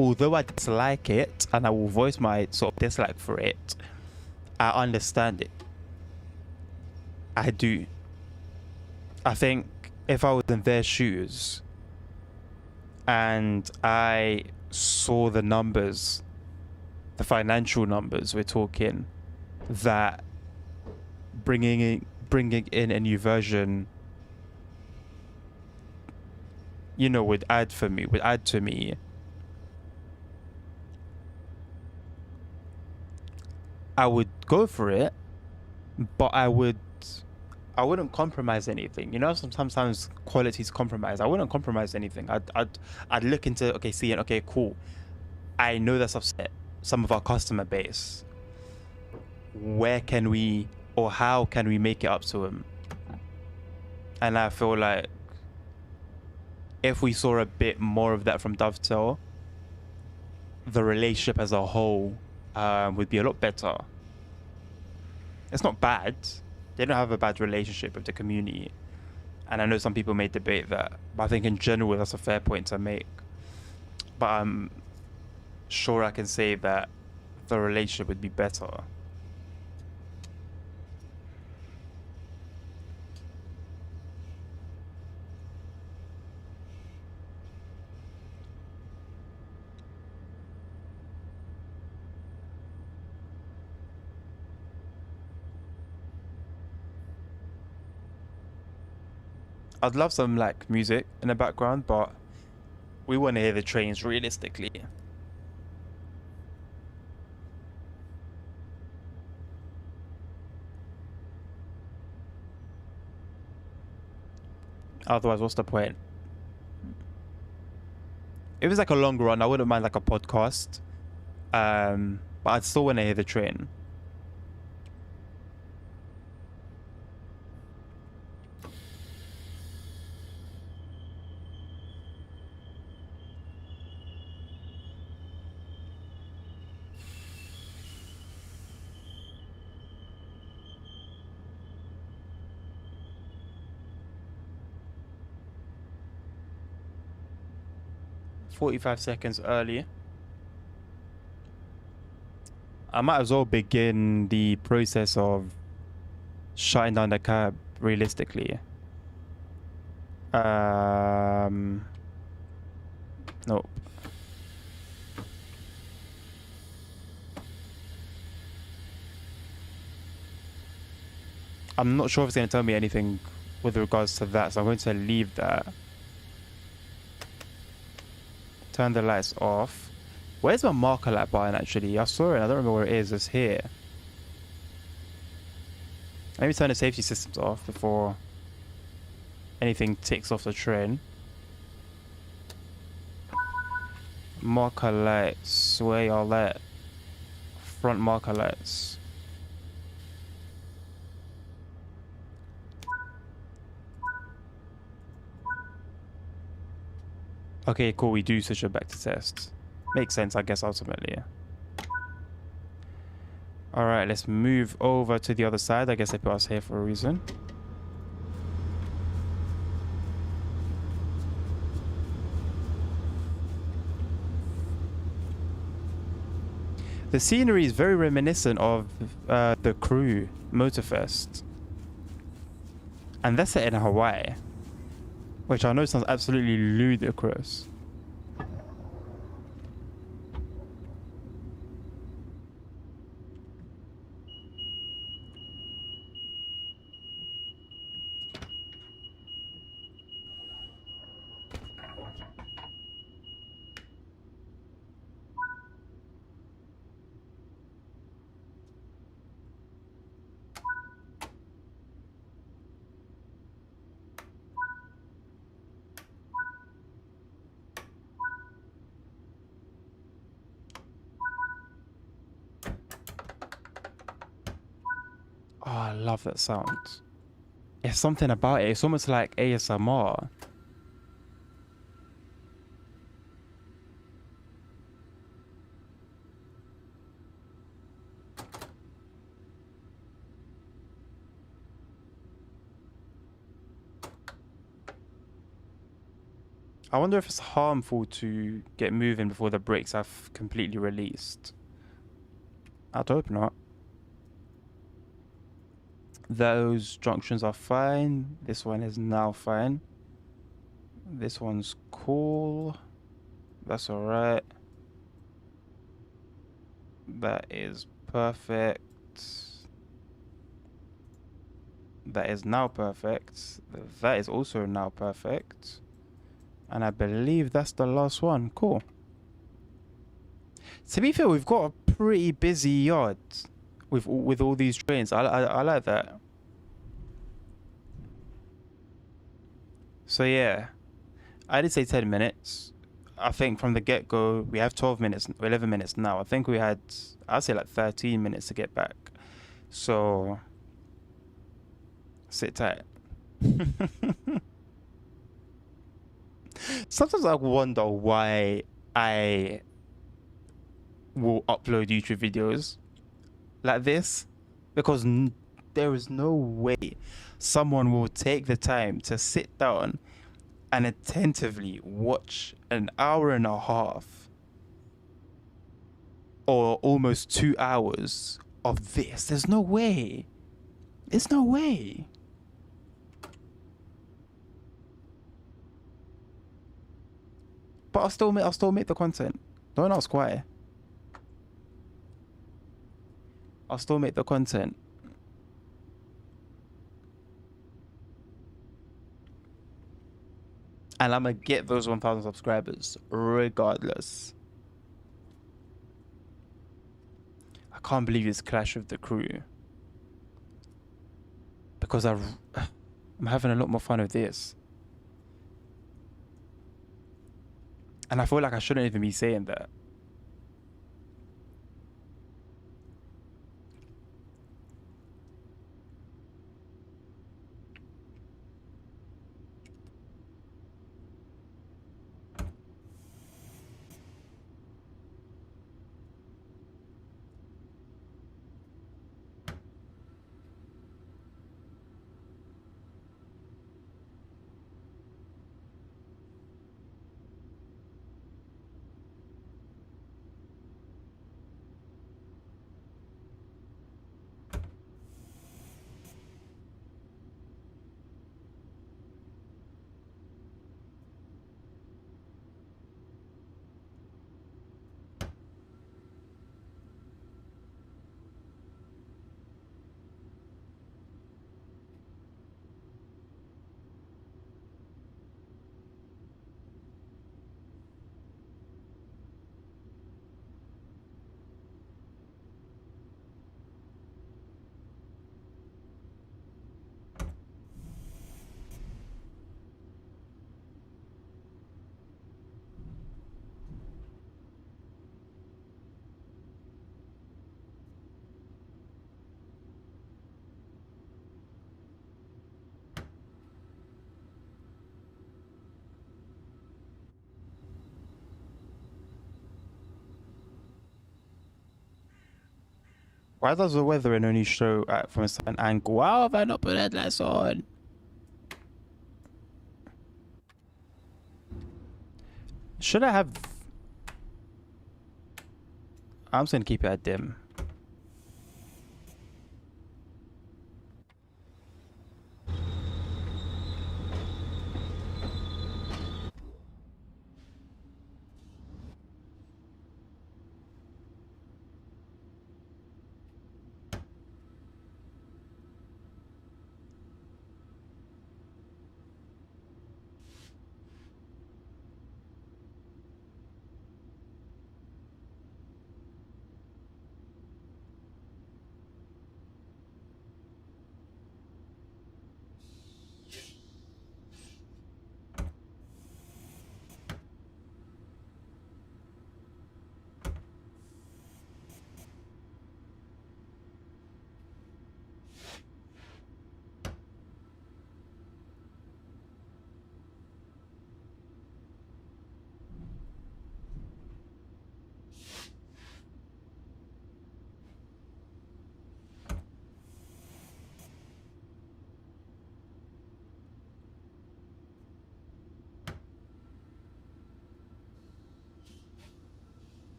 although I dislike it and I will voice my sort of dislike for it, I understand it. I do. I think if I was in their shoes and I saw the numbers, the financial numbers we're talking, that bringing in a new version, would add to me, I would go for it, but I wouldn't compromise anything. Sometimes quality's compromise. I wouldn't compromise anything. I'd look into seeing cool. I know that's upset some of our customer base. Where can we, or how can we make it up to them? And I feel like if we saw a bit more of that from Dovetail, the relationship as a whole would be a lot better. It's not bad. They don't have a bad relationship with the community. And I know some people may debate that, but I think in general that's a fair point to make. But I'm sure I can say that the relationship would be better. I'd love some like music in the background, but we want to hear the trains realistically. Otherwise, what's the point? If it's like a long run, I wouldn't mind like a podcast. But I'd still want to hear the train. "45 seconds early." I might as well begin the process of shutting down the cab realistically. Nope. I'm not sure if it's going to tell me anything with regards to that, so I'm going to leave that. Turn the lights off. Where's my marker light button actually? I saw it, I don't remember where it is. It's here. Let me turn the safety systems off before anything ticks off the train. Marker lights, where y'all at? Front marker lights. Okay, cool. We do switch it back to test. Makes sense, I guess, ultimately. All right, let's move over to the other side. I guess they put us here for a reason. The scenery is very reminiscent of the Crew Motorfest. And that's set in Hawaii. Which I know sounds absolutely ludicrous. Oh, I love that sound. There's something about it. It's almost like ASMR. I wonder if it's harmful to get moving before the brakes have completely released. I'd hope not. Those junctions are fine. This one is now fine. This one's cool. That's alright. That is perfect. That is now perfect. That is also now perfect. And I believe that's the last one. Cool. To be fair, we've got a pretty busy yard with all these trains. I like that. So yeah, I did say 10 minutes. I think from the get-go, we have 12 minutes, 11 minutes now. I think we had, I'd say like 13 minutes to get back. So, sit tight. Sometimes I wonder why I will upload YouTube videos like this, because there is no way someone will take the time to sit down and attentively watch an hour and a half or almost 2 hours of this. There's no way. There's no way. But I'll still make the content. Don't ask why. I'll still make the content. And I'm gonna get those 1,000 subscribers regardless. I can't believe it's Clash of the Crew. Because I'm having a lot more fun with this. And I feel like I shouldn't even be saying that. Why does the weather only show from a certain angle? How have I not put headlights on? Should I have... I'm just going to keep it at dim.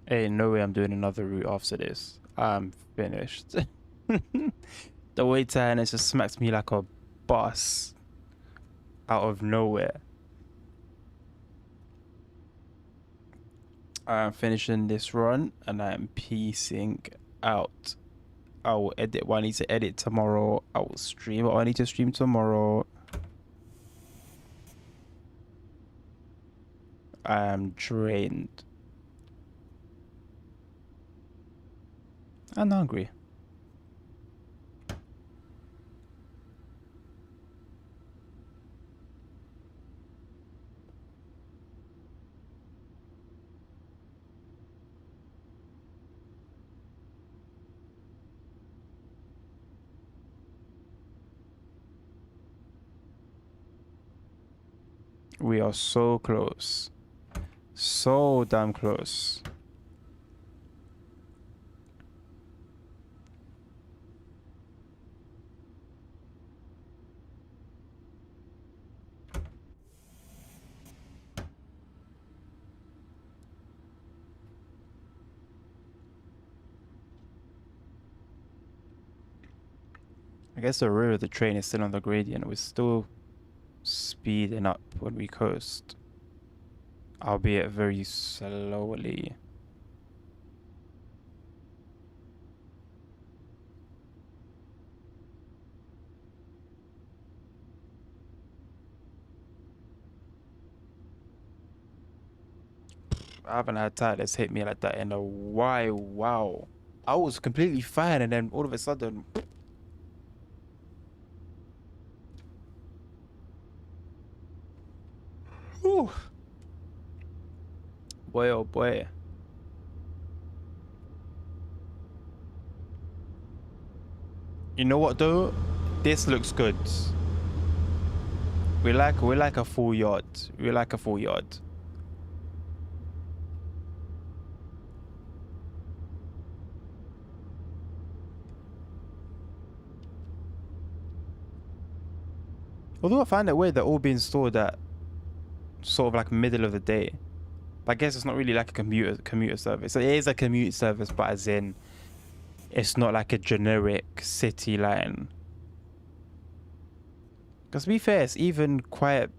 Hey, no way I'm doing another route after this. I'm finished. The waiter and it just smacks me like a bus out of nowhere. I'm finishing this run and I'm piecing out. I will edit what I need to edit tomorrow. I will stream what I need to stream tomorrow. I am drained. And hungry. We are so close. So damn close. I guess the rear of the train is still on the gradient. We're still speeding up when we coast, albeit very slowly. I haven't had Titleist hit me like that in a while. Wow. I was completely fine, and then all of a sudden... Whew. Boy, oh boy. You know what though? This looks good. We like a full yard. We like a full yard. Although I find it weird they're all being stored at sort of like middle of the day. But I guess it's not really like a commuter service. It is a commute service, but as in it's not like a generic city line. Because to be fair, it's even quiet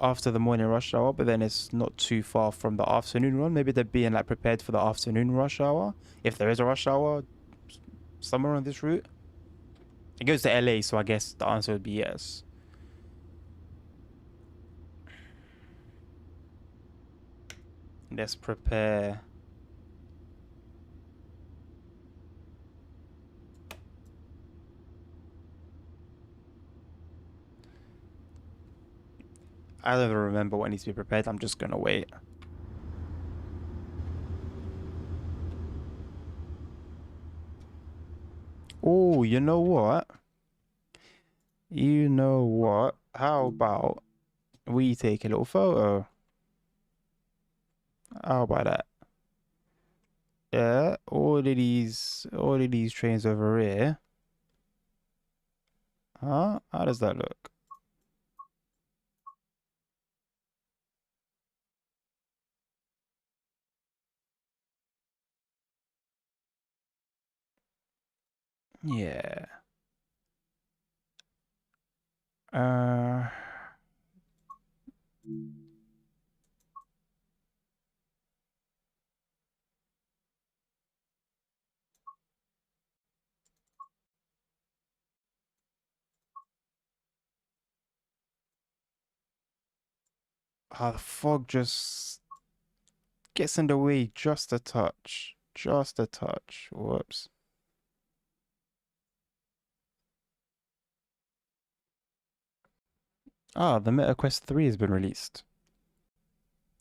after the morning rush hour, but then it's not too far from the afternoon run. Maybe they're being like prepared for the afternoon rush hour, if there is a rush hour somewhere on this route. It goes to LA, so I guess the answer would be yes. Let's prepare. I don't even remember what needs to be prepared. I'm just gonna wait. Oh, you know what? You know what? How about we take a little photo? How about that? Yeah, all of these trains over here. Huh? How does that look? Yeah. Uh, the fog just gets in the way just a touch. Just a touch. Whoops. Ah, the Meta Quest 3 has been released.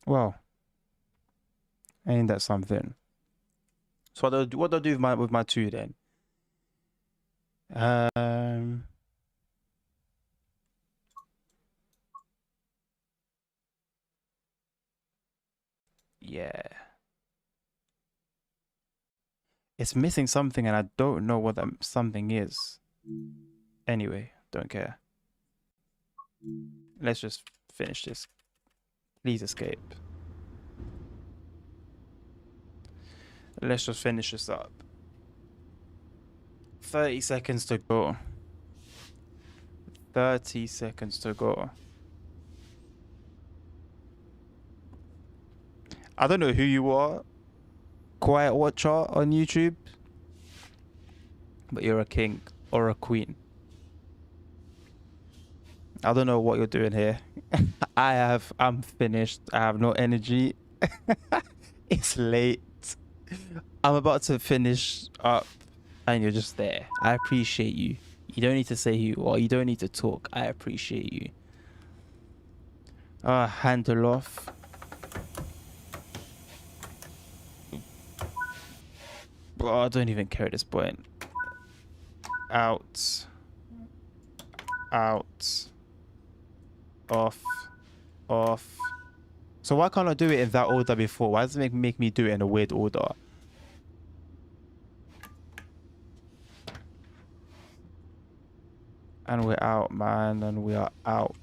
Well, ain't that something? So what do I do with my 2 then? Yeah. It's missing something and I don't know what that something is. Anyway, don't care. Let's just finish this. Please escape. Let's just finish this up. 30 seconds to go. 30 seconds to go. I don't know who you are, Quiet Watcher on YouTube. but you're a king or a queen. I don't know what you're doing here. I'm finished. I have no energy. It's late. I'm about to finish up and you're just there. I appreciate you. You don't need to say who you are. You don't need to talk. I appreciate you. Handle off. Oh, I don't even care at this point. Out. Out. Off. Off. So why can't I do it in that order before? Why does it make me do it in a weird order? And we're out, man. And we are out.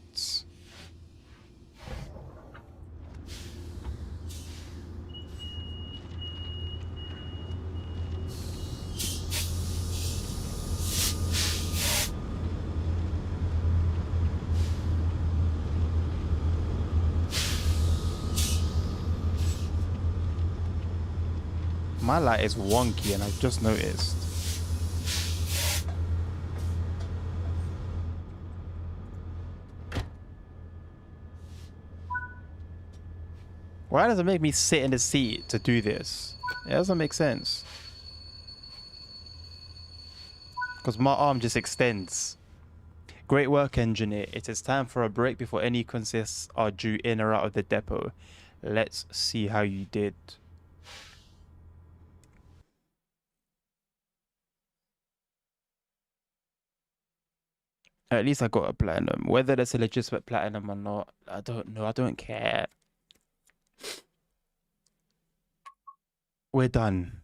My light is wonky and I've just noticed. Why does it make me sit in the seat to do this? It doesn't make sense. Because my arm just extends. Great work, engineer. It is time for a break before any consists are due in or out of the depot. Let's see how you did. At least I got a platinum. Whether that's a legitimate platinum or not, I don't know. I don't care. We're done.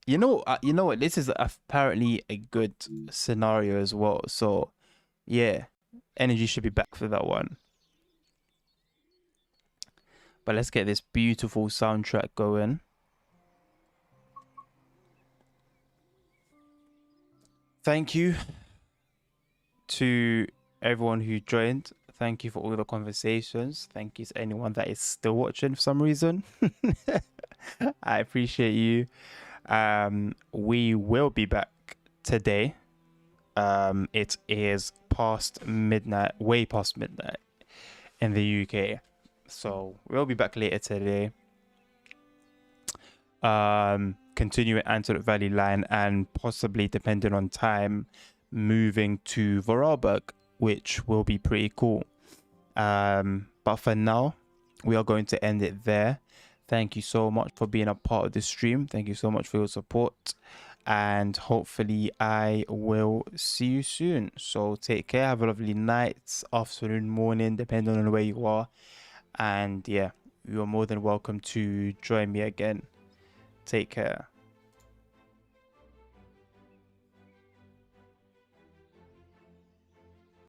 You know what? This is apparently a good scenario as well. So, yeah, energy should be back for that one. But let's get this beautiful soundtrack going. Thank you to everyone who joined. Thank you for all the conversations. Thank you to anyone that is still watching for some reason. I appreciate you. We will be back today. It is past midnight, way past midnight in the UK. So we'll be back later today. Continue at Antelope Valley Line and possibly, depending on time, moving to Vorarlberg, which will be pretty cool. But for now, we are going to end it there. Thank you so much for being a part of this stream. Thank you so much for your support. And hopefully I will see you soon. So take care. Have a lovely night, afternoon, morning, depending on where you are. And yeah, you are more than welcome to join me again. Take care.